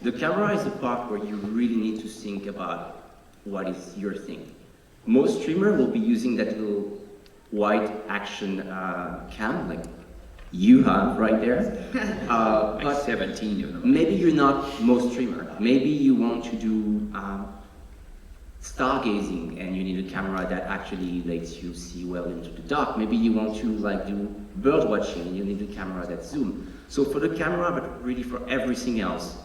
[SPEAKER 16] The camera is the part where you really need to think about what is your thing. Most streamers will be using that little white action cam, like you have right there.
[SPEAKER 17] Like 17 of them.
[SPEAKER 16] Maybe you're not most streamer. Maybe you want to do stargazing and you need a camera that actually lets you see well into the dark. Maybe you want to do bird watching and you need a camera that zooms. So for the camera, but really for everything else,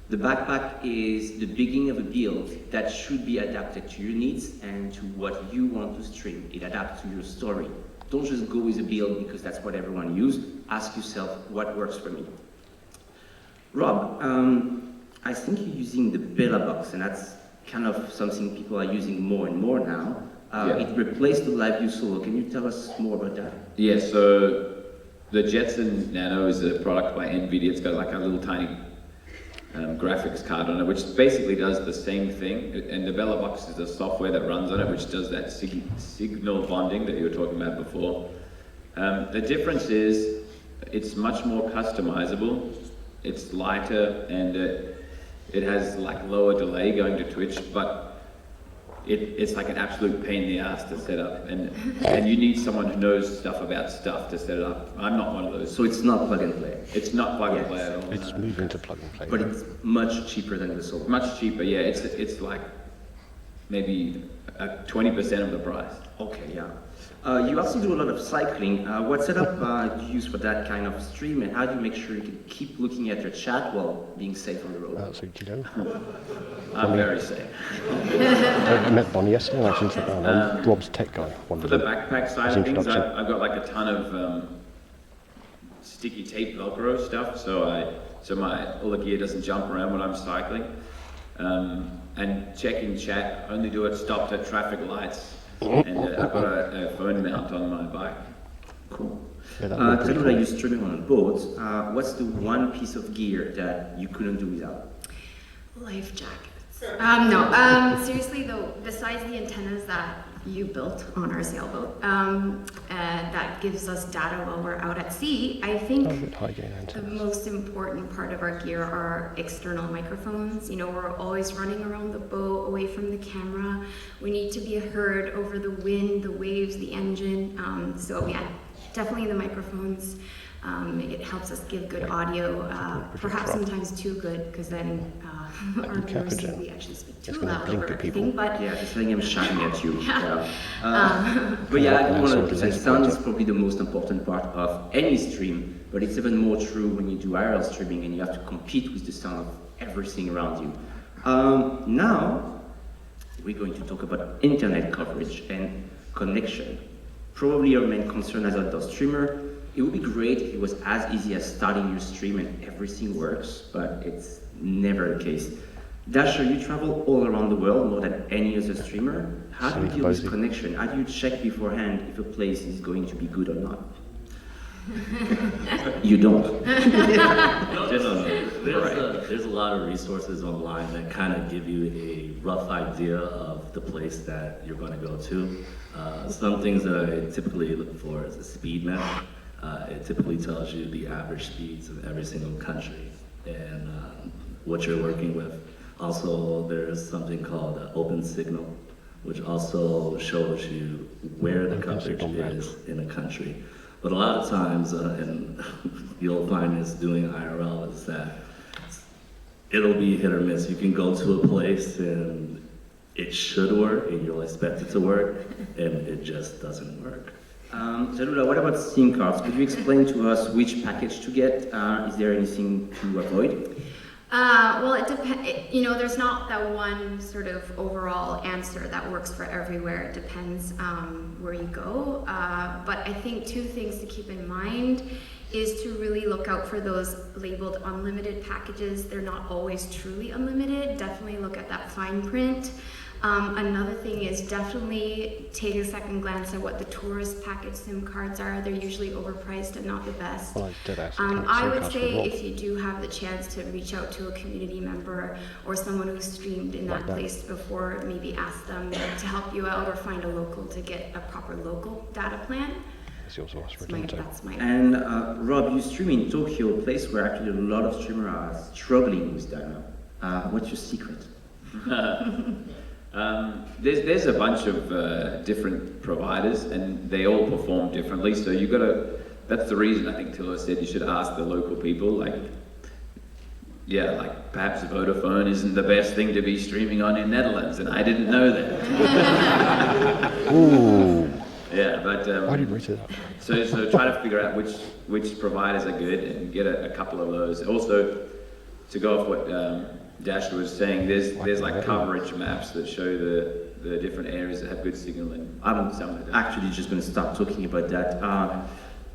[SPEAKER 16] the backpack is the beginning of a build that should be adapted to your needs and to what you want to stream. It adapts to your story. Don't just go with a build because that's what everyone uses. Ask yourself, what works for me? Rob, I think you're using the Bella box, and that's kind of something people are using more and more now. It replaced the LiveView Solo. Can you tell us more about that?
[SPEAKER 17] Yeah, so the Jetson Nano is a product by NVIDIA. It's got like a little tiny graphics card on it, which basically does the same thing. And the Bella box is the software that runs on it, which does that signal bonding that you were talking about before. The difference is it's much more customizable. It's lighter and it has like lower delay going to Twitch, but it's like an absolute pain in the ass to set up, and you need someone who knows stuff about stuff to set it up. I'm not one of those.
[SPEAKER 16] So it's not plug and play?
[SPEAKER 17] It's not plug and play at all.
[SPEAKER 1] It's moving to plug and play.
[SPEAKER 16] But it's much cheaper than the Solo.
[SPEAKER 17] Much cheaper, yeah. It's like maybe 20% of the price.
[SPEAKER 16] Okay, yeah. You also do a lot of cycling. What setup do you use for that kind of stream, and how do you make sure you can keep looking at your chat while being safe on the road?
[SPEAKER 1] So do you know?
[SPEAKER 17] I'm very safe.
[SPEAKER 1] I met Bonnie yesterday, and I actually said, I'm Rob's tech guy.
[SPEAKER 17] For the backpack side of things, I've got like a ton of sticky tape Velcro stuff, so all the gear doesn't jump around when I'm cycling. And checking chat, only do it stopped at traffic lights. And I've got a phone mount on my bike.
[SPEAKER 16] Cool. Tell me that you're streaming on a boat. What's the one piece of gear that you couldn't do without?
[SPEAKER 18] Life jackets. Seriously though, besides the antennas that you built on our sailboat, that gives us data while we're out at sea, I think the most important part of our gear are external microphones. You know, we're always running around the boat, away from the camera. We need to be heard over the wind, the waves, the engine. So yeah, definitely the microphones. It helps us give good audio, perhaps sometimes too good, because then our viewers think we actually speak too loud over everything. But
[SPEAKER 16] yeah, just letting him shouting at you. But yeah, I want to say sound is probably the most important part of any stream, but it's even more true when you do IRL streaming and you have to compete with the sound of everything around you. Now, we're going to talk about internet coverage and connection. Probably your main concern as an outdoor streamer. It would be great if it was as easy as starting your stream and everything works, but it's never the case. Dasher, you travel all around the world more than any other streamer. How do you deal with connection? How do you check beforehand if a place is going to be good or not? You don't.
[SPEAKER 14] There's a lot of resources online that kind of give you a rough idea of the place that you're going to go to. Some things that I typically look for is a speed map. It typically tells you the average speeds of every single country and what you're working with. Also, there's something called Open Signal, which also shows you where the coverage is in a country. But a lot of times, and you'll find this doing IRL, is that it'll be hit or miss. You can go to a place and it should work, and you'll expect it to work, and it just doesn't work.
[SPEAKER 16] Jalula, what about SIM cards? Could you explain to us which package to get? Is there anything to avoid?
[SPEAKER 18] Well, it depends. You know, there's not that one sort of overall answer that works for everywhere. It depends where you go. But I think two things to keep in mind is to really look out for those labeled unlimited packages. They're not always truly unlimited. Definitely look at that fine print. Another thing is definitely take a second glance at what the tourist package SIM cards are. They're usually overpriced and not the best. I would say if you do have the chance to reach out to a community member or someone who's streamed in that place before, maybe ask them to help you out or find a local to get a proper local data plan. That's my
[SPEAKER 16] And Rob, you stream in Tokyo, a place where actually a lot of streamers are struggling with data. What's your secret?
[SPEAKER 17] There's a bunch of different providers and they all perform differently, so you gotta, that's the reason I think Tilo said you should ask the local people, like perhaps Vodafone isn't the best thing to be streaming on in Netherlands, and I didn't know that.
[SPEAKER 1] Ooh.
[SPEAKER 17] Yeah, but
[SPEAKER 1] why did we say that?
[SPEAKER 17] So try to figure out which providers are good and get a couple of those. Also, to go off what Dasher was saying, there's like coverage maps that show the different areas that have good signal, and
[SPEAKER 16] I'm actually just going to start talking about that.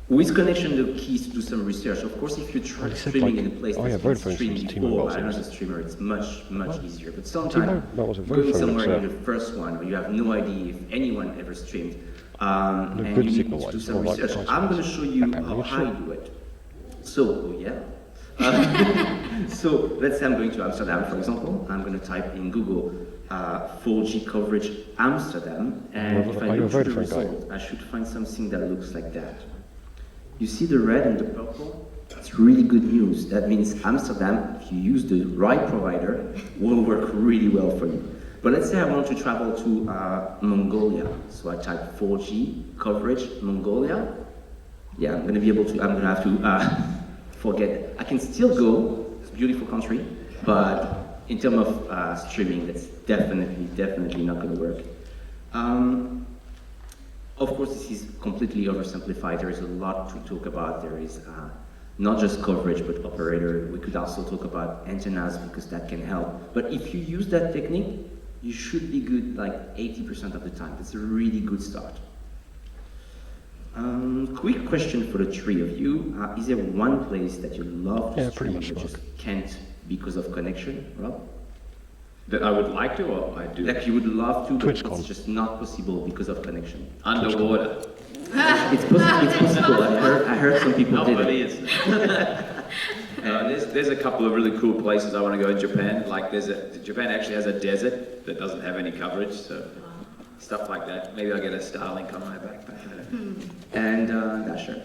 [SPEAKER 16] With connection, the key is to do some research. Of course, if you're streaming in a place that's been streamed before by another streamer, it's much easier. But sometimes going somewhere you're the first one, or you have no idea if anyone ever streamed, and you need to do some research. I'm going to show you how you do it. So, so let's say I'm going to Amsterdam, for example. I'm going to type in Google 4G coverage Amsterdam, and if I look for the result, I should find something that looks like that. You see the red and the purple? That's really good news. That means Amsterdam, if you use the right provider, will work really well for you. But let's say I want to travel to Mongolia. So I type 4G coverage Mongolia. Yeah, I'm going to have to forget it. I can still go, it's a beautiful country, but in terms of streaming, that's definitely not going to work. Of course, this is completely oversimplified. There is a lot to talk about. There is not just coverage, but operator. We could also talk about antennas because that can help. But if you use that technique, you should be good like 80% of the time. That's a really good start. Quick question for the three of you. Is there one place that you love to stream but just can't because of connection, Rob?
[SPEAKER 17] That I would like to, or I do?
[SPEAKER 16] Like you would love to, but
[SPEAKER 1] Twitchcon.
[SPEAKER 16] it's just not possible because of connection.
[SPEAKER 17] Underwater.
[SPEAKER 16] It's possible. I heard some people did it.
[SPEAKER 17] There's a couple of really cool places I want to go in Japan. Like Japan actually has a desert that doesn't have any coverage, so stuff like that. Maybe I'll get a Starlink on my backpack.
[SPEAKER 16] And Dasher.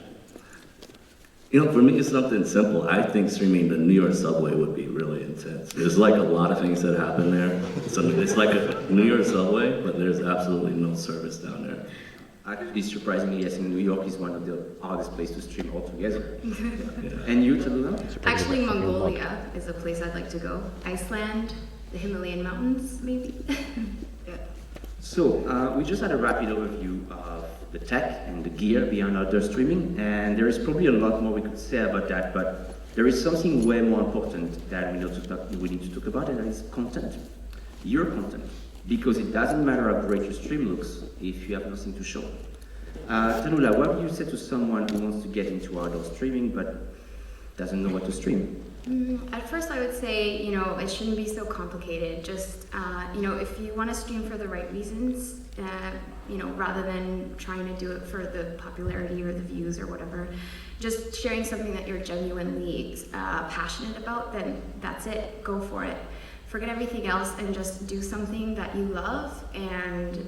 [SPEAKER 14] You know, for me, it's something simple. I think streaming the New York subway would be really intense. There's like a lot of things that happen there. So it's like a New York subway, but there's absolutely no service down there.
[SPEAKER 16] Actually, surprisingly, I think New York is one of the hardest places to stream altogether. And you, Tallulah?
[SPEAKER 18] Actually, Mongolia is a place I'd like to go. Iceland, the Himalayan mountains, maybe.
[SPEAKER 16] So, we just had a rapid overview of the tech and the gear behind outdoor streaming, and there is probably a lot more we could say about that, but there is something way more important that we need to talk about, and that is content. Your content. Because it doesn't matter how great your stream looks if you have nothing to show. Tallulah, what would you say to someone who wants to get into outdoor streaming but doesn't know what to stream?
[SPEAKER 18] At first I would say, it shouldn't be so complicated. Just, if you want to stream for the right reasons, rather than trying to do it for the popularity or the views or whatever, just sharing something that you're genuinely passionate about, then that's it, go for it. Forget everything else and just do something that you love, and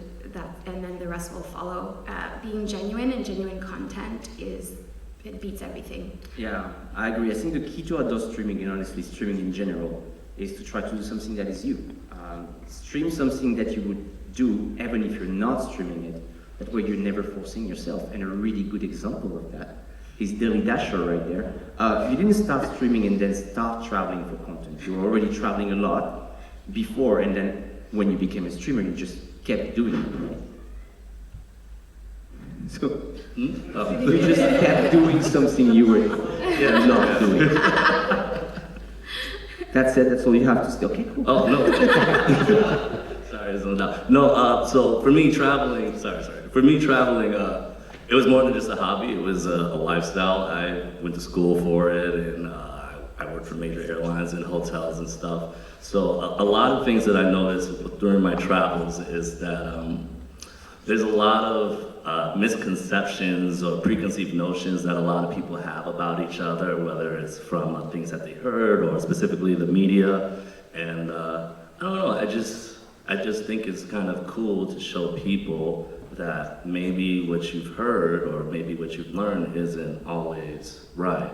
[SPEAKER 18] then the rest will follow. Being genuine and genuine content it beats everything.
[SPEAKER 16] Yeah, I agree. I think the key to outdoor streaming, and honestly streaming in general, is to try to do something that is you. Stream something that you would do even if you're not streaming it, that way you're never forcing yourself. And a really good example of that is Daily Dasher right there. You didn't start streaming and then start traveling for content. You were already traveling a lot before, and then when you became a streamer, you just kept doing it, right? So, you just kept doing something you were not doing. That's it, that's all you have to say. Okay, cool.
[SPEAKER 14] Oh, no. Sorry, there's no doubt. No, so for me traveling, it was more than just a hobby, it was a lifestyle. I went to school for it, and I worked for major airlines and hotels and stuff. So a lot of things that I noticed during my travels is that there's a lot of misconceptions or preconceived notions that a lot of people have about each other, whether it's from things that they heard or specifically the media. And I don't know, I just think it's kind of cool to show people that maybe what you've heard or maybe what you've learned isn't always right,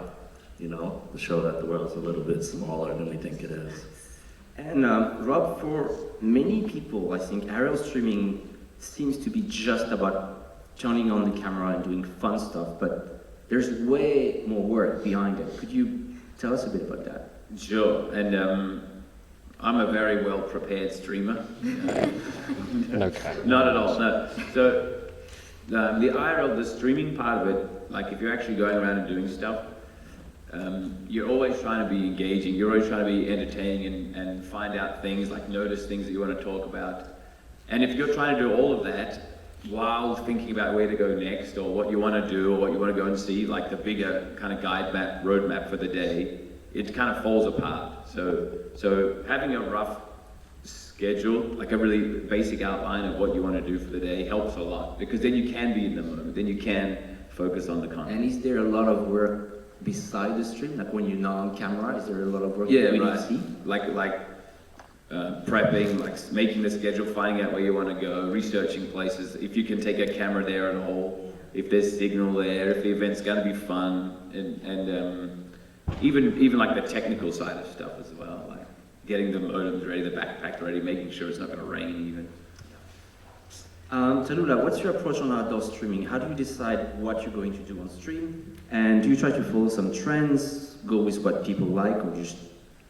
[SPEAKER 14] to show that the world's a little bit smaller than we think it is.
[SPEAKER 16] And Rob, for many people, I think aerial streaming seems to be just about turning on the camera and doing fun stuff, but there's way more work behind it. Could you tell us a bit about that?
[SPEAKER 17] Sure, and I'm a very well prepared streamer.
[SPEAKER 1] Okay.
[SPEAKER 17] Not at all, no. So the IRL, the streaming part of it, like if you're actually going around and doing stuff, you're always trying to be engaging, you're always trying to be entertaining and find out things, like notice things that you want to talk about. And if you're trying to do all of that while thinking about where to go next or what you want to do or what you want to go and see, like the bigger kind of guide map, road map for the day, it kind of falls apart. So having a rough schedule, like a really basic outline of what you want to do for the day helps a lot, because then you can be in the moment, then you can focus on the content.
[SPEAKER 16] And is there a lot of work beside the stream? Like when you're not on camera, is there a lot of work
[SPEAKER 17] yeah,
[SPEAKER 16] we
[SPEAKER 17] right.
[SPEAKER 16] need to see?
[SPEAKER 17] Like prepping, like making the schedule, finding out where you want to go, researching places, if you can take a camera there at all, if there's signal there, if the event's going to be fun, and even like the technical side of stuff as well, like getting the modems ready, the backpack ready, making sure it's not going to rain even.
[SPEAKER 16] Tallulah, what's your approach on outdoor streaming? How do you decide what you're going to do on stream? And do you try to follow some trends, go with what people like, or just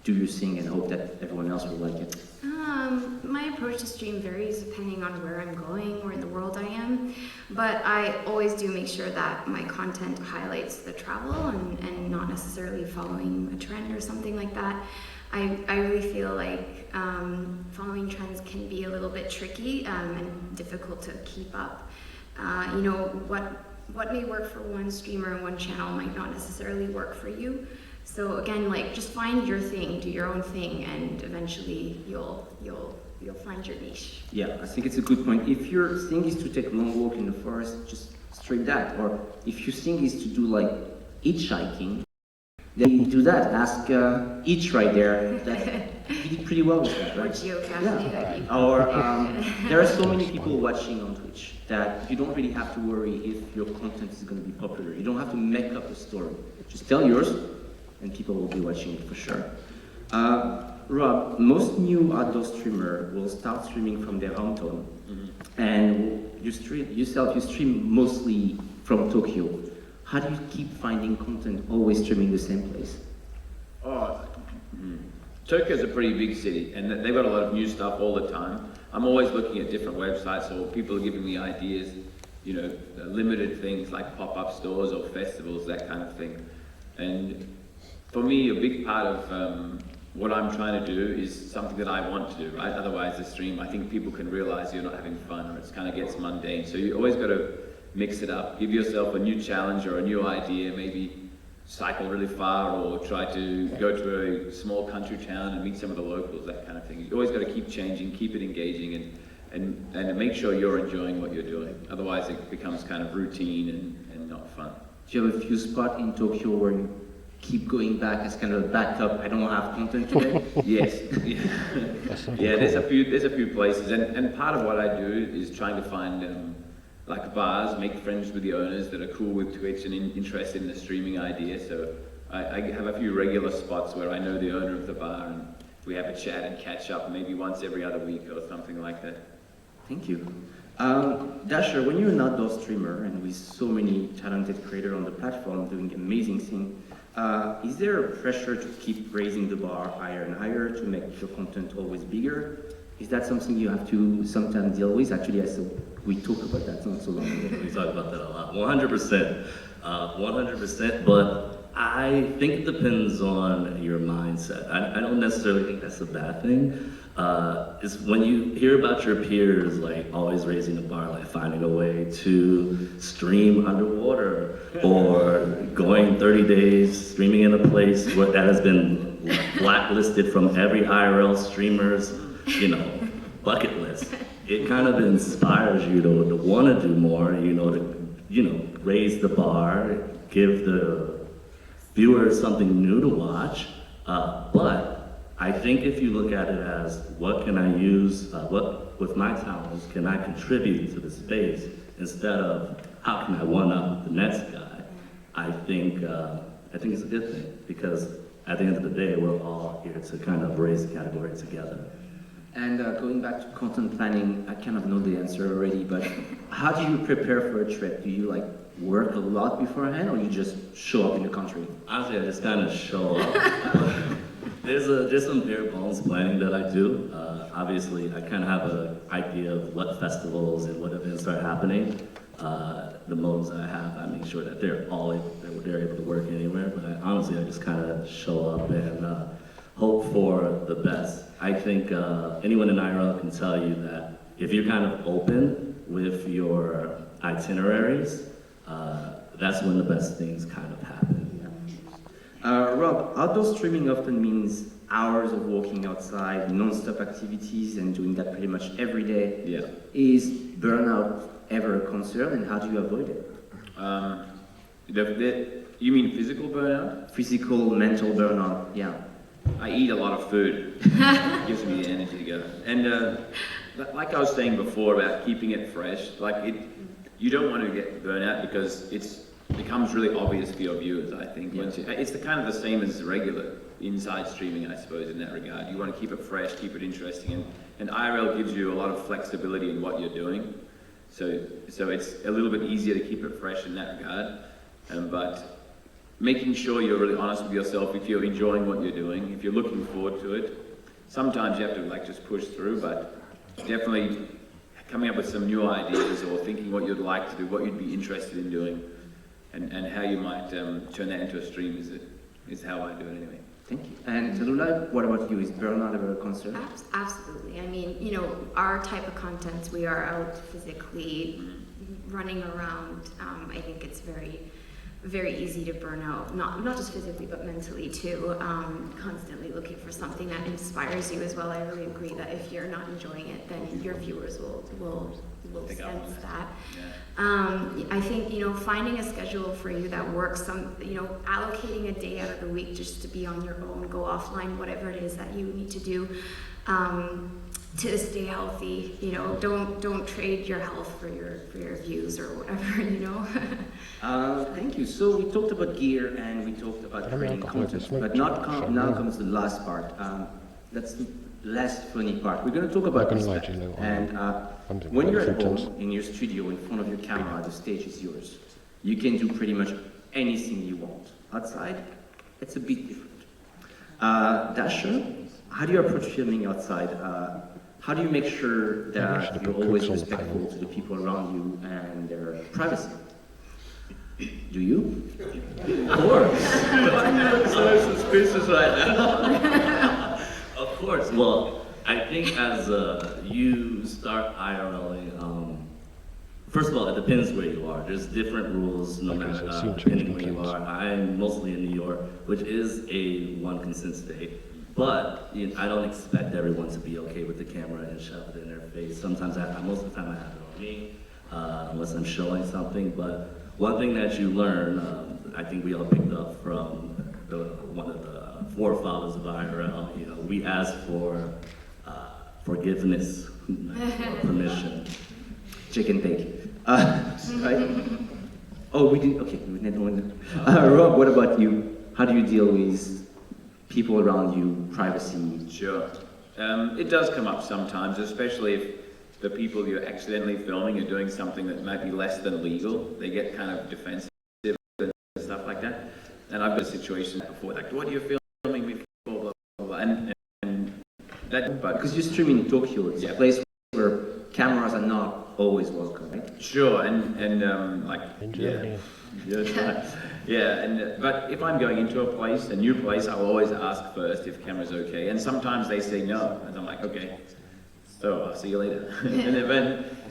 [SPEAKER 16] do your thing and hope that everyone else will like it?
[SPEAKER 18] My approach to stream varies depending on where I'm going, where in the world I am, but I always do make sure that my content highlights the travel and not necessarily following a trend or something like that. I really feel like following trends can be a little bit tricky and difficult to keep up. What may work for one streamer and one channel might not necessarily work for you. So again, like just find your thing, do your own thing, and eventually you'll find your niche.
[SPEAKER 16] Yeah, I think it's a good point. If your thing is to take a long walk in the forest, just stream that. Or if your thing is to do like hitchhiking, then you do that. Ask Itch right there. He did pretty well with that, right?
[SPEAKER 18] Or geocaching.
[SPEAKER 16] Yeah. Or there are so many people watching on Twitch that you don't really have to worry if your content is going to be popular. You don't have to make up a story. Just tell yours, and people will be watching it for sure. Rob, most new outdoor streamer will start streaming from their hometown, and you stream mostly from Tokyo. How do you keep finding content always streaming the same place?
[SPEAKER 17] Tokyo's a pretty big city, and they've got a lot of new stuff all the time. I'm always looking at different websites, or people are giving me ideas, limited things like pop-up stores or festivals, that kind of thing. And for me, a big part of what I'm trying to do is something that I want to do, right? Otherwise, the stream, I think people can realize you're not having fun, or it kind of gets mundane. So you always got to mix it up, give yourself a new challenge or a new idea, maybe cycle really far or try to go to a small country town and meet some of the locals, that kind of thing. You always got to keep changing, keep it engaging, and make sure you're enjoying what you're doing. Otherwise it becomes kind of routine and not fun.
[SPEAKER 16] Do you have a few spots in Tokyo where you keep going back as kind of a backup, I don't have content today?
[SPEAKER 17] Yes. Yeah, there's a few places, and part of what I do is trying to find like bars, make friends with the owners that are cool with Twitch and interested in the streaming idea. So I have a few regular spots where I know the owner of the bar and we have a chat and catch up maybe once every other week or something like that.
[SPEAKER 16] Thank you. Dasher, when you're an outdoor streamer and with so many talented creators on the platform doing amazing things, is there a pressure to keep raising the bar higher and higher to make your content always bigger? Is that something you have to sometimes deal with? Actually, I saw we talk about that not so long ago.
[SPEAKER 14] We talk about that a lot. 100%. 100%, but I think it depends on your mindset. I don't necessarily think that's a bad thing. It's when you hear about your peers like always raising the bar, like finding a way to stream underwater or going 30 days streaming in a place that has been blacklisted from every IRL streamer's, bucket list. It kind of inspires you to want to do more, to raise the bar, give the viewers something new to watch. But I think if you look at it as what can I use, what with my talents can I contribute to the space instead of how can I one up the next guy, I think it's a good thing because at the end of the day we're all here to kind of raise the category together.
[SPEAKER 16] And going back to content planning, I kind of know the answer already, but how do you prepare for a trip? Do you work a lot beforehand, or you just show up in the country?
[SPEAKER 14] Honestly, I just kind of show up. There's some bare bones planning that I do. Obviously, I kind of have an idea of what festivals and what events are happening. The modes I have, I make sure that they're able to work anywhere. But I just kind of show up and hope for the best. I think anyone in IRL can tell you that if you're kind of open with your itineraries, that's when the best things kind of happen.
[SPEAKER 16] Rob, outdoor streaming often means hours of walking outside, non-stop activities, and doing that pretty much every day.
[SPEAKER 17] Yeah.
[SPEAKER 16] Is burnout ever a concern, and how do you avoid it?
[SPEAKER 17] You mean physical burnout?
[SPEAKER 16] Physical, mental burnout, yeah.
[SPEAKER 17] I eat a lot of food. It gives me the energy to go. And like I was saying before about keeping it fresh, you don't want to get burnout because it becomes really obvious for your viewers, I think. Yeah. It's kind of the same as regular inside streaming, I suppose, in that regard. You want to keep it fresh, keep it interesting, and IRL gives you a lot of flexibility in what you're doing. So it's a little bit easier to keep it fresh in that regard. But making sure you're really honest with yourself if you're enjoying what you're doing, if you're looking forward to it. Sometimes you have to just push through, but definitely coming up with some new ideas or thinking what you'd like to do, what you'd be interested in doing, and how you might turn that into a stream is how I do it anyway.
[SPEAKER 16] Thank you. And Tallulah, what about you? Is burnout ever a concern?
[SPEAKER 18] Absolutely. I mean, our type of content, we are out physically running around. I think it's very, very easy to burn out, not just physically, but mentally too. Constantly looking for something that inspires you as well. I really agree that if you're not enjoying it, then your viewers will sense that. Yeah. I think, finding a schedule for you that works, allocating a day out of the week just to be on your own, go offline, whatever it is that you need to do to stay healthy. Don't trade your health for your views or whatever,
[SPEAKER 16] Thank you. So we talked about gear and we talked about creating content, but now comes the last part. That's the last funny part. We're going to talk about respect. And when you're at home in your studio in front of your camera, the stage is yours. You can do pretty much anything you want. Outside, it's a bit different. Dasher, how do you approach filming outside? How do you make sure that you're always respectful to the people around you and their privacy? Do you?
[SPEAKER 14] Of course. I'm so suspicious right now. Of course. Well, I think as you start IRLing, First of all, it depends where you are. There's different rules no matter depending where you are. I'm mostly in New York, which is a one consent state. But I don't expect everyone to be okay with the camera and shove it in their face. Sometimes, most of the time I have it on me, unless I'm showing something. But one thing that you learn, I think we all picked up from one of the forefathers of IRL, we ask for forgiveness, permission.
[SPEAKER 16] Chicken bake. Right? Oh, we did. Okay, we didn't want to. Rob, what about you? How do you deal with people around you, privacy?
[SPEAKER 17] Sure. It does come up sometimes, especially if the people you're accidentally filming are doing something that might be less than legal. They get kind of defensive and stuff like that. And I've got situations before, like, what are you filming me for? Blah, blah, blah. And that, but
[SPEAKER 16] because you stream in Tokyo, it's a place where cameras are not always welcome, right?
[SPEAKER 17] Sure, and like but if I'm going into a new place, I'll always ask first if camera's okay, and sometimes they say no, and I'm like, okay, so I'll see you later.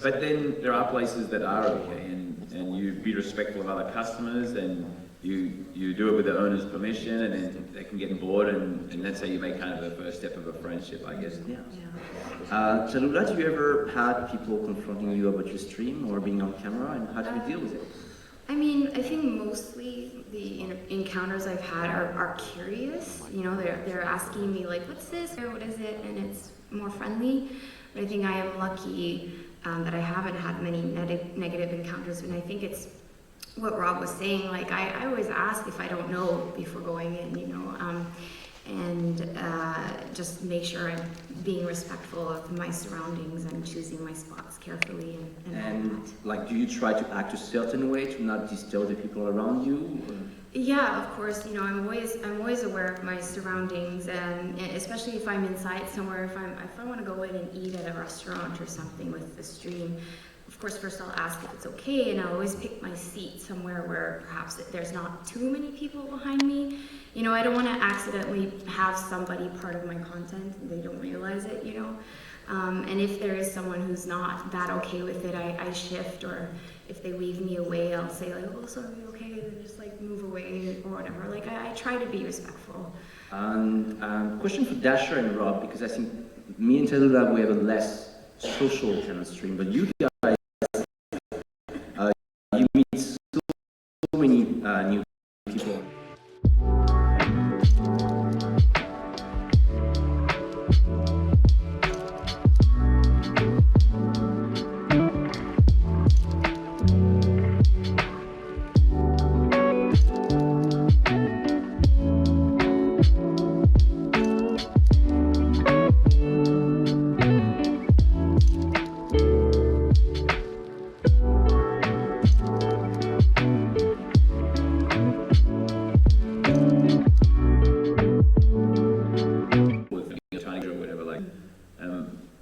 [SPEAKER 17] But then there are places that are okay, and you be respectful of other customers, and you do it with the owner's permission, and then they can get bored, and that's how you make kind of the first step of a friendship, I guess.
[SPEAKER 16] Yeah. Chalula, have you ever had people confronting you about your stream or being on camera, and how do you deal with it?
[SPEAKER 18] I mean, I think mostly the encounters I've had are curious. They're asking me like, what's this or what is it? And it's more friendly. But I think I am lucky that I haven't had many negative encounters, and I think it's what Rob was saying. Like I always ask if I don't know before going in, and just make sure I'm being respectful of my surroundings and choosing my spots carefully.
[SPEAKER 16] And like, do you try to act a certain way to not disturb the people around you? Or?
[SPEAKER 18] Yeah, of course. I'm always aware of my surroundings, and especially if I'm inside somewhere. If I want to go in and eat at a restaurant or something with the stream. Of course, first I'll ask if it's okay, and I'll always pick my seat somewhere where perhaps there's not too many people behind me. I don't want to accidentally have somebody part of my content and they don't realize it, And if there is someone who's not that okay with it, I shift, or if they wave me away, I'll say like, oh, sorry, okay, then just like move away or whatever. Like I try to be respectful.
[SPEAKER 16] Question for Dasher and Rob, because I think me and Chalula, we have a less social kind of stream, but you guys, you meet so many new people.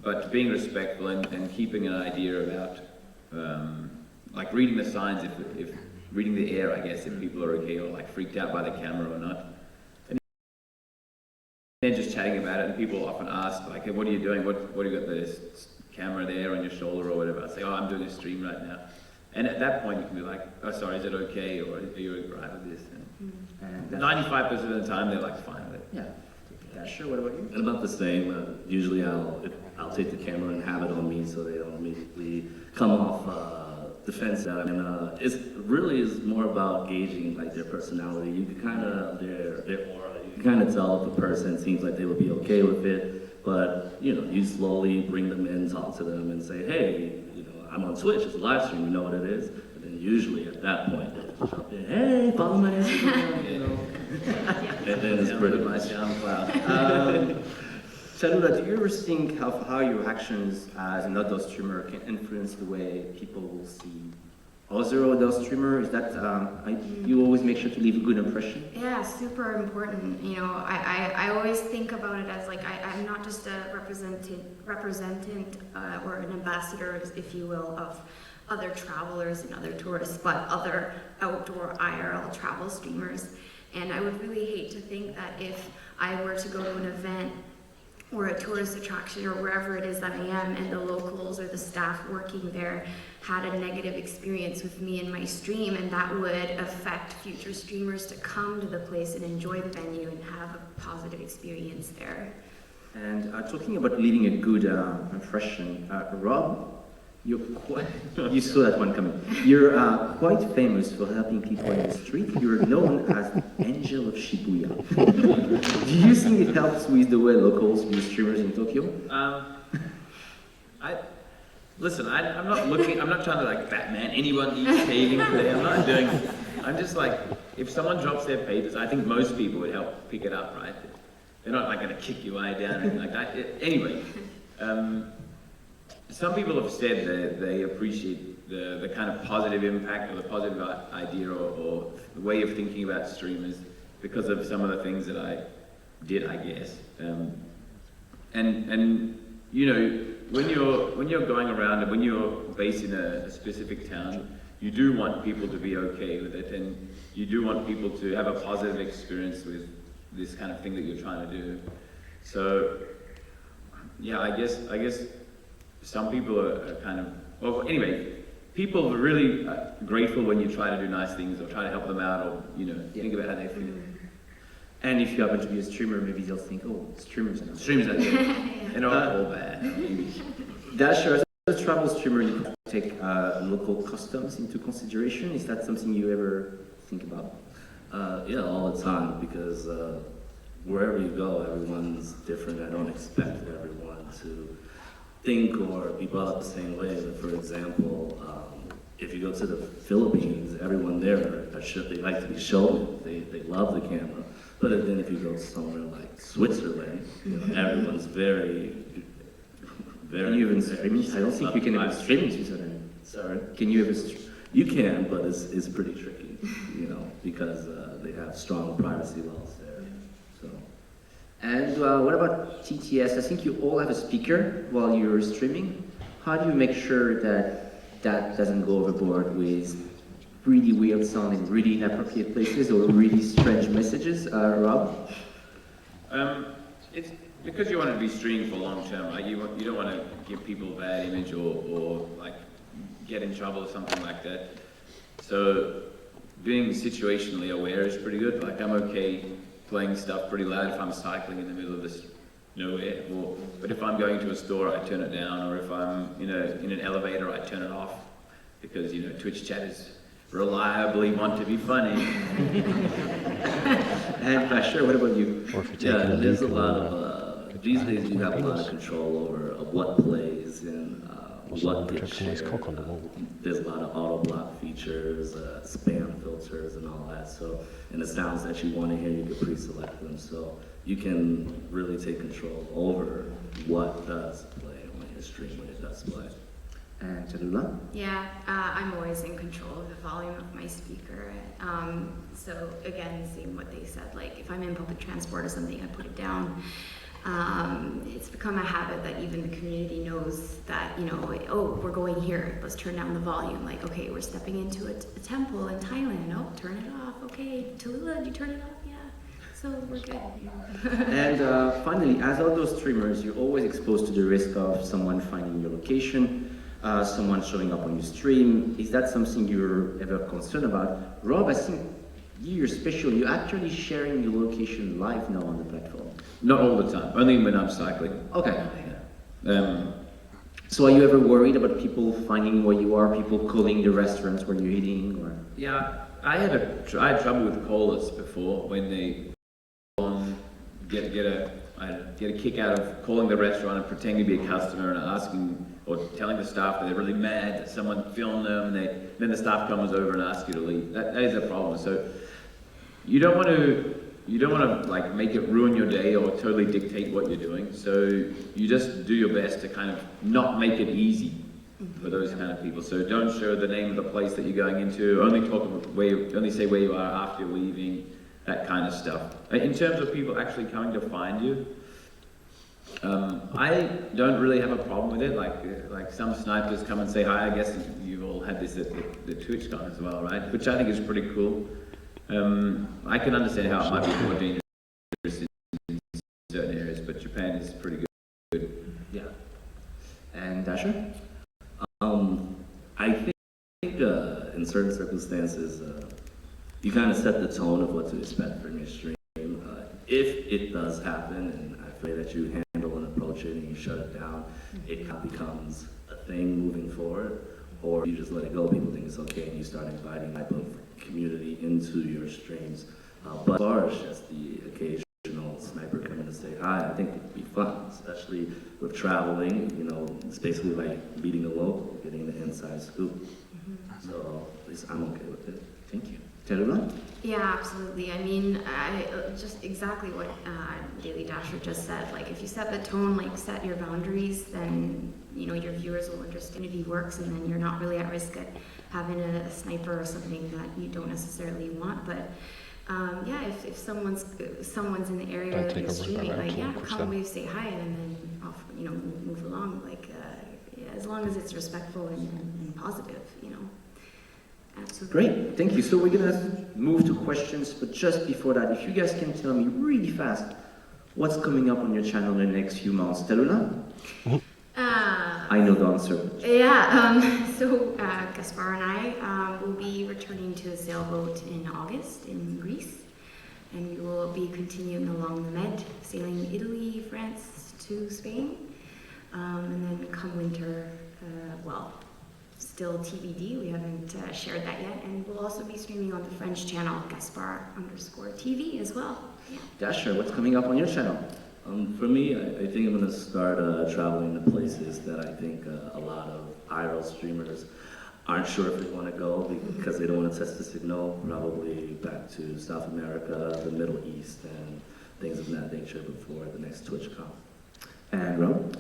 [SPEAKER 17] But being respectful and keeping an idea about, like reading the signs, if reading the air, I guess, if people are okay or like freaked out by the camera or not. And then just chatting about it, and people often ask, like, hey, what are you doing? What do you got this camera there on your shoulder or whatever? I say, oh, I'm doing a stream right now. And at that point, you can be like, oh, sorry, is it okay? Or are you alright with this? And 95% of the time, they're like, fine with it.
[SPEAKER 16] Yeah. Sure, what about you?
[SPEAKER 14] And about the same. Usually I'll take the camera and have it on me so they don't immediately come off defensive. And it really is more about gauging like their personality. You can kind of, their aura, you can kind of tell if a person seems like they would be okay with it. But, you slowly bring them in, talk to them and say, hey, I'm on Twitch, it's a live stream, you know what it is? And then usually at that point, they jump in, hey, follow my Instagram, And then it's pretty much
[SPEAKER 16] SoundCloud. Chalula, do you ever think of how your actions as an adult streamer can influence the way people will see other adult streamer? Is that, you always make sure to leave a good impression?
[SPEAKER 18] Yeah, super important. I always think about it as like, I'm not just a representant or an ambassador, if you will, of other travelers and other tourists, but other outdoor IRL travel streamers. And I would really hate to think that if I were to go to an event or a tourist attraction or wherever it is that I am, and the locals or the staff working there had a negative experience with me and my stream, and that would affect future streamers to come to the place and enjoy the venue and have a positive experience there.
[SPEAKER 16] And talking about leaving a good impression, Rob, you're quite, you saw that one coming. You're quite famous for helping people in the street. You're known as the Angel of Shibuya. Do you think it helps with the way locals view streamers in Tokyo?
[SPEAKER 17] Listen, I'm not trying to like Batman anyone eats caving today. I'm just like, if someone drops their papers, I think most people would help pick it up, right? They're not like going to kick you down or anything like that. Anyway, some people have said that they appreciate the kind of positive impact or the positive idea or the way of thinking about streamers because of some of the things that I did, I guess. And you know, when you're going around and when you're based in a specific town, you do want people to be okay with it, and you do want people to have a positive experience with this kind of thing that you're trying to do. So, yeah, I guess some people are kind of, well, anyway, people are really grateful when you try to do nice things or try to help them out or, you know, think about how they feel.
[SPEAKER 16] And if you happen to be a streamer, maybe they'll think, oh, streamers are not
[SPEAKER 17] good. And all bad.
[SPEAKER 16] Dasher, as a travel streamer, you take local customs into consideration. Is that something you ever think about?
[SPEAKER 14] Yeah, all the time, because wherever you go, everyone's different. I don't expect everyone to think or be brought up the same way. But for example, if you go to the Philippines, everyone there, they like to be showmen. They love the camera. But then if you go somewhere like Switzerland, you know, everyone's very...
[SPEAKER 16] Can you even stream? I don't think you can even stream in Switzerland.
[SPEAKER 14] Sorry?
[SPEAKER 16] Can you ever
[SPEAKER 14] You can, but it's pretty tricky, you know, because they have strong privacy laws there. So.
[SPEAKER 16] And what about TTS? I think you all have a speaker while you're streaming. How do you make sure that that doesn't go overboard with really weird sounding, really inappropriate places or really strange messages? Rob?
[SPEAKER 17] It's because you want to be streamed for long term, right? You don't want to give people a bad image or like get in trouble or something like that. So being situationally aware is pretty good. Like I'm okay playing stuff pretty loud if I'm cycling in the middle of this nowhere. But if I'm going to a store, I turn it down, or if I'm in an elevator, I turn it off, because you know Twitch chat is reliably want to be funny.
[SPEAKER 16] And sure, what about you?
[SPEAKER 14] Yeah, there's a lot of these days you have a lot of control over what plays and what gets shared. There's a lot of auto block features, spam filters, and all that. So, and the sounds that you want to hear, you can pre-select them. So you can really take control over what does play on your stream when it does play.
[SPEAKER 16] And Tallulah?
[SPEAKER 18] Yeah, I'm always in control of the volume of my speaker. So again, seeing what they said, like if I'm in public transport or something, I put it down. It's become a habit that even the community knows that, you know, oh, we're going here, let's turn down the volume. Like, okay, we're stepping into a temple in Thailand. Oh, turn it off. Okay, Tallulah, did you turn it off? Yeah. So we're good.
[SPEAKER 16] And finally, as outdoor streamers, you're always exposed to the risk of someone finding your location, someone showing up on your stream. Is that something you're ever concerned about? Rob, I think you're special. You're actually sharing your location live now on the platform.
[SPEAKER 17] Not all the time, only when I'm cycling.
[SPEAKER 16] Okay. So are you ever worried about people finding where you are, people calling the restaurants where you're eating? Or?
[SPEAKER 17] Yeah, I had trouble with callers before when they get a kick out of calling the restaurant and pretending to be a customer and asking or telling the staff that they're really mad that someone filmed them, and then the staff comes over and asks you to leave. That is a problem. So you don't want to like make it ruin your day or totally dictate what you're doing. So you just do your best to kind of not make it easy for those kind of people. So don't show the name of the place that you're going into. Only say where you are after you're leaving. That kind of stuff. In terms of people actually coming to find you, I don't really have a problem with it. Like some snipers come and say hi. I guess you've all had this at the Twitchcon as well, right? Which I think is pretty cool. I can understand how it might be more dangerous certain areas, but Japan is pretty good.
[SPEAKER 16] Yeah. And Dasher?
[SPEAKER 14] I think in certain circumstances, you kind of set the tone of what to expect from your stream. If it does happen, and I pray that you handle and approach it and you shut it down, it kind of becomes a thing moving forward, or you just let it go, people think it's okay, and you start inviting type of community into your streams. But as far as just the occasional sniper coming to say hi, I think it would be fun, especially with traveling. You know, it's basically like meeting a local, getting the inside scoop. So at least I'm okay with it. Thank you. Terula?
[SPEAKER 18] Yeah, absolutely. I mean, just exactly what Daily Dasher just said. Like, if you set the tone, like set your boundaries, then you know your viewers will understand if it works, and then you're not really at risk at having a sniper or something that you don't necessarily want. But yeah, if someone's in the area that you're streaming, like yeah, come wave, say hi, and then off, you know, move along. Like yeah, as long as it's respectful and positive, you know. Absolutely.
[SPEAKER 16] Great, thank you. So we're gonna move to questions, but just before that, if you guys can tell me really fast what's coming up on your channel in the next few months. Terula? I know the answer.
[SPEAKER 18] Yeah, so Gaspar and I will be returning to a sailboat in August in Greece, and we will be continuing along the Med, sailing Italy, France to Spain, and then come winter, well, still TBD, we haven't shared that yet, and we'll also be streaming on the French channel, Gaspar_TV as well. Yeah.
[SPEAKER 16] Dasher, what's coming up on your channel?
[SPEAKER 14] For me, I think I'm going to start traveling to places that I think a lot of IRL streamers aren't sure if they want to go because they don't want to test the signal, probably back to South America, the Middle East, and things of that nature before the next Twitchcon.
[SPEAKER 16] And Ron?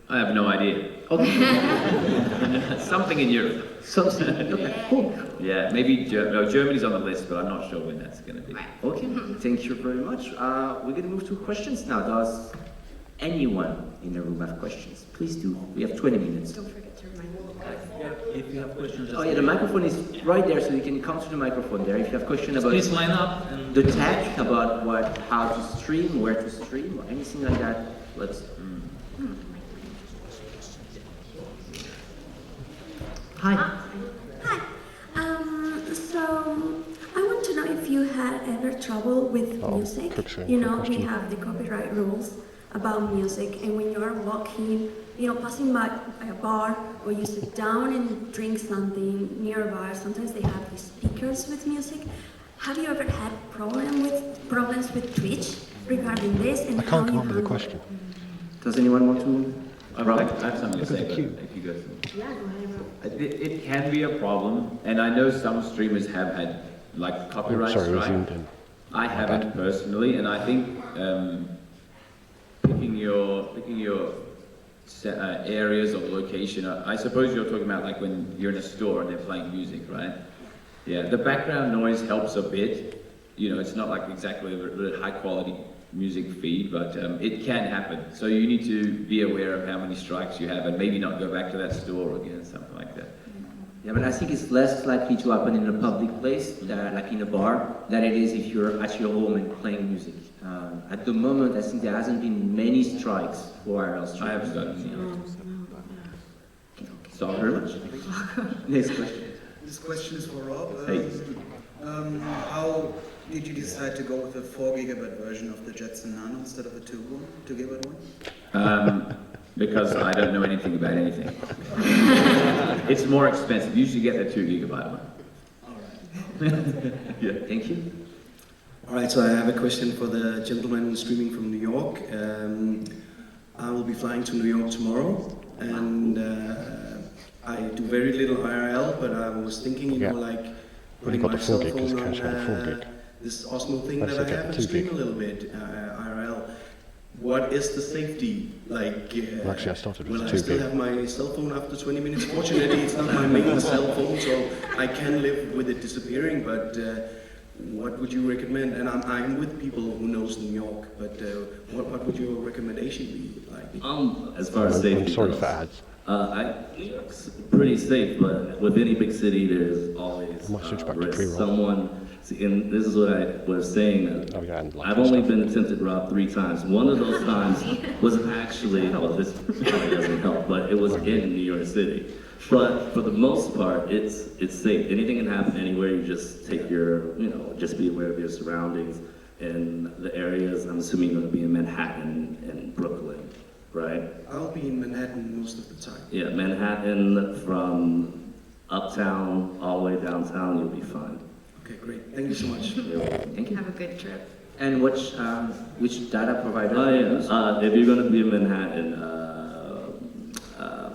[SPEAKER 17] I have no idea. Okay. Something in Europe.
[SPEAKER 16] Something. Okay, cool.
[SPEAKER 17] Yeah, maybe Germany's on the list, but I'm not sure when that's going to be.
[SPEAKER 16] Okay, thank you very much. We're going to move to questions now. Does anyone in the room have questions? Please do. We have 20 minutes.
[SPEAKER 18] Don't forget to remind me.
[SPEAKER 11] If you have questions,
[SPEAKER 16] Oh yeah, the microphone is right there, so you can come to the microphone there. If you have questions about
[SPEAKER 11] please line up and
[SPEAKER 16] the tech, about how to stream, where to stream, or anything like that, let's. Hi.
[SPEAKER 19] Hi. So I want to know if you had ever trouble with music. You know, we have the copyright rules about music, and when you are walking, you know, passing by a bar, or you sit down and drink something nearby, sometimes they have these speakers with music. Have you ever had problems with Twitch regarding this? And
[SPEAKER 1] I can't come up with a question.
[SPEAKER 16] Does anyone want to?
[SPEAKER 17] I have something to say. If you go through.
[SPEAKER 19] Yeah, go ahead.
[SPEAKER 17] It can be a problem, and I know some streamers have had like copyright strike. I haven't personally, and I think picking your areas or location. I suppose you're talking about like when you're in a store and they're playing music, right? Yeah, the background noise helps a bit. You know, it's not like exactly a high quality music feed, but it can happen. So you need to be aware of how many strikes you have and maybe not go back to that store again, something like that.
[SPEAKER 16] Yeah, but I think it's less likely to happen in a public place, like in a bar, than it is if you're at your home and playing music. At the moment, I think there hasn't been many strikes for IRL streamers.
[SPEAKER 17] I haven't done
[SPEAKER 16] any. So very much. Next question.
[SPEAKER 20] This question is for Rob.
[SPEAKER 16] Hey.
[SPEAKER 20] How did you decide to go with a 4 GB version of the Jetson Nano instead of a 2 GB one?
[SPEAKER 17] Because I don't know anything about anything. It's more expensive. You should get the 2 GB one.
[SPEAKER 20] Alright.
[SPEAKER 17] Yeah.
[SPEAKER 16] Thank you.
[SPEAKER 20] Alright, so I have a question for the gentleman streaming from New York. I will be flying to New York tomorrow, and I do very little IRL, but I was thinking, you know, like putting my cell phone on this Osmo thing that I have and stream a little bit IRL. What is the safety like?
[SPEAKER 1] Actually, I started with
[SPEAKER 20] well,
[SPEAKER 1] 2
[SPEAKER 20] I still have my cell phone after 20 minutes. Fortunately, it's not my main cell phone, so I can live with it disappearing. But what would you recommend? And I'm with people who knows New York, but what would your recommendation be? Like?
[SPEAKER 14] As far as safety,
[SPEAKER 1] I'm sorry for ads.
[SPEAKER 14] It's pretty safe, but with any big city, there's always risk. See, and this is what I was saying. I've only been attempted robbed 3 times. One of those times was actually, well, this probably doesn't help, but it was in New York City. But for the most part, it's safe. Anything can happen anywhere. You just take your, just be aware of your surroundings. And the areas, I'm assuming you're going to be in Manhattan and Brooklyn, right?
[SPEAKER 20] I'll be in Manhattan most of the time.
[SPEAKER 14] Yeah, Manhattan from uptown all the way downtown, you'll be fine.
[SPEAKER 20] Okay, great. Thank you so much.
[SPEAKER 14] Thank you.
[SPEAKER 18] Have a good trip.
[SPEAKER 16] And which data provider?
[SPEAKER 14] Oh yeah, if you're gonna be in Manhattan,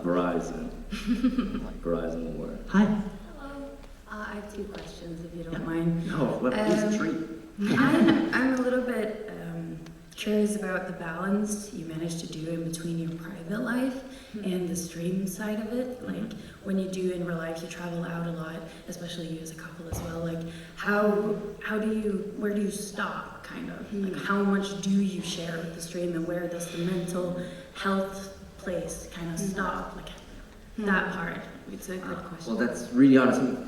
[SPEAKER 14] Verizon. Verizon will work.
[SPEAKER 16] Hi.
[SPEAKER 21] Hello. I have 2 questions, if you don't mind.
[SPEAKER 16] No, well, please treat.
[SPEAKER 21] I'm a little bit curious about the balance you managed to do in between your private life and the stream side of it. Like when you do in real life, you travel out a lot, especially you as a couple as well. Like where do you stop, kind of? Like how much do you share with the stream, and where does the mental health place kind of stop? Like that part. It's a good question.
[SPEAKER 16] Well, that's really honest.
[SPEAKER 18] I'll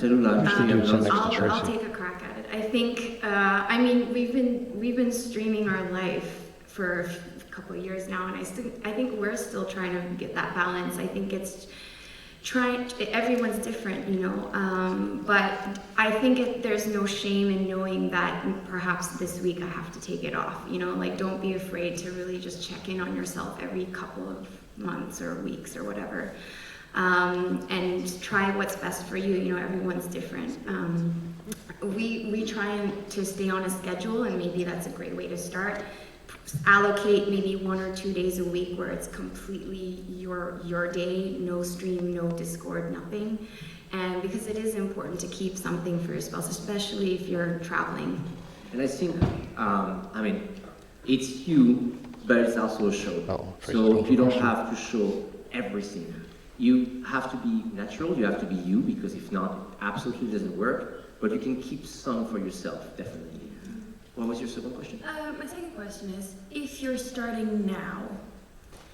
[SPEAKER 18] take a crack at it. I think, I mean, we've been streaming our life for a couple of years now, and I think we're still trying to get that balance. I think it's everyone's different, but I think there's no shame in knowing that perhaps this week I have to take it off, like don't be afraid to really just check in on yourself every couple of months or weeks or whatever. And try what's best for you. Everyone's different. We try to stay on a schedule, and maybe that's a great way to start. Allocate maybe 1 or 2 days a week where it's completely your day, no stream, no Discord, nothing. And because it is important to keep something for your spouse, especially if you're traveling.
[SPEAKER 16] And I think, it's you, but it's also a show. So you don't have to show everything. You have to be natural, you have to be you, because if not, it absolutely doesn't work, but you can keep some for yourself, definitely. What was your second question?
[SPEAKER 21] My second question is, if you're starting now,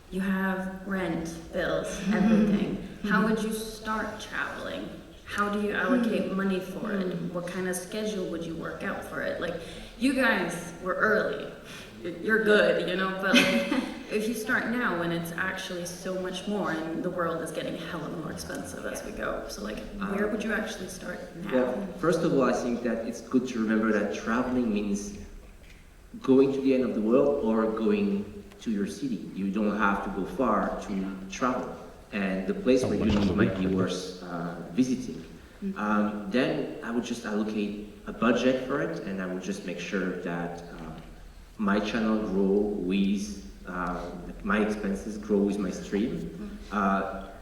[SPEAKER 21] you have rent, bills, everything, how would you start traveling? How do you allocate money for it? What kind of schedule would you work out for it? Like, you guys were early. You're good, but like, if you start now when it's actually so much more and the world is getting hella more expensive as we go, so like where would you actually start now?
[SPEAKER 16] Yeah, first of all, I think that it's good to remember that traveling means going to the end of the world or going to your city. You don't have to go far to travel, and the place where you live might be worth visiting. Then I would just allocate a budget for it, and I would just make sure that my channel grow with, my expenses grow with my stream.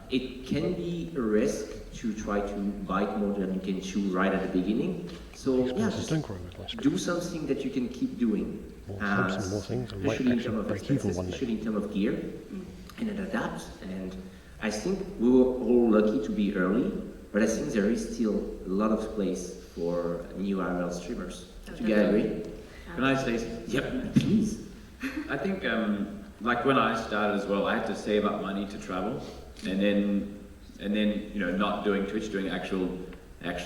[SPEAKER 16] It can be a risk to try to bite more than you can chew right at the beginning. So yeah, just do something that you can keep doing, especially in terms of expenses, especially in terms of gear, and then adapt. And I think we were all lucky to be early, but I think there is still a lot of place for new IRL streamers. Do you guys agree?
[SPEAKER 17] Can I say something?
[SPEAKER 16] Yep, please.
[SPEAKER 17] I think, like when I started as well, I had to save up money to travel, and then not doing Twitch, doing actual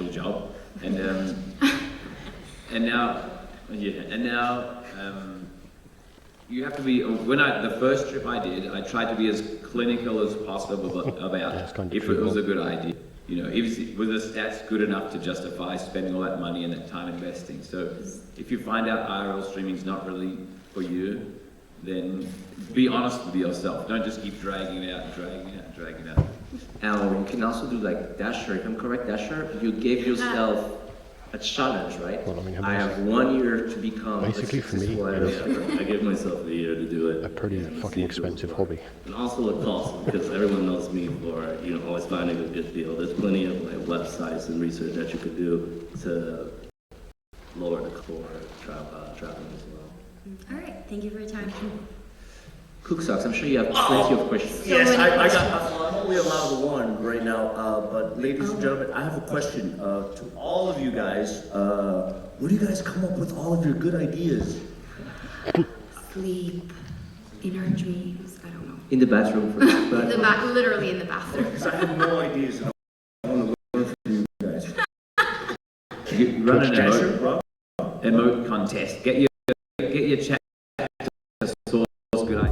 [SPEAKER 17] job, and now you have to be. The first trip I did, I tried to be as clinical as possible about if it was a good idea. Were the stats good enough to justify spending all that money and that time investing? So if you find out IRL streaming is not really for you, then be honest with yourself. Don't just keep dragging it out and dragging it out and dragging it out.
[SPEAKER 16] Now, you can also do like Dasher. If I'm correct, Dasher, you gave yourself a challenge, right?
[SPEAKER 1] Well,
[SPEAKER 16] I have 1 year to become
[SPEAKER 1] basically for me,
[SPEAKER 14] I give myself a year to do it.
[SPEAKER 1] A pretty fucking expensive hobby.
[SPEAKER 14] And also a cost, because everyone knows me for always finding a good deal. There's plenty of websites and research that you could do to lower the core traveling as well.
[SPEAKER 21] All right, thank you for your time.
[SPEAKER 16] Cook Socks, I'm sure you have plenty of questions.
[SPEAKER 22] Yes, I'm only allowed one right now, but ladies and gentlemen, I have a question to all of you guys. Where do you guys come up with all of your good ideas?
[SPEAKER 21] Sleep, in our dreams, I don't know.
[SPEAKER 16] In the bathroom.
[SPEAKER 18] Literally in the bathroom.
[SPEAKER 22] Because I have no ideas, and I want to learn from you guys.
[SPEAKER 16] You run a Dasher, Rob?
[SPEAKER 17] contest. Get your chat source good idea.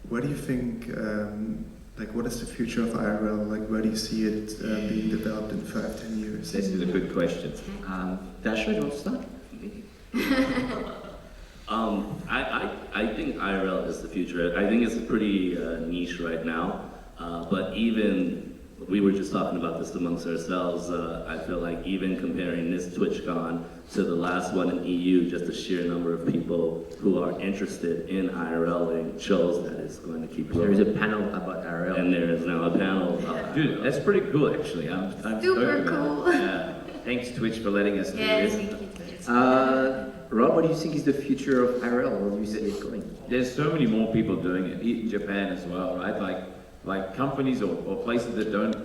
[SPEAKER 2] Where do you think, like, what is the future of IRL? Like, where do you see it being developed in 5-10 years?
[SPEAKER 17] This is a good question.
[SPEAKER 16] Dasha, you want to start?
[SPEAKER 14] I think IRL is the future. I think it's pretty niche right now, but even we were just talking about this amongst ourselves. I feel like even comparing this Twitchcon to the last one in EU, just the sheer number of people who are interested in IRL shows that it's going to keep growing.
[SPEAKER 16] There is a panel about IRL.
[SPEAKER 14] And there is now a panel.
[SPEAKER 17] Dude, that's pretty cool actually. I'm
[SPEAKER 18] Super
[SPEAKER 17] stoked
[SPEAKER 18] cool.
[SPEAKER 17] about it. Yeah. Thanks Twitch for letting us do
[SPEAKER 18] Yes,
[SPEAKER 17] this.
[SPEAKER 18] thank you, Twitch.
[SPEAKER 16] Rob, what do you think is the future of IRL? Where do you see it going?
[SPEAKER 17] There's so many more people doing it in Japan as well, right? Like companies or places that don't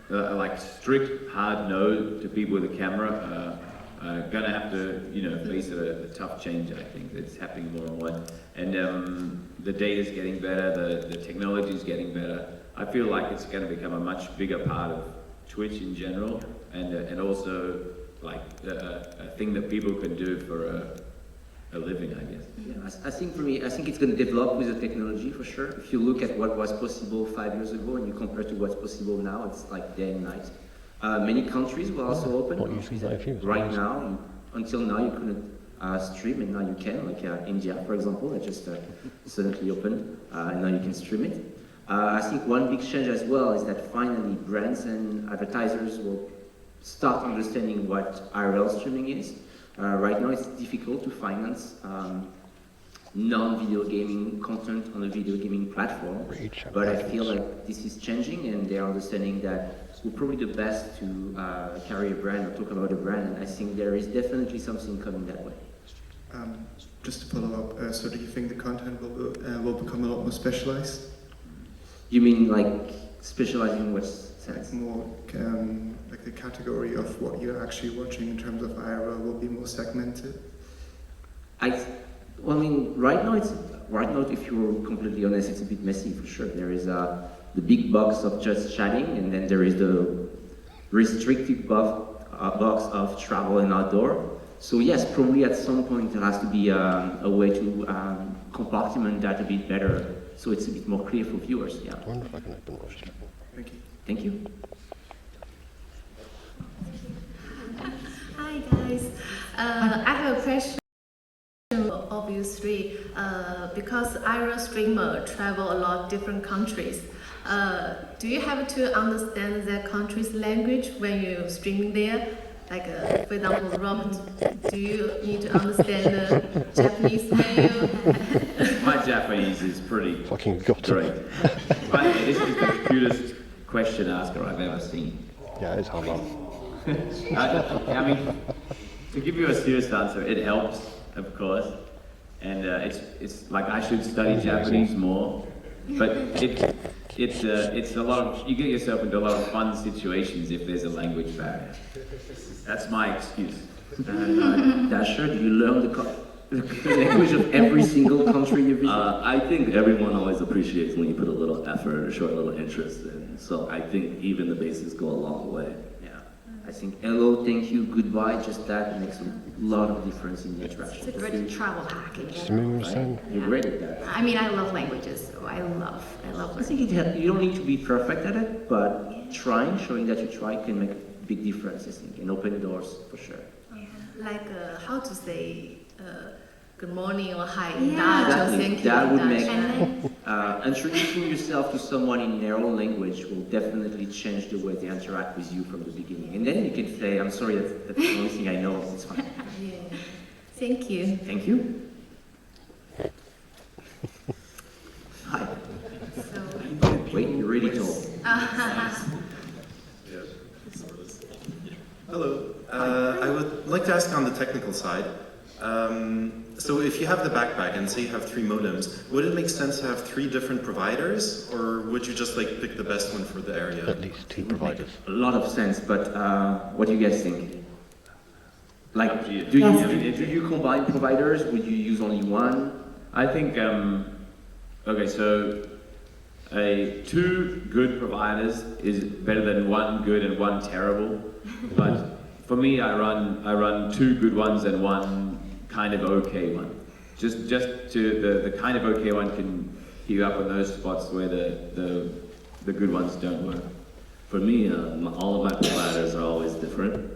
[SPEAKER 17] like strict hard no to people with a camera are gonna have to face a tough change. I think it's happening more and more, and the data's getting better, the technology's getting better. I feel like it's going to become a much bigger part of Twitch in general, and also like a thing that people can do for a living, I guess.
[SPEAKER 16] Yeah, I think for me, I think it's going to develop with the technology for sure. If you look at what was possible 5 years ago and you compare to what's possible now, it's like day and night. Many countries will also open. Right now, until now you couldn't stream, and now you can, like India, for example, that just suddenly opened, and now you can stream it. I think one big change as well is that finally brands and advertisers will start understanding what IRL streaming is. Right now it's difficult to finance non-video gaming content on a video gaming platform, but I feel like this is changing and they're understanding that we're probably the best to carry a brand or talk about a brand, and I think there is definitely something coming that way.
[SPEAKER 2] Just to follow up, so do you think the content will become a lot more specialized?
[SPEAKER 16] You mean like specializing in what sense?
[SPEAKER 2] More like the category of what you're actually watching in terms of IRL will be more segmented?
[SPEAKER 16] Well, I mean, right now, if you're completely honest, it's a bit messy for sure. There is the big box of just chatting, and then there is the restricted box of travel and outdoor. So yes, probably at some point there has to be a way to compartment that a bit better, so it's a bit more clear for viewers. Yeah.
[SPEAKER 1] I wonder if I can open watch.
[SPEAKER 2] Thank you.
[SPEAKER 16] Thank you.
[SPEAKER 3] Hi guys, I have a question. Obviously, because IRL streamer travel a lot different countries, do you have to understand their country's language when you're streaming there? Like, for example, Robert, do you need to understand the Japanese menu?
[SPEAKER 17] My Japanese is pretty
[SPEAKER 1] fucking great.
[SPEAKER 17] This is the cutest question asker I've ever seen.
[SPEAKER 1] Yeah, it's hard.
[SPEAKER 17] I mean, to give you a serious answer, it helps, of course, and it's like I should study Japanese more, but it's a lot of, you get yourself into a lot of fun situations if there's a language barrier. That's my excuse.
[SPEAKER 16] Dasher, do you learn the language of every single country you visit?
[SPEAKER 14] I think everyone always appreciates when you put a little effort, a short little interest in. So I think even the basics go a long way.
[SPEAKER 16] Yeah. I think hello, thank you, goodbye, just that makes a lot of difference in the interaction.
[SPEAKER 3] It's a great travel hack.
[SPEAKER 16] You're great at that.
[SPEAKER 3] I mean, I love languages, so I love
[SPEAKER 16] I think you don't need to be perfect at it, but showing that you try can make a big difference, I think, and open doors for sure.
[SPEAKER 3] like how to say good morning or hi in Dutch or thank you
[SPEAKER 16] that
[SPEAKER 3] in
[SPEAKER 16] would
[SPEAKER 3] Dutch.
[SPEAKER 16] make introducing yourself to someone in their own language will definitely change the way they interact with you from the beginning. And then you can say, I'm sorry, that's the only thing I know, it's fine.
[SPEAKER 3] Yeah. Thank you.
[SPEAKER 16] Thank you. Hi. Wait, you're really tall.
[SPEAKER 2] Hello. I would like to ask on the technical side. So if you have the backpack and say you have 3 modems, would it make sense to have 3 different providers, or would you just like pick the best one for the area?
[SPEAKER 1] At least 2 providers.
[SPEAKER 16] A lot of sense, but what do you guys think? Like, do you combine providers? Would you use only one?
[SPEAKER 17] I think, okay, so 2 good providers is better than 1 good and 1 terrible. But for me, I run 2 good ones and 1 kind of okay one. Just to the kind of okay one can keep up on those spots where the good ones don't work.
[SPEAKER 14] For me, all of my providers are always different.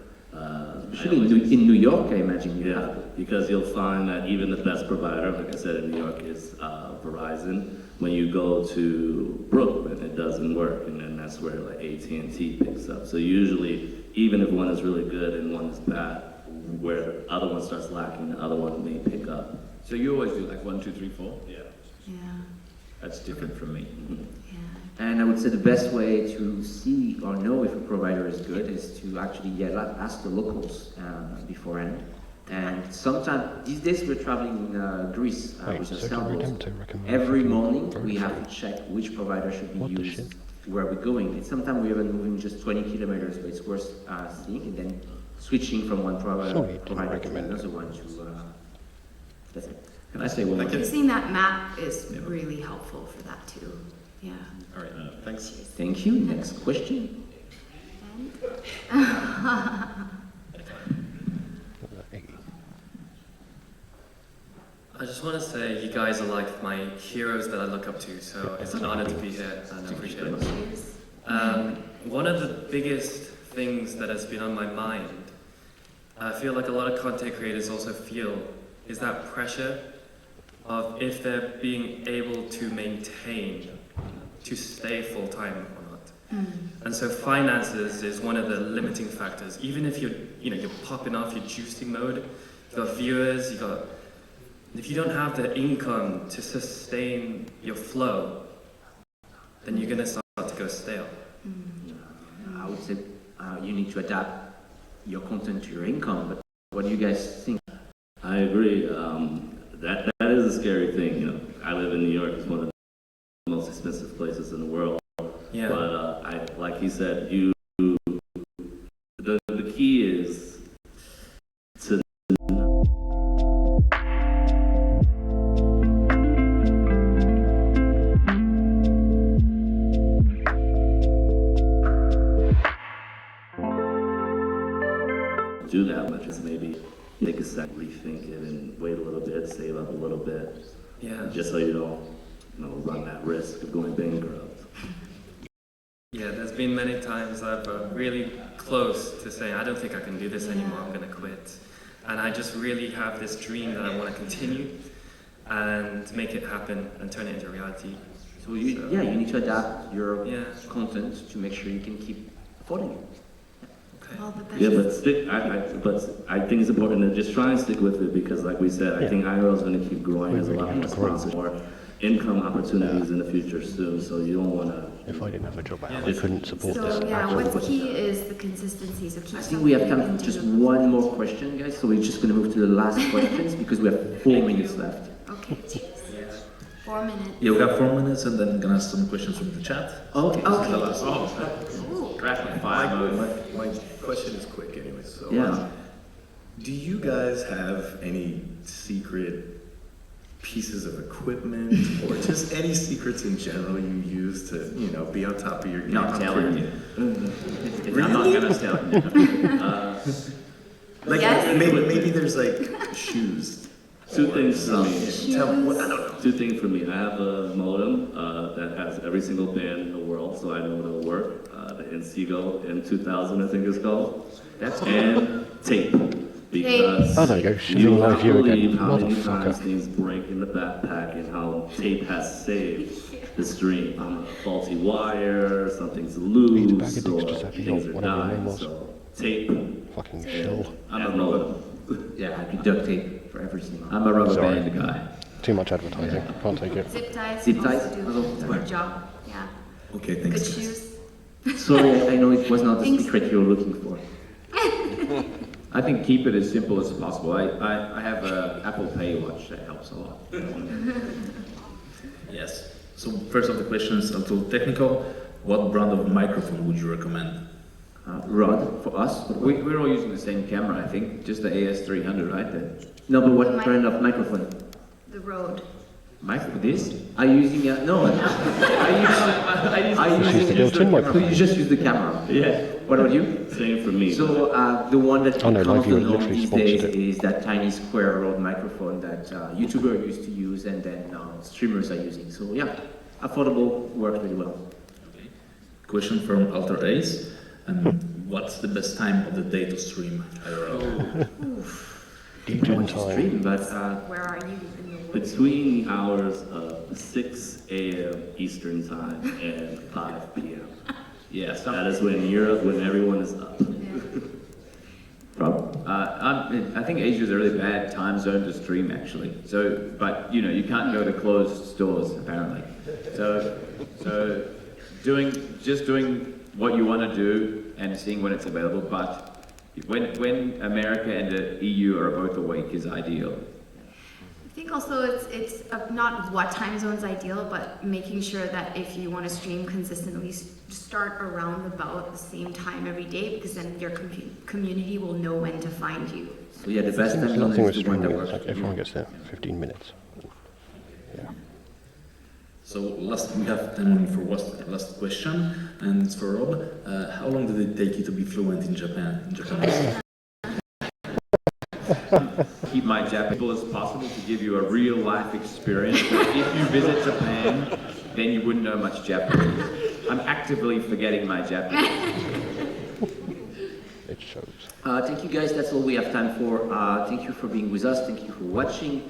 [SPEAKER 16] Especially in New York, I imagine.
[SPEAKER 14] Yeah, because you'll find that even the best provider, like I said, in New York is Verizon. When you go to Brooklyn, it doesn't work, and then that's where like AT&T picks up. So usually, even if one is really good and one is bad, where the other one starts lacking, the other one may pick up.
[SPEAKER 17] So you always do like 1, 2, 3, 4?
[SPEAKER 14] Yeah.
[SPEAKER 3] Yeah.
[SPEAKER 17] That's different from me.
[SPEAKER 16] And I would say the best way to see or know if a provider is good is to actually ask the locals beforehand. And sometimes, these days we're traveling in Greece with a sailboat. Every morning we have to check which provider should be used where we're going. And sometimes we're even moving just 20 kilometers, but it's worth seeing and then switching from one provider to another one to, that's it.
[SPEAKER 17] Can I say one more thing?
[SPEAKER 3] Using that map is really helpful for that too. Yeah.
[SPEAKER 2] All right, thanks.
[SPEAKER 16] Thank you. Next question.
[SPEAKER 8] I just want to say you guys are like my heroes that I look up to, so it's an honor to be here and I appreciate it. One of the biggest things that has been on my mind, I feel like a lot of content creators also feel, is that pressure of if they're being able to maintain, to stay full-time or not. And so finances is one of the limiting factors. Even if you're popping off your juicing mode, you've got viewers, if you don't have the income to sustain your flow, then you're going to start to go stale.
[SPEAKER 16] I would say you need to adapt your content to your income, but what do you guys think?
[SPEAKER 14] I agree. That is a scary thing. You know, I live in New York. It's one of the most expensive places in the world.
[SPEAKER 8] Yeah.
[SPEAKER 14] But like he said, the key is to do that much is maybe take a second, rethink it, and wait a little bit, save up a little bit.
[SPEAKER 8] Yeah.
[SPEAKER 14] Just so you don't, run that risk of going bankrupt.
[SPEAKER 8] Yeah, there's been many times I've really close to saying, I don't think I can do this anymore, I'm going to quit. And I just really have this dream that I want to continue and make it happen and turn it into reality.
[SPEAKER 16] So you need to adapt your content to make sure you can keep affording it.
[SPEAKER 14] Yeah, but I think it's important to just try and stick with it because, like we said, I think IRL is going to keep growing. There's a lot more sponsors, more income opportunities in the future soon. So you don't want to.
[SPEAKER 1] If I didn't have a job, I couldn't support this.
[SPEAKER 3] So yeah, what's key is the consistency. So keep
[SPEAKER 16] I think we have time for just one more question, guys. So we're just going to move to the last questions because we have 4 minutes left.
[SPEAKER 3] Okay. 4 minutes.
[SPEAKER 5] Yeah, we have 4 minutes and then gonna ask some questions from the chat.
[SPEAKER 16] Okay.
[SPEAKER 5] This is the last
[SPEAKER 8] Rapid fire mode.
[SPEAKER 11] My question is quick anyway, so.
[SPEAKER 16] Yeah.
[SPEAKER 2] Do you guys have any secret pieces of equipment or just any secrets in general you use to, you know, be on top of your game?
[SPEAKER 17] Not telling you.
[SPEAKER 2] Really?
[SPEAKER 17] I'm not gonna tell you.
[SPEAKER 2] Like
[SPEAKER 13] Yes.
[SPEAKER 2] maybe there's like shoes.
[SPEAKER 14] Two things for me.
[SPEAKER 2] Tell me what, I don't know.
[SPEAKER 14] Two things for me. I have a modem that has every single band in the world, so I know it'll work. The Inseego M2000, I think it's called.
[SPEAKER 17] That's
[SPEAKER 14] and tape. Because
[SPEAKER 1] Oh, there you go. She's
[SPEAKER 14] you
[SPEAKER 1] in
[SPEAKER 14] won't
[SPEAKER 1] live view again.
[SPEAKER 14] believe how many
[SPEAKER 1] Motherfucker.
[SPEAKER 14] times things break in the backpack and how tape has saved the stream. A faulty wire, something's loose, or things are dying. So tape.
[SPEAKER 1] Fucking shell.
[SPEAKER 17] I'm a rubber.
[SPEAKER 16] Yeah, I do duct tape for everything.
[SPEAKER 17] I'm a rubber
[SPEAKER 1] Sorry.
[SPEAKER 17] band guy.
[SPEAKER 1] Too much advertising. Can't take it.
[SPEAKER 3] Zip ties.
[SPEAKER 16] Zip ties?
[SPEAKER 3] also do a good job. Yeah.
[SPEAKER 2] Okay,
[SPEAKER 3] Good
[SPEAKER 2] thanks.
[SPEAKER 3] shoes.
[SPEAKER 16] Sorry, I know it was not the
[SPEAKER 3] Thanks.
[SPEAKER 16] secret you were looking for.
[SPEAKER 17] I think keep it as simple as possible. I have a Apple Pay watch that helps a lot.
[SPEAKER 9] Yes. So first of the question is a little technical. What brand of microphone would you recommend?
[SPEAKER 16] Rod, for us?
[SPEAKER 17] We're all using the same camera, I think. Just the AS300, right?
[SPEAKER 16] No, but what brand of microphone?
[SPEAKER 3] The road.
[SPEAKER 17] This?
[SPEAKER 16] Are you using a... No.
[SPEAKER 14] I
[SPEAKER 1] She's the built-in microphone.
[SPEAKER 16] You just use the camera.
[SPEAKER 14] Yeah.
[SPEAKER 16] What about you?
[SPEAKER 14] Same for me.
[SPEAKER 16] So the one that
[SPEAKER 1] Oh, no,
[SPEAKER 16] comes
[SPEAKER 1] Live View
[SPEAKER 16] along
[SPEAKER 1] literally
[SPEAKER 16] these
[SPEAKER 1] sponsored
[SPEAKER 16] days
[SPEAKER 1] it.
[SPEAKER 16] is that tiny square Rode microphone that YouTubers used to use and then streamers are using. So yeah, affordable, works really well.
[SPEAKER 9] Question from Alter Ace. What's the best time of the day to stream IRL?
[SPEAKER 1] Eugene time.
[SPEAKER 16] Stream, but
[SPEAKER 3] Where are you in the world?
[SPEAKER 14] Between the hours of 6 a.m. Eastern time and 5 p.m. Yes, that is when everyone is up.
[SPEAKER 16] Rob?
[SPEAKER 17] I think Asia is a really bad time zone to stream, actually. So, but you know, you can't go to closed stores apparently. So doing what you want to do and seeing when it's available. But when America and the EU are both awake is ideal.
[SPEAKER 18] I think also it's not what time zone is ideal, but making sure that if you want to stream consistently, start around about the same time every day, because then your community will know when to find you.
[SPEAKER 16] So yeah, the best time
[SPEAKER 1] There's
[SPEAKER 16] zone
[SPEAKER 1] nothing with
[SPEAKER 16] is the one
[SPEAKER 1] streaming.
[SPEAKER 16] that
[SPEAKER 1] It's
[SPEAKER 16] works.
[SPEAKER 1] like everyone gets there 15 minutes. Yeah.
[SPEAKER 9] So we have 10 minutes for last question, and it's for Rob. How long did it take you to be fluent in Japanese?
[SPEAKER 17] Keep my Japanese as possible to give you a real life experience. But if you visit Japan, then you wouldn't know much Japanese. I'm actively forgetting my Japanese.
[SPEAKER 1] It shows.
[SPEAKER 16] Thank you guys, that's all we have time for. Thank you for being with us, thank you for watching.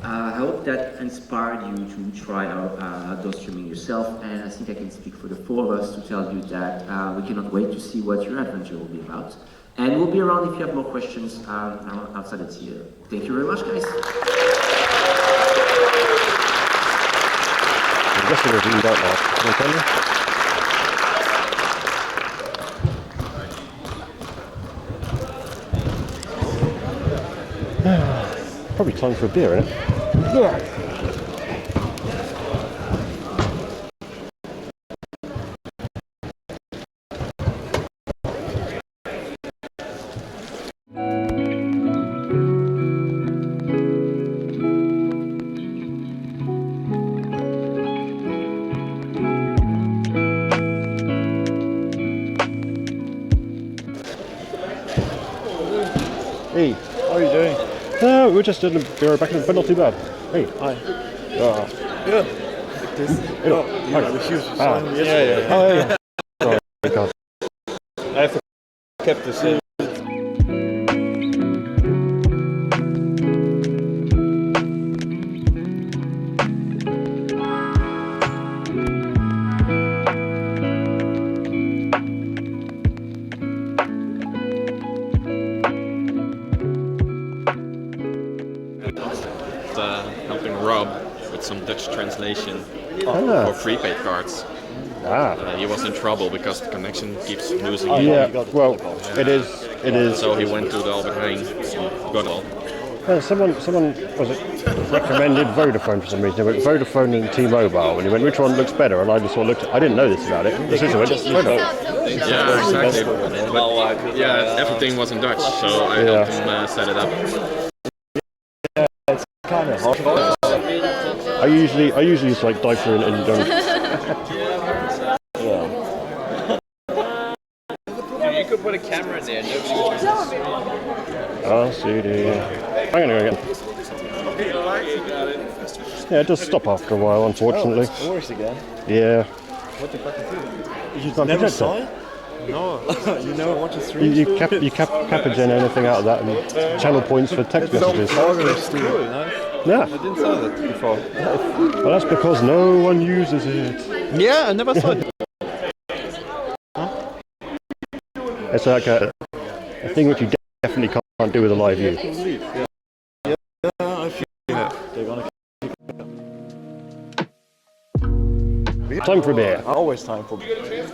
[SPEAKER 16] I hope that inspired you to try out outdoor streaming yourself, and I think I can speak for the four of us to tell you that we cannot wait to see what your adventure will be about. And we'll be around if you have more questions outside the theater. Thank you very much, guys.
[SPEAKER 1] I'm guessing we're doing that now. Can I tell you? Probably time for a beer, isn't it? Yeah. Hey, how are you doing? We're just in the beer back in, but not too bad. Hey, hi.
[SPEAKER 10] Yeah. Like this.
[SPEAKER 1] Hello.
[SPEAKER 10] You know, the shoes you
[SPEAKER 1] Ah.
[SPEAKER 10] signed yesterday.
[SPEAKER 1] Yeah. Oh, yeah. Sorry, God.
[SPEAKER 10] I have kept the same.
[SPEAKER 23] Helping Rob with some Dutch translation for prepaid cards. He was in trouble because the connection keeps losing.
[SPEAKER 1] Yeah, well, it is.
[SPEAKER 23] So he went to the Albert Heijn and got all.
[SPEAKER 1] Someone was it recommended Vodafone for some reason. They went Vodafone and T-Mobile, and he went, which one looks better? And I just sort of looked. I didn't know this about it. I just went, Vodafone.
[SPEAKER 23] Yeah, exactly. But yeah, everything was in Dutch, so I helped him set it up.
[SPEAKER 10] Yeah, it's kind of hard.
[SPEAKER 1] I usually just like dive through and don't.
[SPEAKER 5] You could put a camera in there, nobody would
[SPEAKER 1] LCD. I'm gonna go again. Yeah, it does stop after a while, unfortunately.
[SPEAKER 10] Oh, it's worse again.
[SPEAKER 1] Yeah.
[SPEAKER 10] What the fuck is it?
[SPEAKER 1] You never saw it?
[SPEAKER 10] No. You never watch a stream?
[SPEAKER 1] You capagen anything out of that and channel points for text messages.
[SPEAKER 10] Cool, no?
[SPEAKER 1] Yeah.
[SPEAKER 10] I didn't saw that before.
[SPEAKER 1] Well, that's because no one uses it.
[SPEAKER 10] Yeah, I never saw it.
[SPEAKER 1] It's like a thing which you definitely can't do with a live view.
[SPEAKER 10] Yeah, I feel it. They're gonna
[SPEAKER 1] Time for a beer.
[SPEAKER 10] Always time for beer.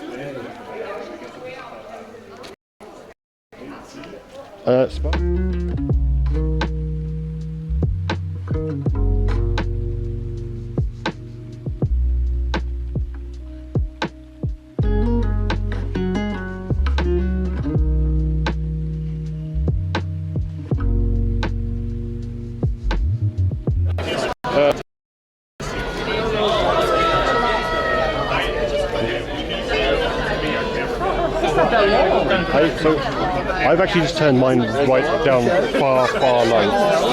[SPEAKER 1] So I've actually just turned mine right down far low.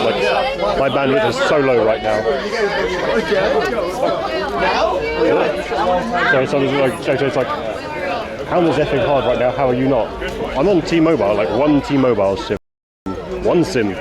[SPEAKER 1] Like my bandwidth is so low right now. So it's like, how is effing hard right now? How are you not? I'm on T-Mobile, like one T-Mobile sim, one sim.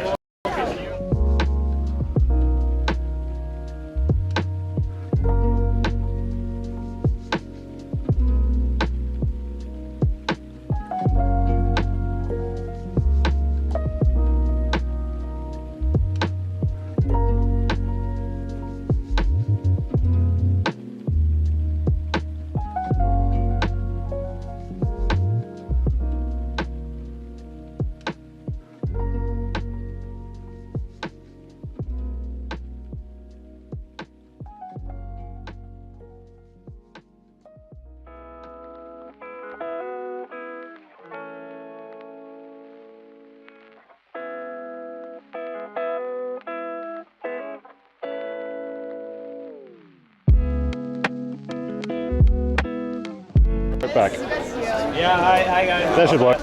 [SPEAKER 1] Back.
[SPEAKER 11] Yeah, hi guys.
[SPEAKER 1] That should work.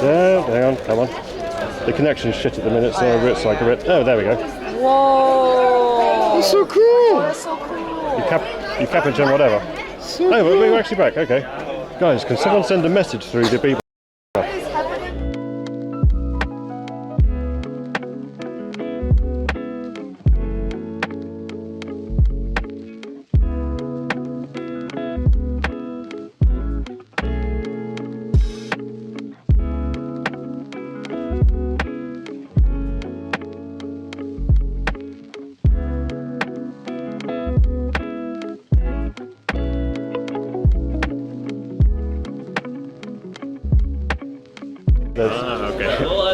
[SPEAKER 1] Yeah, hang on, come on. The connection's shit at the minute, so it's like a bit. Oh, there we go.
[SPEAKER 11] Whoa!
[SPEAKER 1] That's so cool.
[SPEAKER 11] That's so cool.
[SPEAKER 1] You capagen whatever.
[SPEAKER 11] So
[SPEAKER 1] oh,
[SPEAKER 11] cool.
[SPEAKER 1] we're actually back. Okay, guys, can someone send a message through to people?
[SPEAKER 11] Okay.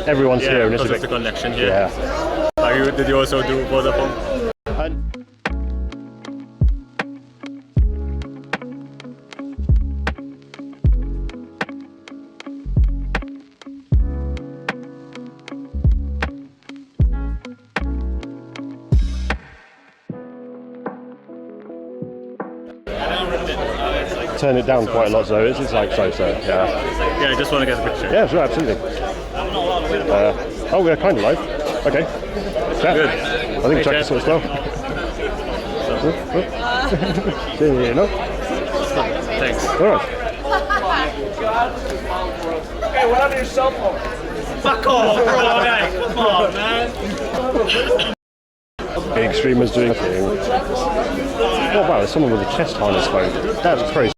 [SPEAKER 1] Everyone's here, and it's
[SPEAKER 11] because of the connection here.
[SPEAKER 1] Yeah.
[SPEAKER 11] Did you also do Vodafone?
[SPEAKER 1] Turn it down quite a lot, so it's like so. Yeah.
[SPEAKER 11] Yeah, I just want to get a picture.
[SPEAKER 1] Yeah, sure, absolutely. Oh, we're kind of live. Okay. Yeah.
[SPEAKER 11] Good.
[SPEAKER 1] I think check this one as well.
[SPEAKER 11] Thanks.
[SPEAKER 1] All right.
[SPEAKER 11] Hey, what happened to your cell phone? Fuck off, bro. Come on, man.
[SPEAKER 1] Big streamers doing a thing. Oh wow, there's someone with a chest harness phone. That's crazy.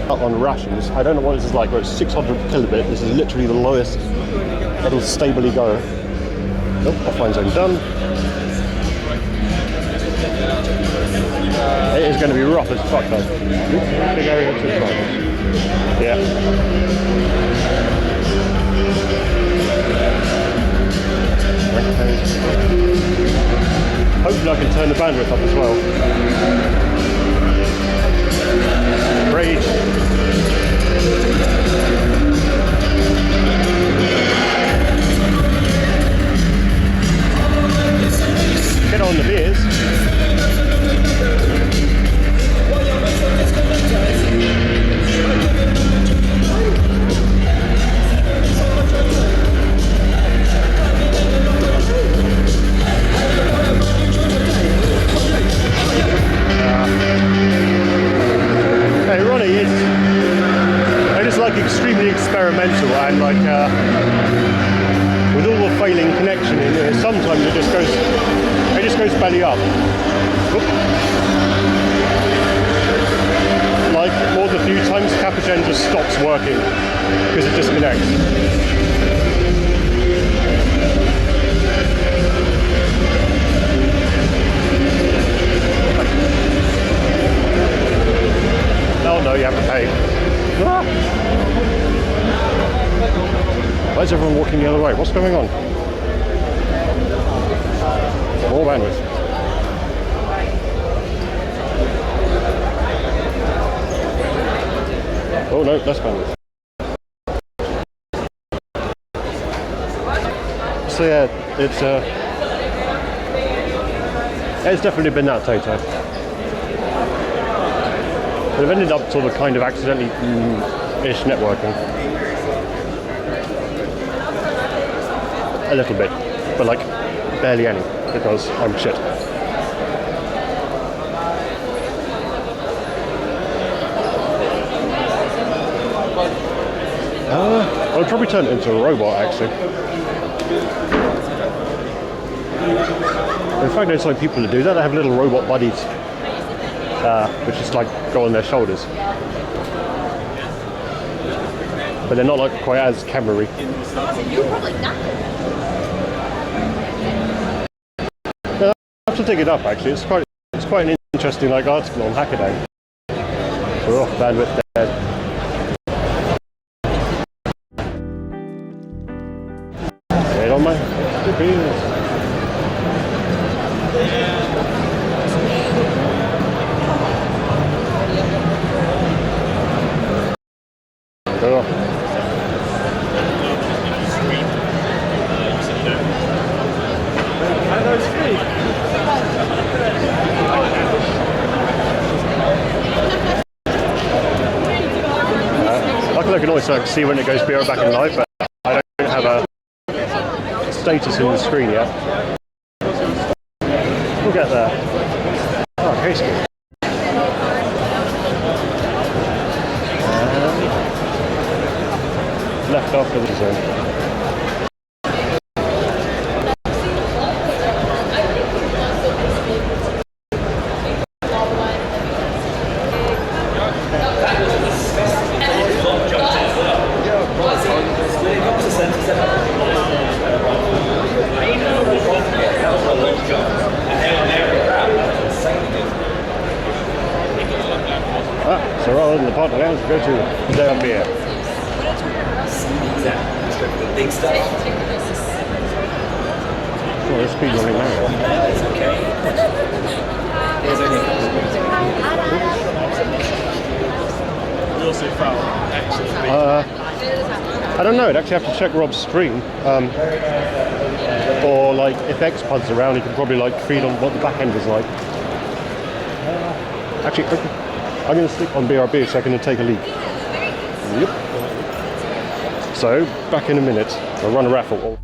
[SPEAKER 1] On rations, I don't know what this is like, but it's 600 kilobit. This is literally the lowest it'll stably go. Nope, offline zone done. It is going to be rough as fuck though. Big area to the front. Yeah. Hopefully I can turn the bandwidth up as well. Prayge. Get on the beers. Hey Ronnie, I just like extremely experimental and like with all the failing connection in here, sometimes it just goes belly up. Whoop. Like more than a few times Capuchin just stops working because it disconnects. Oh no, you have to pay. Ah. Why is everyone walking the other way? What's going on? More bandwidth. Oh no, less bandwidth. So yeah, it's definitely been that Toto. They've ended up sort of kind of accidentally-ish networking. A little bit, but like barely any, because I'm shit. I would probably turn it into a robot actually. In fact, there's like people that do that. They have little robot buddies. Which just like go on their shoulders, but they're not like quite as camera-y. Yeah, I have to dig it up actually. It's quite an interesting like article on Hackaday. So bandwidth dead. Get on my beers. I can always see when it goes BR back in live, but I don't have a status in the screen yet. We'll get there. Oh, case key. Left off for the zone. So rather than the partner lounge, go to their beer.
[SPEAKER 6] Big stuff.
[SPEAKER 1] Oh, there's speed running now.
[SPEAKER 6] It's okay.
[SPEAKER 11] We also found
[SPEAKER 1] I don't know, I'd actually have to check Rob's stream. Or like if X-Pud's around, he can probably like feed on what the back end is like. Actually, I'm going to stick on BRB so I can take a leak. Yep. So, back in a minute. I'll run a raffle.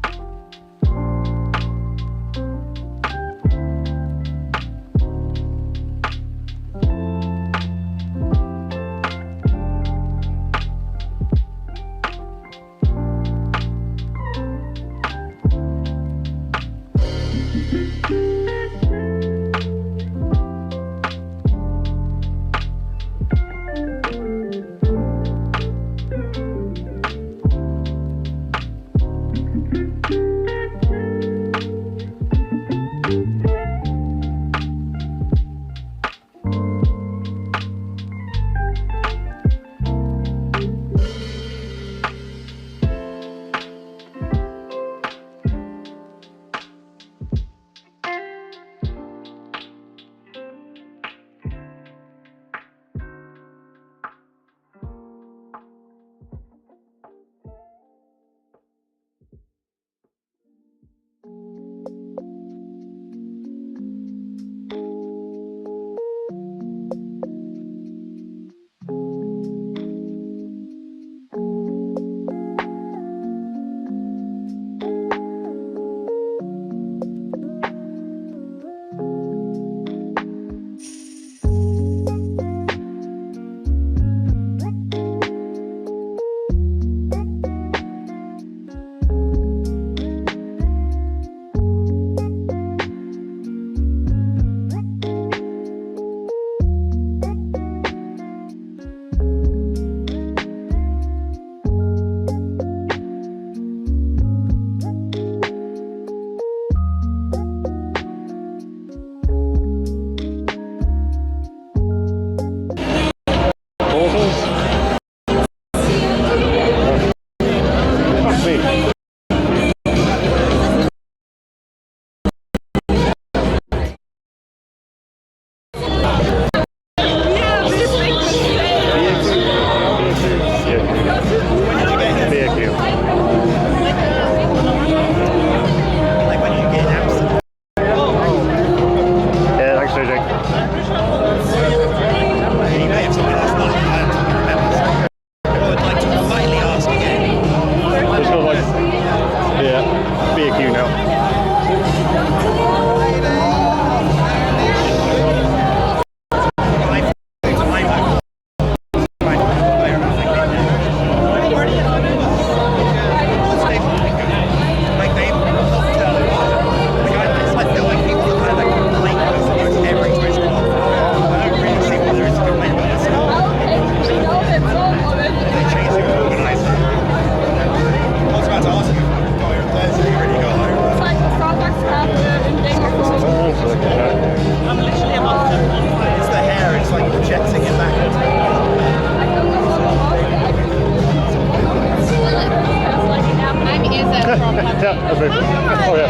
[SPEAKER 1] It's not like, yeah, be a queue now. Yeah, a bit. Oh yeah.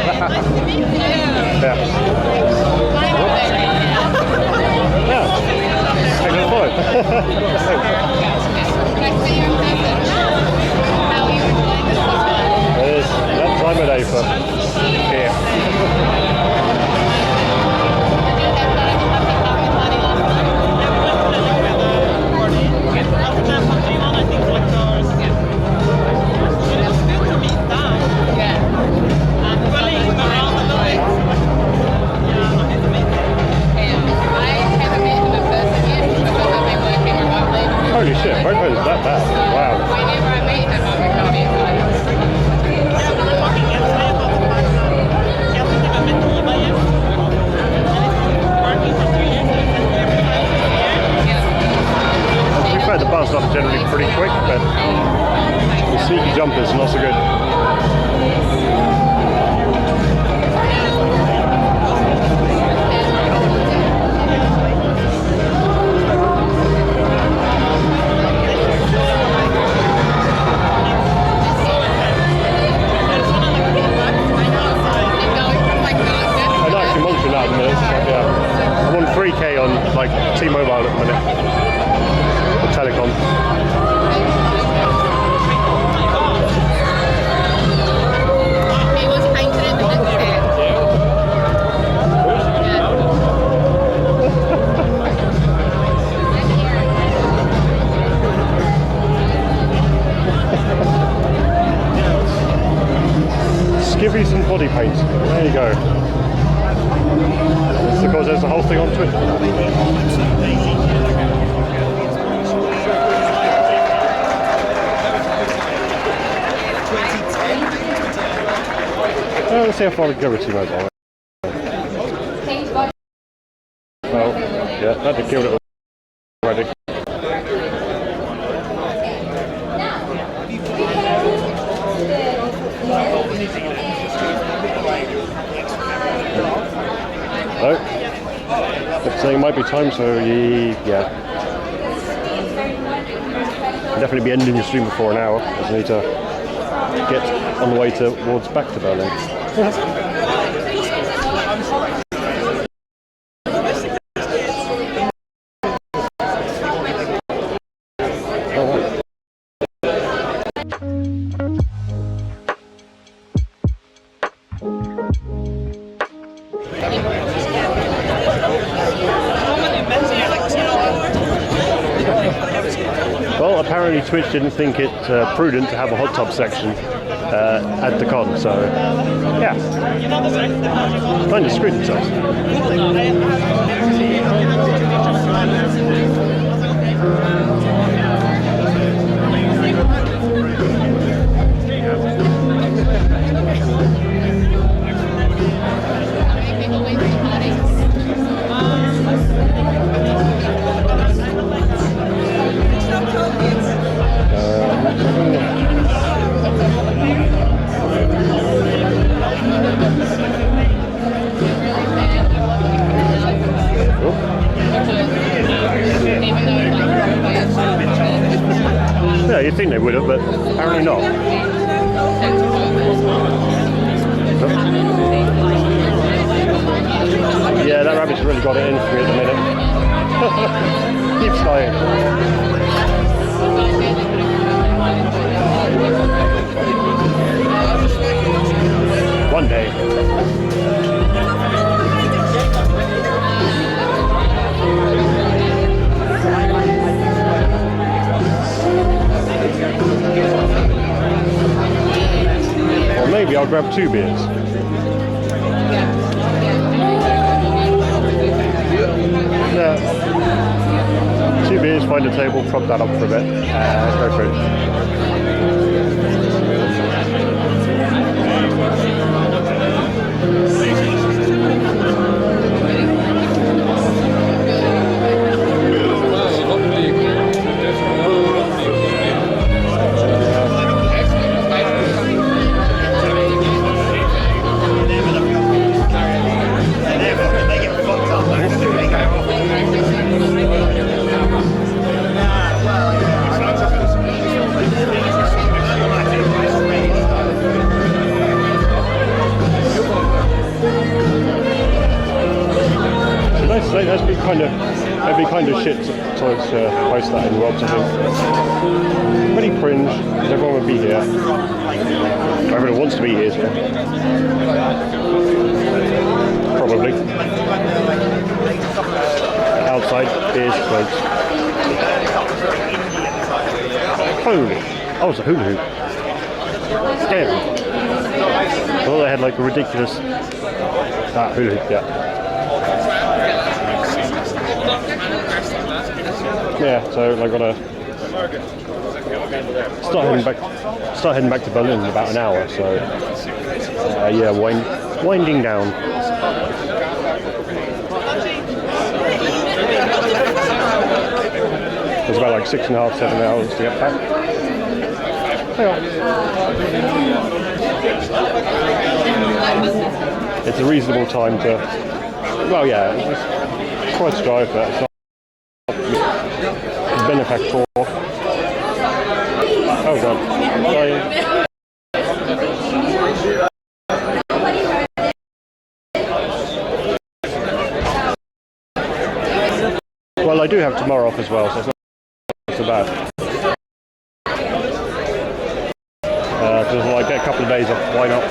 [SPEAKER 1] Yeah. Yeah. Excellent point. It is that time of day for here. Holy shit, both is that bad. Wow. To be fair, the bounce off generally pretty quick, but the sneaky jumpers not so good. I'm on 3K on like T-Mobile at the minute, or Telecom. Skivvies and body paint. There you go. It's because there's a whole thing on Twitch. Let's see how far we go with T-Mobile. Well, yeah, that did kill it already. No, it's saying it might be time, so yeah. I'll definitely be ending the stream before an hour, as I need to get on the way towards back to Berlin. Well, apparently Twitch didn't think it prudent to have a hot tub section at the con, so yeah, kind of screwed themselves. Yeah, you'd think they would have, but apparently not. Yeah, that rabbit's really got it in for me at the minute. Keeps flying. One day. I'll grab 2 beers. Yeah. 2 beers, find a table, prop that up for a bit. Go for it. That'd be kind of shit to post that in Rob's, I think. Pretty cringe, because everyone would be here. Everyone wants to be here, so. Probably. Outside, beers, clothes. Holy. Oh, it's a hula hoop. Damn. I thought they had like a ridiculous... hula hoop, yeah. Yeah, so I gotta start heading back to Berlin in about an hour. So yeah, winding down. It's about like 6.5, 7 hours to get back. Yeah. It's a reasonable time to. Well, yeah, it's quite a drive, but it's not. Benefactor. Oh god. Sorry. Well, I do have tomorrow off as well, so it's not so bad. Because I get a couple of days off, why not?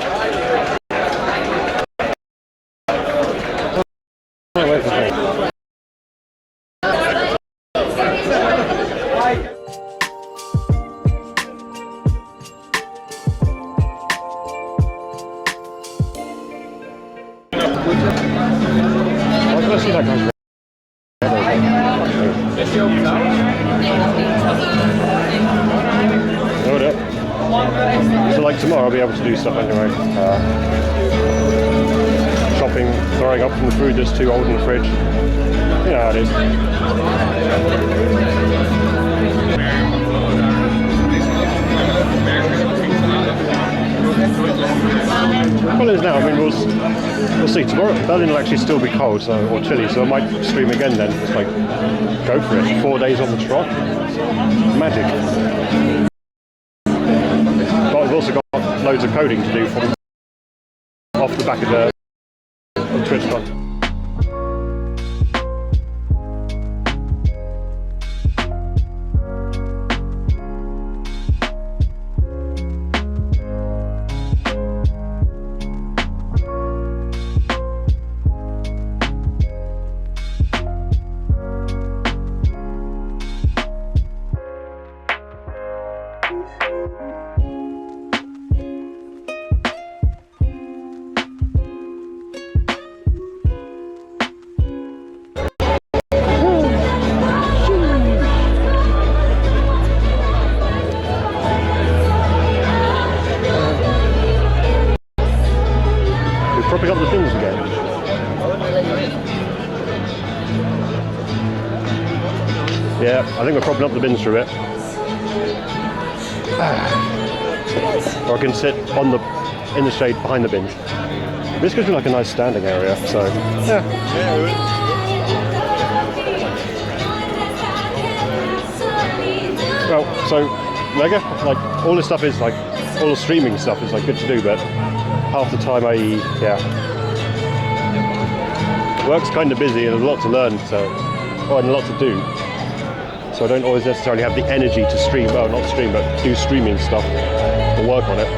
[SPEAKER 1] So like tomorrow I'll be able to do stuff anyway. Shopping, throwing up from the food that's too old in the fridge. You know how it is. Well, it is now. I mean, we'll see. Tomorrow Berlin will actually still be cold, so or chilly, so I might stream again then. Just like go for it. 4 days on the trot. Magic. But I've also got loads of coding to do from off the back of the Twitchcon. Propping up the bins again. Yeah, I think we're propping up the bins for a bit. Or I can sit in the shade behind the bins. This gives me like a nice standing area, so yeah. Well, so mega, like all this stuff is like all the streaming stuff is like good to do, but half the time work's kind of busy and there's a lot to learn, so and a lot to do. So I don't always necessarily have the energy to stream, well not stream, but do streaming stuff or work on it.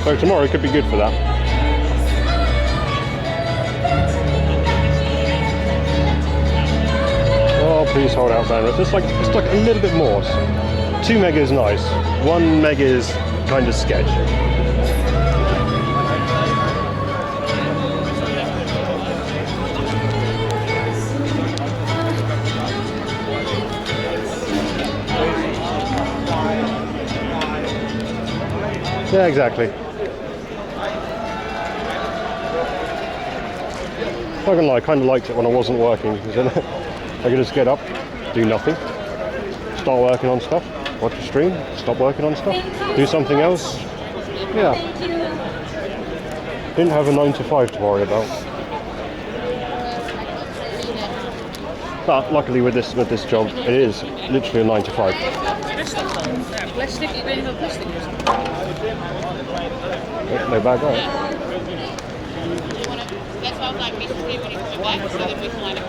[SPEAKER 1] So tomorrow could be good for that. Oh, please hold out, bandwidth. It's like a little bit more. 2 meg is nice. 1 meg is kind of sketch. Yeah, exactly. Not gonna lie, I kind of liked it when I wasn't working. I could just get up, do nothing, start working on stuff, watch a stream, stop working on stuff, do something else. Yeah. Didn't have a 9 to 5 to worry about. But luckily with this job, it is literally a 9 to 5.
[SPEAKER 11] Plastic, ik weet niet wat plastic is.
[SPEAKER 1] No bad guy.
[SPEAKER 11] That's why I was like, Mrs. when you come back, so that we can line up.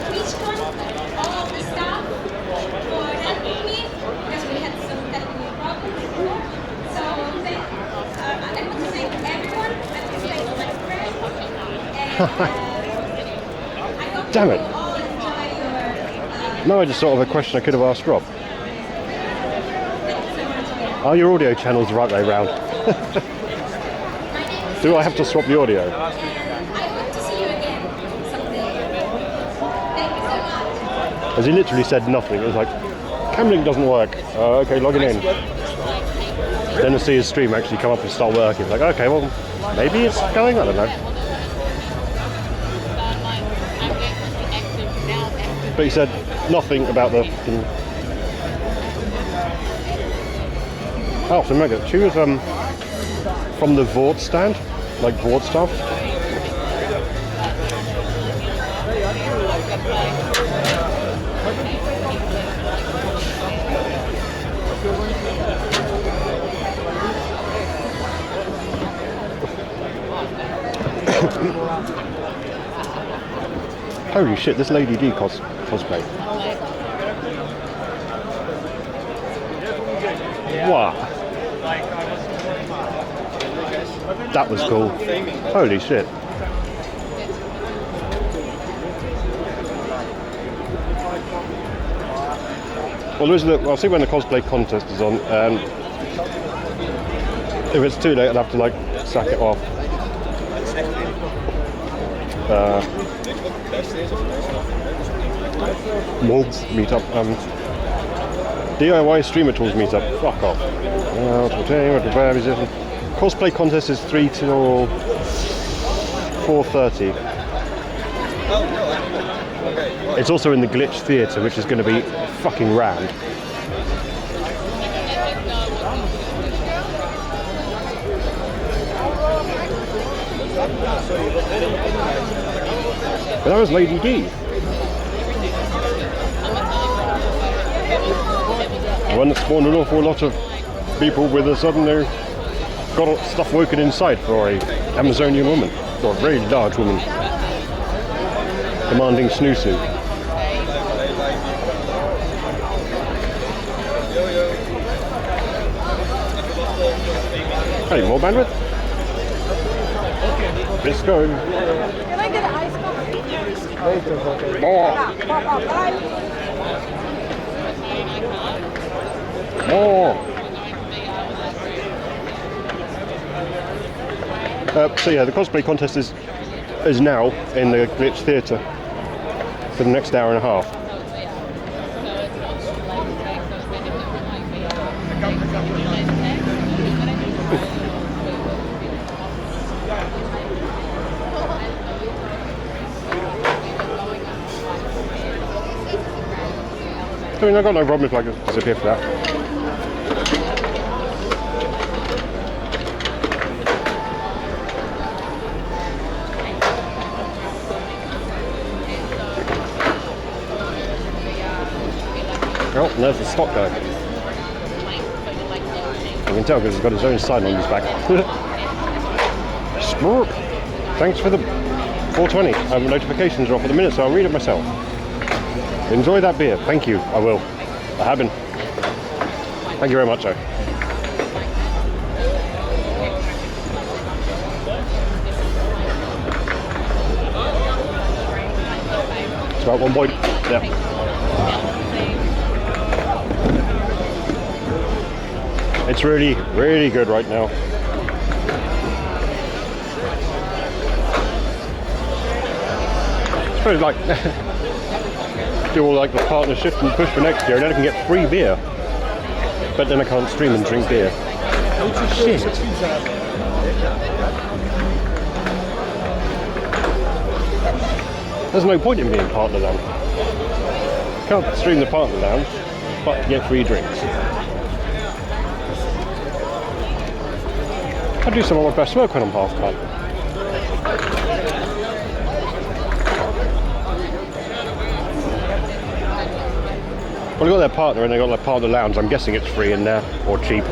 [SPEAKER 13] Twitchcon, all of the staff for helping me because we had some technical problems before. So I want to thank everyone. I want to thank my friends. And
[SPEAKER 1] Damn it.
[SPEAKER 13] all enjoy your.
[SPEAKER 1] No, I just thought of a question I could have asked Rob. Are your audio channels the right way round? Do I have to swap the audio?
[SPEAKER 13] I hope to see you again someday. Thank you so much.
[SPEAKER 1] As he literally said nothing. It was like, Camlink doesn't work. Okay, logging in. Then to see his stream actually come up and start working. Like, okay, well, maybe it's going, I don't know. But he said nothing about the... Oh, so Mega, she was from the Vord stand, like Vord stuff. Holy shit, this Lady D cosplay. Wow. That was cool. Holy shit. Well, I'll see when the cosplay contest is on, and if it's too late, I'll have to like sack it off. Mods meetup. DIY streamer tools meetup. Fuck off. Cosplay contest is 3 till 4:30. It's also in the Glitch Theatre, which is going to be fucking rad. But that was Lady D. One that spawned an awful lot of people with a sudden they've got stuff woken inside for a Amazonian woman, or a very large woman, demanding snoosu. Hey, more bandwidth? Let's go.
[SPEAKER 11] Can I get an ice coffee?
[SPEAKER 1] More. More. So yeah, the cosplay contest is now in the Glitch Theatre for the next hour and a half. I mean, I've got no problem if I could disappear for that. Oh, and there's the stock guy. You can tell because he's got his own sign on his back. Smurp! Thanks for the 420. Notifications are off at the minute, so I'll read it myself. Enjoy that beer. Thank you. I will. I have been. Thank you very much, Joe. It's about 1 point. Yeah. It's really, really good right now. I suppose like do all like the partner shift and push for next year, and then I can get free beer. But then I can't stream and drink beer. Shit. There's no point in being partner lounge. Can't stream the partner lounge, but get free drinks. I do some of my best work when I'm half cut. Well, they got their partner and they got their partner lounge. I'm guessing it's free in there or cheap.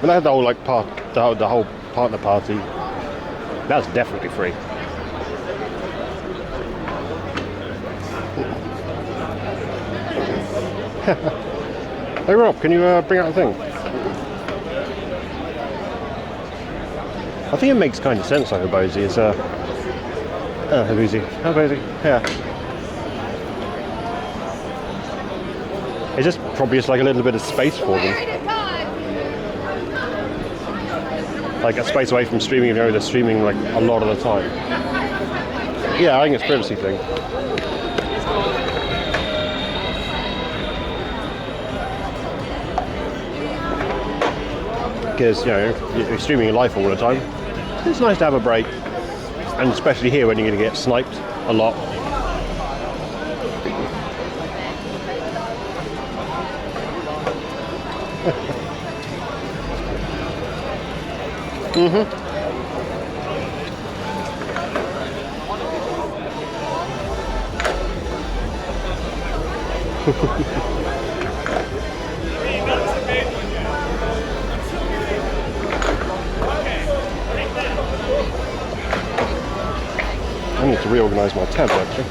[SPEAKER 1] When I had the whole like the whole partner party, that's definitely free. Hey Rob, can you bring out a thing? I think it makes kind of sense like a Bozy is oh Bozy. Oh Bozy. Yeah. It's just probably just like a little bit of space for them. Like a space away from streaming, you know, they're streaming like a lot of the time. Yeah, I think it's a privacy thing. Because, you know, you're streaming your life all the time. It's nice to have a break. And especially here when you're going to get sniped a lot. I need to reorganize my tabs actually.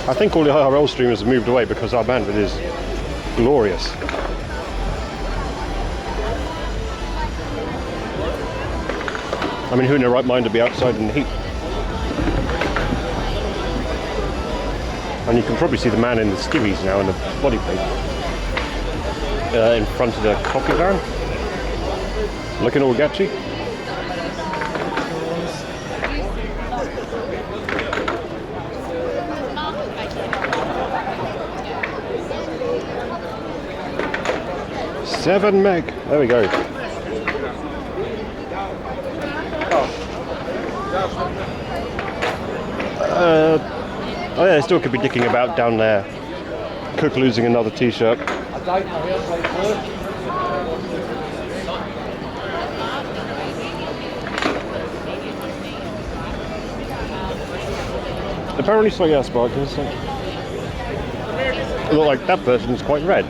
[SPEAKER 1] I think all the IRL streamers have moved away because our bandwidth is glorious. I mean, who in their right mind to be outside in the heat? And you can probably see the man in the skivvies now in the body paint in front of the coffee van, looking all gatchy. $7 meg. There we go. Oh yeah, they still could be dicking about down there. Cook losing another t-shirt. Apparently so, yeah, Spark. It look like that person's quite red.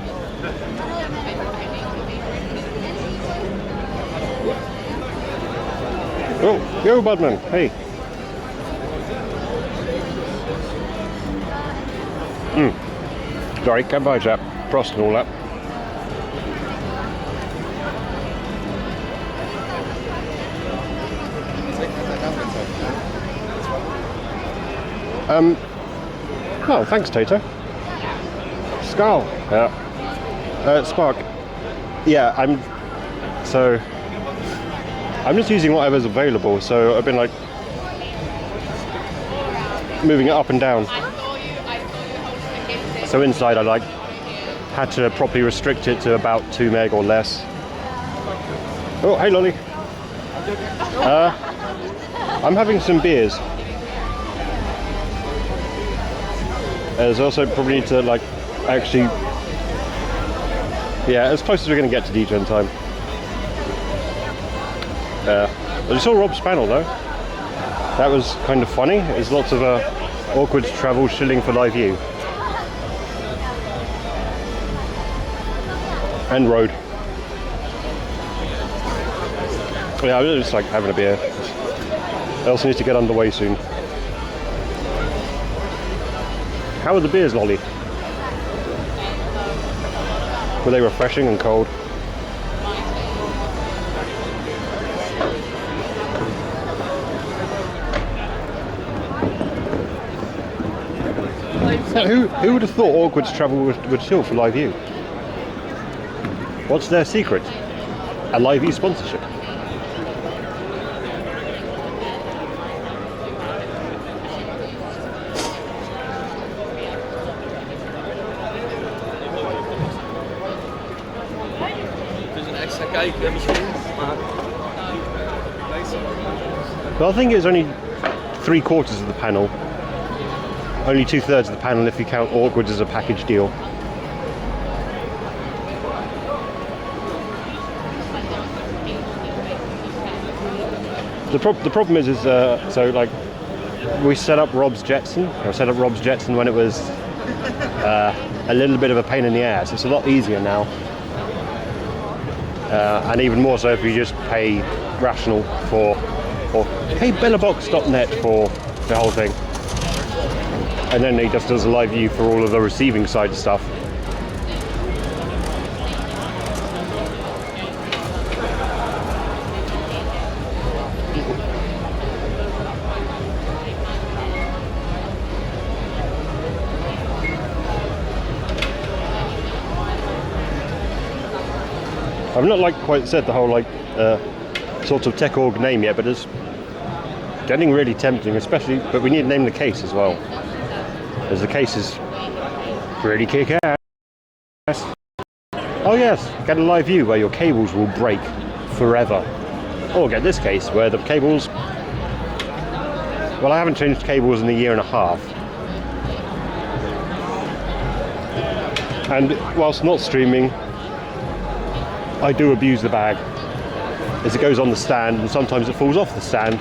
[SPEAKER 1] Oh, yo Budman, hey. Sorry, can't buy that. Frost and all that. Oh, thanks, Tato. Skull. Yeah. Spark. Yeah, I'm just using whatever's available, so I've been like moving it up and down. So inside I had to properly restrict it to about 2 meg or less. Oh, hey Lolly. I'm having some beers. There's also probably need to actually, yeah, as close as we're going to get to DJ time. I saw Rob's panel though. That was kind of funny. There's lots of awkward travel shilling for live view. And road. Yeah, I'm just like having a beer. I also need to get underway soon. How are the beers, Lolly? Were they refreshing and cold? Now, who would have thought Awkward's travel would chill for Live View? What's their secret? A Live View sponsorship.
[SPEAKER 5] Dus een extra kijken misschien, maar...
[SPEAKER 1] Well, I think it was only 3/4 of the panel. Only 2/3 of the panel if you count Awkward as a package deal. The problem is so like we set up Rob's Jetson. I set up Rob's Jetson when it was a little bit of a pain in the ass. It's a lot easier now, and even more so if you just pay Rational for, or pay bellabox.net for the whole thing, and then he just does a live view for all of the receiving side stuff. I've not like quite said the whole like sort of tech org name yet, but it's getting really tempting, especially. But we need to name the case as well, as the case is really kick ass. Oh yes, get a live view where your cables will break forever, or get this case where the cables. Well, I haven't changed cables in a year and a half, and whilst not streaming, I do abuse the bag as it goes on the stand, and sometimes it falls off the stand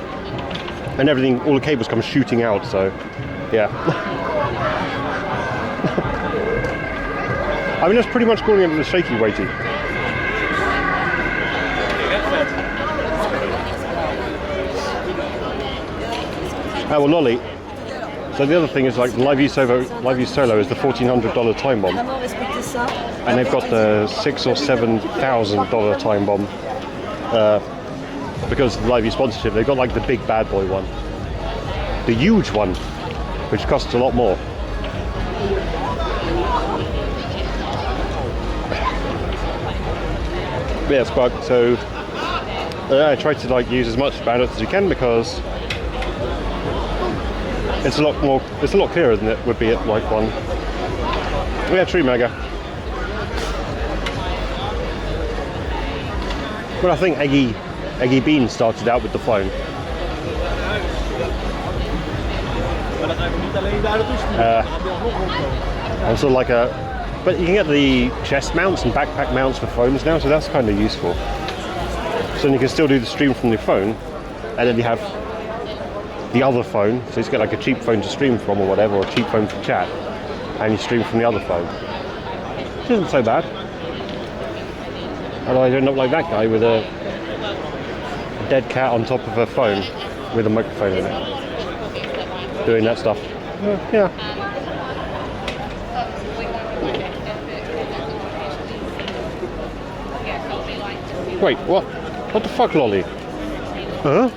[SPEAKER 1] and everything, all the cables come shooting out, so yeah. I mean, that's pretty much calling it the shaky weighty. Well, Lolly. So the other thing is like Live View Solo is the $1,400 time bomb, and they've got the $6,000 or $7,000 time bomb because of the Live View sponsorship. They've got like the big bad boy one, the huge one, which costs a lot more. Yes, but so I try to like use as much bandwidth as you can because it's a lot clearer than it would be at like one. Yeah, true, Mega. Well, I think Eggy Bean started out with the phone. Also like but you can get the chest mounts and backpack mounts for phones now, so that's kind of useful. So then you can still do the stream from the phone, and then you have the other phone, so you get like a cheap phone to stream from or whatever, or a cheap phone for chat, and you stream from the other phone. Which isn't so bad. Otherwise you end up like that guy with a dead cat on top of a phone with a microphone in it, doing that stuff. Yeah. Wait, what? What the fuck, Lolly? Huh?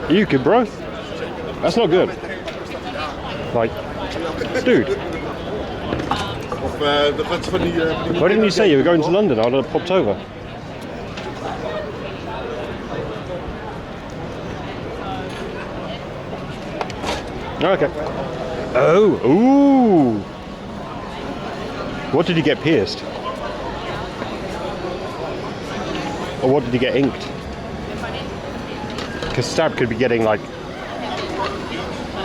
[SPEAKER 1] You kid, bro. That's not good. Like, dude. Why didn't you say you were going to London? I would have popped over. Okay. Oh, ooh. What did you get pierced? Or what did you get inked? Because Stab could be getting like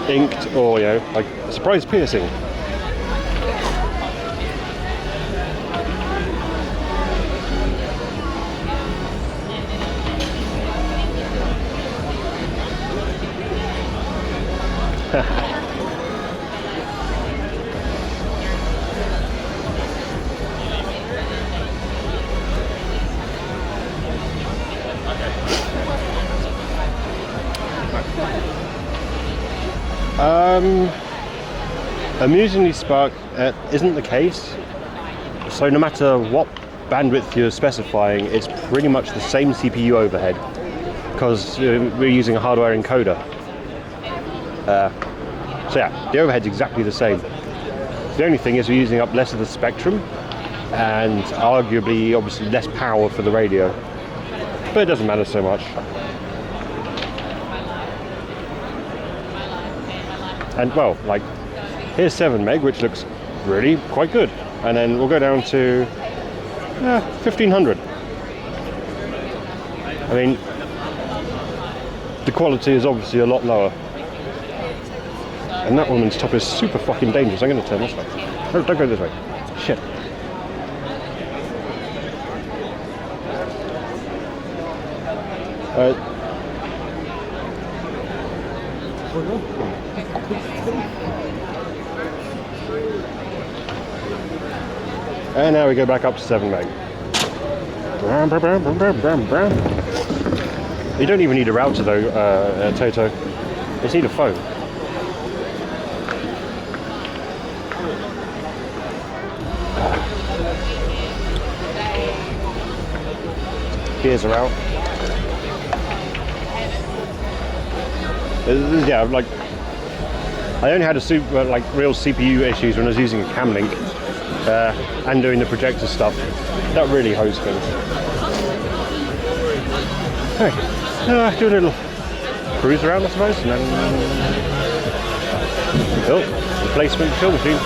[SPEAKER 1] inked or, you know, like a surprise piercing. Amusingly, Spark isn't the case. So no matter what bandwidth you're specifying, it's pretty much the same CPU overhead because we're using a hardware encoder. So yeah, the overhead's exactly the same. The only thing is we're using up less of the spectrum and arguably, obviously, less power for the radio. But it doesn't matter so much. And well, like, here's 7 meg, which looks really quite good. And then we'll go down to 1500. I mean, the quality is obviously a lot lower. And that woman's top is super fucking dangerous. I'm going to turn this way. No, don't go this way. Shit. And now we go back up to 7 meg. You don't even need a router though, Toto. You just need a phone. Gears are out. Yeah, like I only had a real CPU issues when I was using a cam link and doing the projector stuff. That really hosed things. Anyway, do a little cruise around, I suppose, and then replacement kill machine.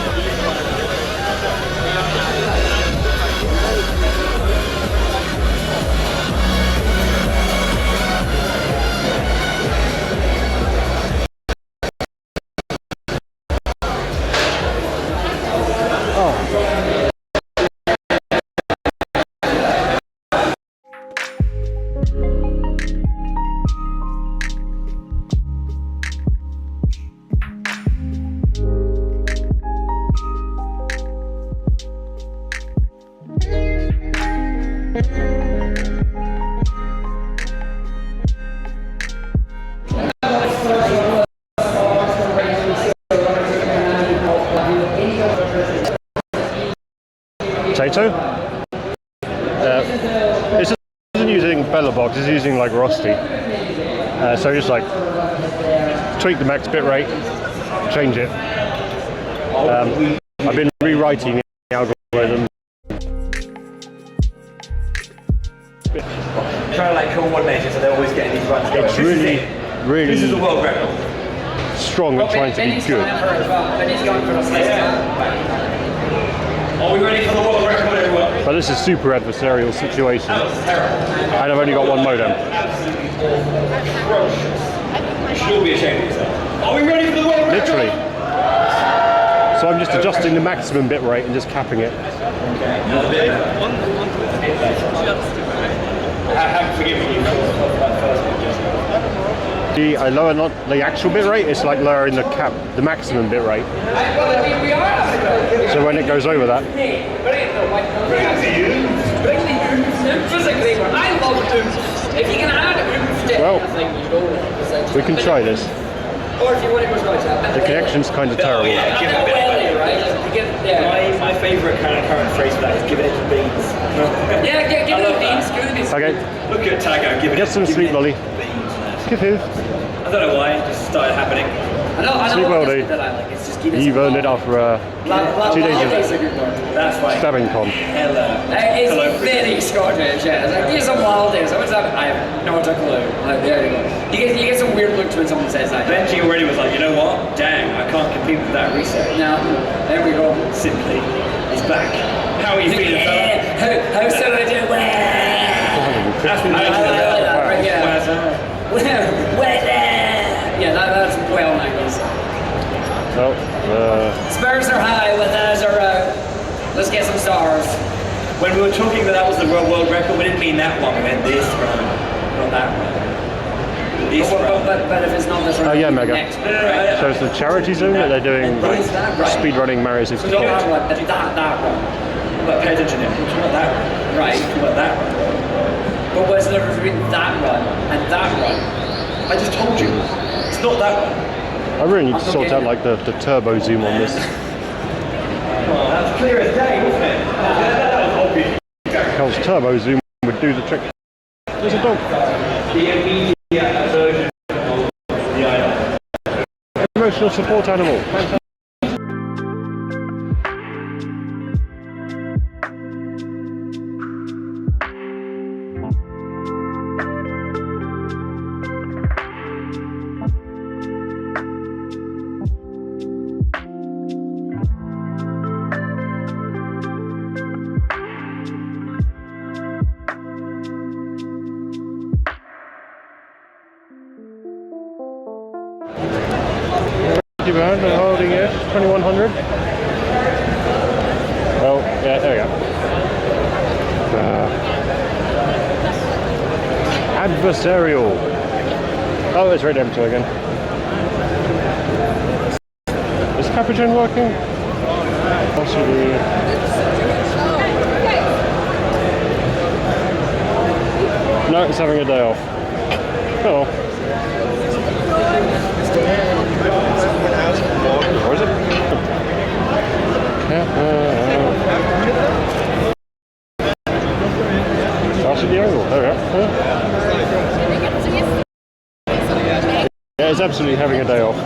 [SPEAKER 1] Tato. This isn't using Bella Box, it's using like Rusty. So just like tweak the max bitrate, change it. I've been rewriting the algorithm.
[SPEAKER 6] Trying to like coordinate it so they're always getting these runs going.
[SPEAKER 1] It's really
[SPEAKER 6] This is the world record.
[SPEAKER 1] Strong at trying to be good.
[SPEAKER 6] Are we ready for the world record, everyone?
[SPEAKER 1] But this is super adversarial situation. And I've only got one modem.
[SPEAKER 6] You should all be ashamed of yourself. Are we ready for the world record?
[SPEAKER 1] Literally. So I'm just adjusting the maximum bit rate and just capping it.
[SPEAKER 6] I haven't forgiven you for that first one,
[SPEAKER 1] I lower not the actual bit rate, it's like lowering the maximum bit rate. So when it goes over that. Well, we can try this. The connection's kind of terrible.
[SPEAKER 6] My favourite kind of current phrase for that is giving it the beans.
[SPEAKER 11] Yeah, give it the beans. Give it the beans.
[SPEAKER 1] Okay.
[SPEAKER 6] Look at Tago, giving
[SPEAKER 1] Get some sweet lolly. Give him.
[SPEAKER 6] I don't know why, it just started happening.
[SPEAKER 1] Sweet lolly. You've earned it after 2 days of
[SPEAKER 6] That's why.
[SPEAKER 1] stabbing con.
[SPEAKER 6] Hello.
[SPEAKER 11] It's very Scottish, yeah. It's like, here's some wild days. What's up? I have not a clue. Like, there you go. You get some weird looks when someone says that.
[SPEAKER 6] Benji already was like, you know what? Dang, I can't compete with that reset.
[SPEAKER 11] No, there we go.
[SPEAKER 6] Simply, he's back. How are you feeling, fella?
[SPEAKER 11] How so I do?
[SPEAKER 6] That's
[SPEAKER 11] yeah, that's well nice.
[SPEAKER 1] Oh,
[SPEAKER 11] Spurs are high with us are let's get some stars.
[SPEAKER 6] When we were talking that was the world record, we didn't mean that one, we meant this run, not that run. This run.
[SPEAKER 11] But if it's not this run,
[SPEAKER 1] oh yeah, Mega.
[SPEAKER 11] Next.
[SPEAKER 1] So it's the charity zone that they're doing like speed running Mario 64.
[SPEAKER 11] That one.
[SPEAKER 6] But pay attention, not that run.
[SPEAKER 11] Right.
[SPEAKER 6] Not that run.
[SPEAKER 11] But what's the difference between that run and that run?
[SPEAKER 6] I just told you, it's not that one.
[SPEAKER 1] I really need to sort out like the turbo zoom on this.
[SPEAKER 6] Well, that's clear as day, wasn't it? That was obvious.
[SPEAKER 1] Because turbo zoom would do the trick. There's a dog.
[SPEAKER 6] The immediate version of the item.
[SPEAKER 1] Emotional support animal. Fantastic. Behind and holding it, 2100. Well, yeah, there we go. Adversarial. Oh, it's red M2 again. Is Capuchin working? Possibly. No, it's having a day off. Oh. Or is it? That's the angle. There we go. Yeah, it's absolutely having a day off.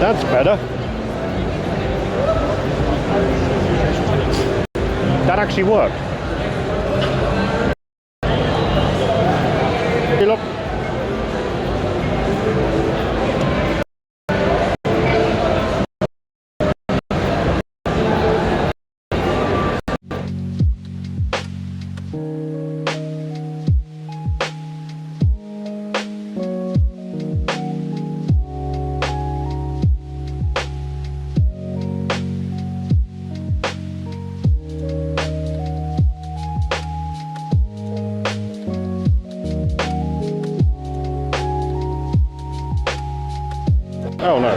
[SPEAKER 1] That's better. That actually worked. Hey, look. Oh no.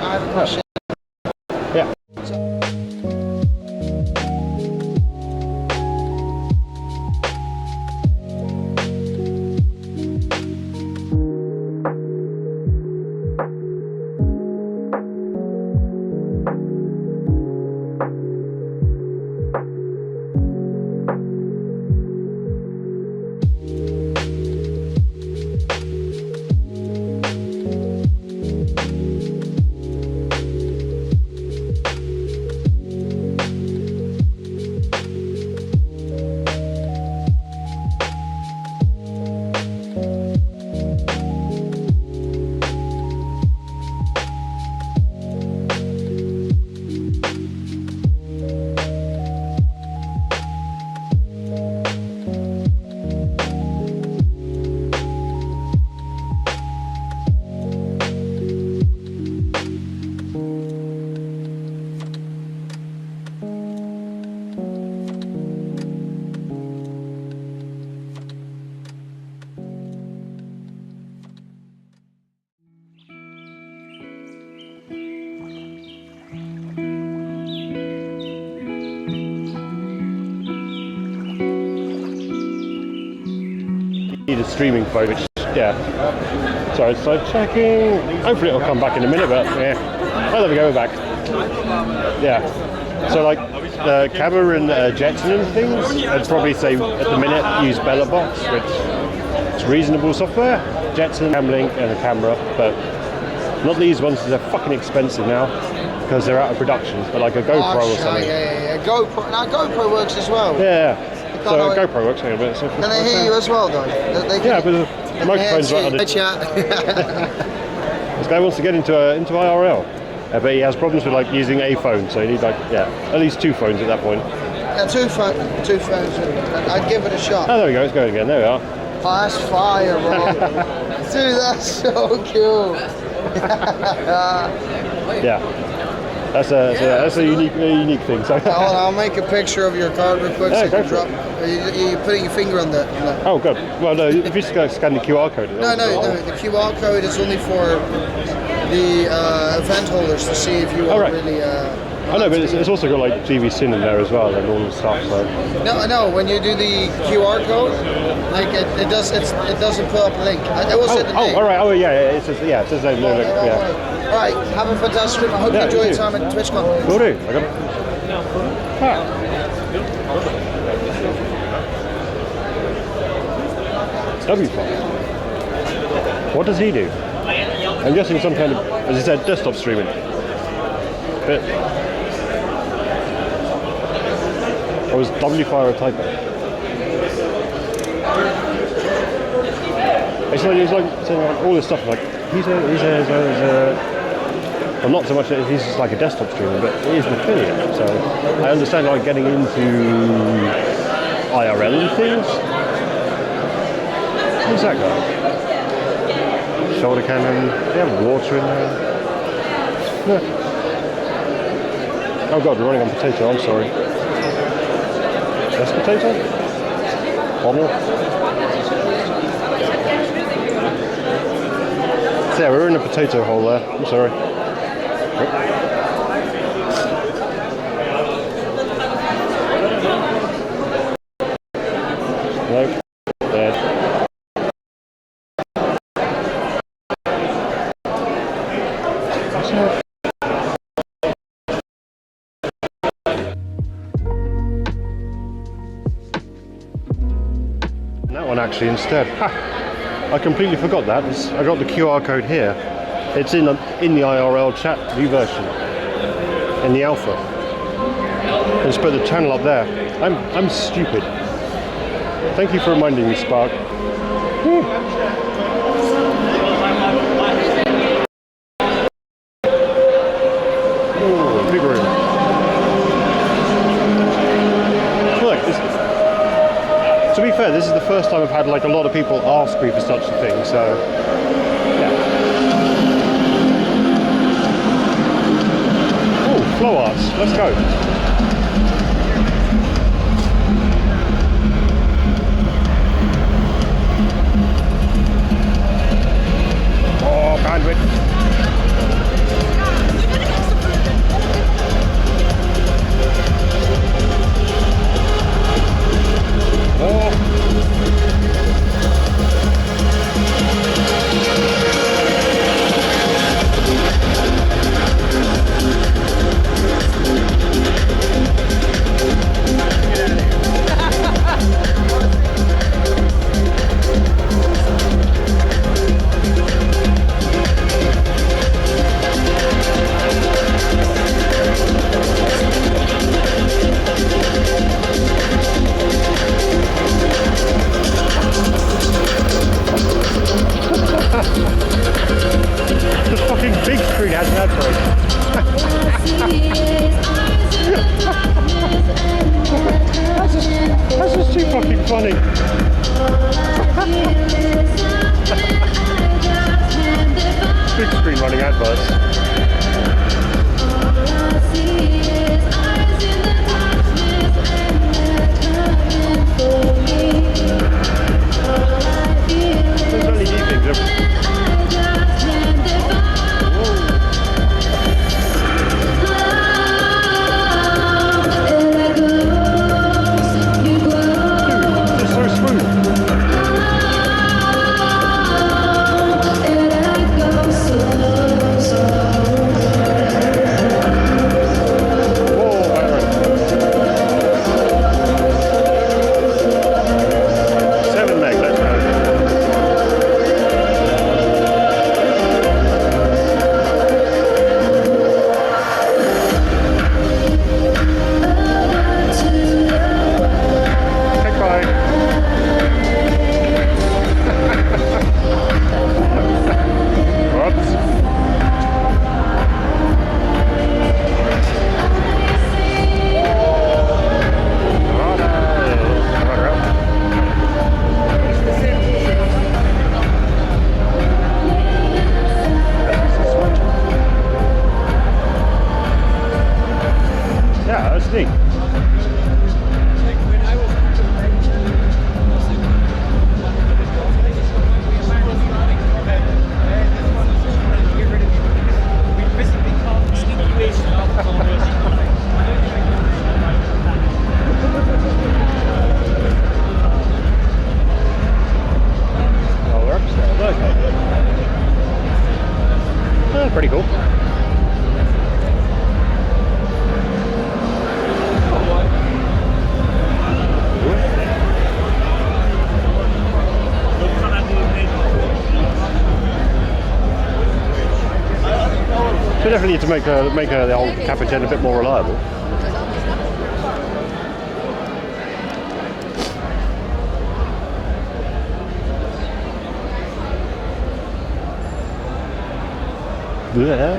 [SPEAKER 7] I have a question.
[SPEAKER 1] Yeah. Need a streaming phone, which, yeah. So it's like checking. Hopefully it'll come back in a minute, but yeah. Oh, there we go, we're back. Yeah. So like the camera and Jetson and things, I'd probably say at the minute use Bellabox, which is reasonable software. Jetson, Camlink, and a camera, but not these ones. They're fucking expensive now because they're out of production. But like a GoPro or something.
[SPEAKER 7] Yeah. GoPro. Now GoPro works as well.
[SPEAKER 1] Yeah. So GoPro works a bit. So
[SPEAKER 7] can they hear you as well, though?
[SPEAKER 1] Yeah, but the microphone's right on the
[SPEAKER 7] chat.
[SPEAKER 1] This guy wants to get into IRL, but he has problems with like using a phone. So you need like at least two phones at that point.
[SPEAKER 7] Yeah, two phones. I'd give it a shot.
[SPEAKER 1] Oh, there we go. It's going again. There we are.
[SPEAKER 7] Oh, that's fire, bro. Dude, that's so cool.
[SPEAKER 1] Yeah. That's a unique thing. So
[SPEAKER 7] I'll make a picture of your card real quick.
[SPEAKER 1] Yeah,
[SPEAKER 7] so you can drop. You're putting your finger on that.
[SPEAKER 1] Oh, good. Well, no, if you just scan the QR code.
[SPEAKER 7] No. The QR code is only for the event holders to see if you are really
[SPEAKER 1] I know, but it's also got like TV Sin in there as well and all the stuff. So.
[SPEAKER 7] No. When you do the QR code, like it doesn't pull up a link. It will say the name.
[SPEAKER 1] All right. Oh, yeah. It says yeah.
[SPEAKER 7] All right. Have a fantastic trip. I hope you enjoy your time at Twitchcon.
[SPEAKER 1] Will do. I got it. W5. What does he do? I'm guessing some kind of, as you said, desktop streaming. But, or was W5 a typo? It's like saying like all this stuff like he's a well, not so much that he's just like a desktop streamer, but he is an affiliate. So I understand like getting into IRL and things. Who's that guy? Shoulder cannon. They have water in there. No. Oh god, we're running on potato. I'm sorry. That's potato. Bottle. So yeah, we're in a potato hole there. I'm sorry. Nope. Dead. That one actually instead. Ha! I completely forgot that. I got the QR code here. It's in the IRL chat view version, in the alpha. I just put the channel up there. I'm stupid. Thank you for reminding me, Spark. Woo. Ooh, big room. Look, to be fair, this is the first time I've had like a lot of people ask me for such a thing, so yeah. Flow arts, let's go. Oh, bandwidth. The fucking big screen has an advert. That's just too fucking funny. Big screen running adverts. There's LED things everywhere.
[SPEAKER 4] So
[SPEAKER 1] That's pretty cool. We definitely need to make the old Capuchin a bit more reliable. Yeah.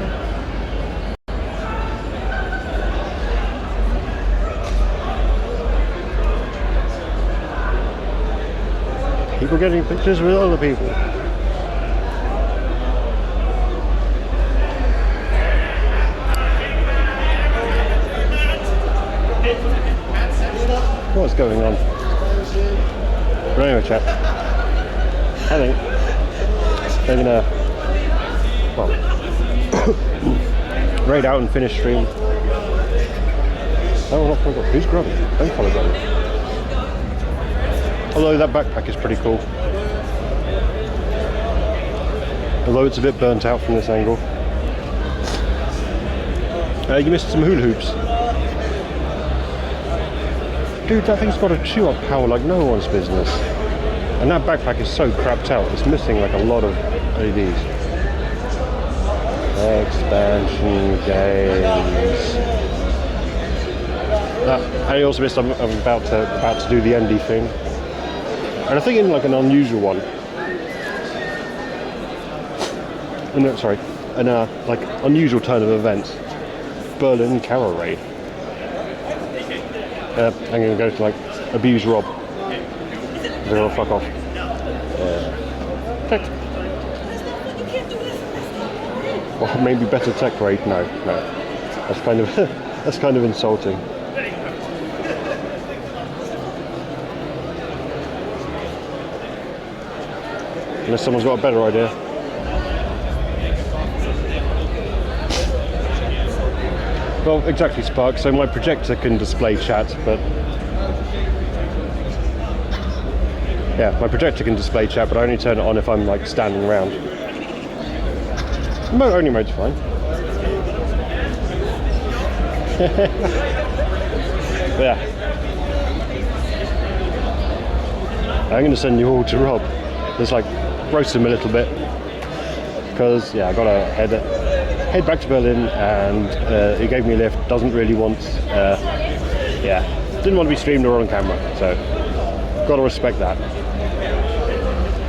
[SPEAKER 1] People getting pictures with other people. What's going on? But anyway, chat. I think they're gonna, well, raid out and finish stream. Oh, not forgot. Who's grubbing? Don't follow them. Although that backpack is pretty cool. Although it's a bit burnt out from this angle. You missed some hula hoops. Dude, that thing's got a chew-up power like no one's business. And that backpack is so crapped out, it's missing like a lot of LEDs. Expansion games. I also missed, I'm about to do the ND thing. And I think in like an unusual one. No, sorry. An like unusual turn of events. Berlin Carol Raid. I'm going to go to like abuse Rob. They're gonna fuck off. Tech. Or maybe better tech raid? No. That's kind of that's kind of insulting. Unless someone's got a better idea. Well, exactly, Spark. So my projector can display chat, but yeah, my projector can display chat, but I only turn it on if I'm like standing around. Only mode's fine. Yeah. I'm going to send you all to Rob. Just like roast him a little bit, because yeah, I got to head back to Berlin, and he gave me a lift. Doesn't really want, yeah, didn't want to be streamed or on camera, so got to respect that.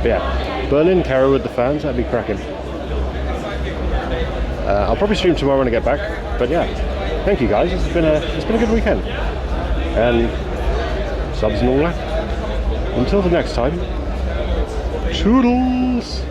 [SPEAKER 1] But yeah, Berlin, Caro with the fans, that'd be cracking. I'll probably stream tomorrow when I get back, but yeah, thank you guys. It's been a good weekend, and subs and all that. Until the next time, toodles.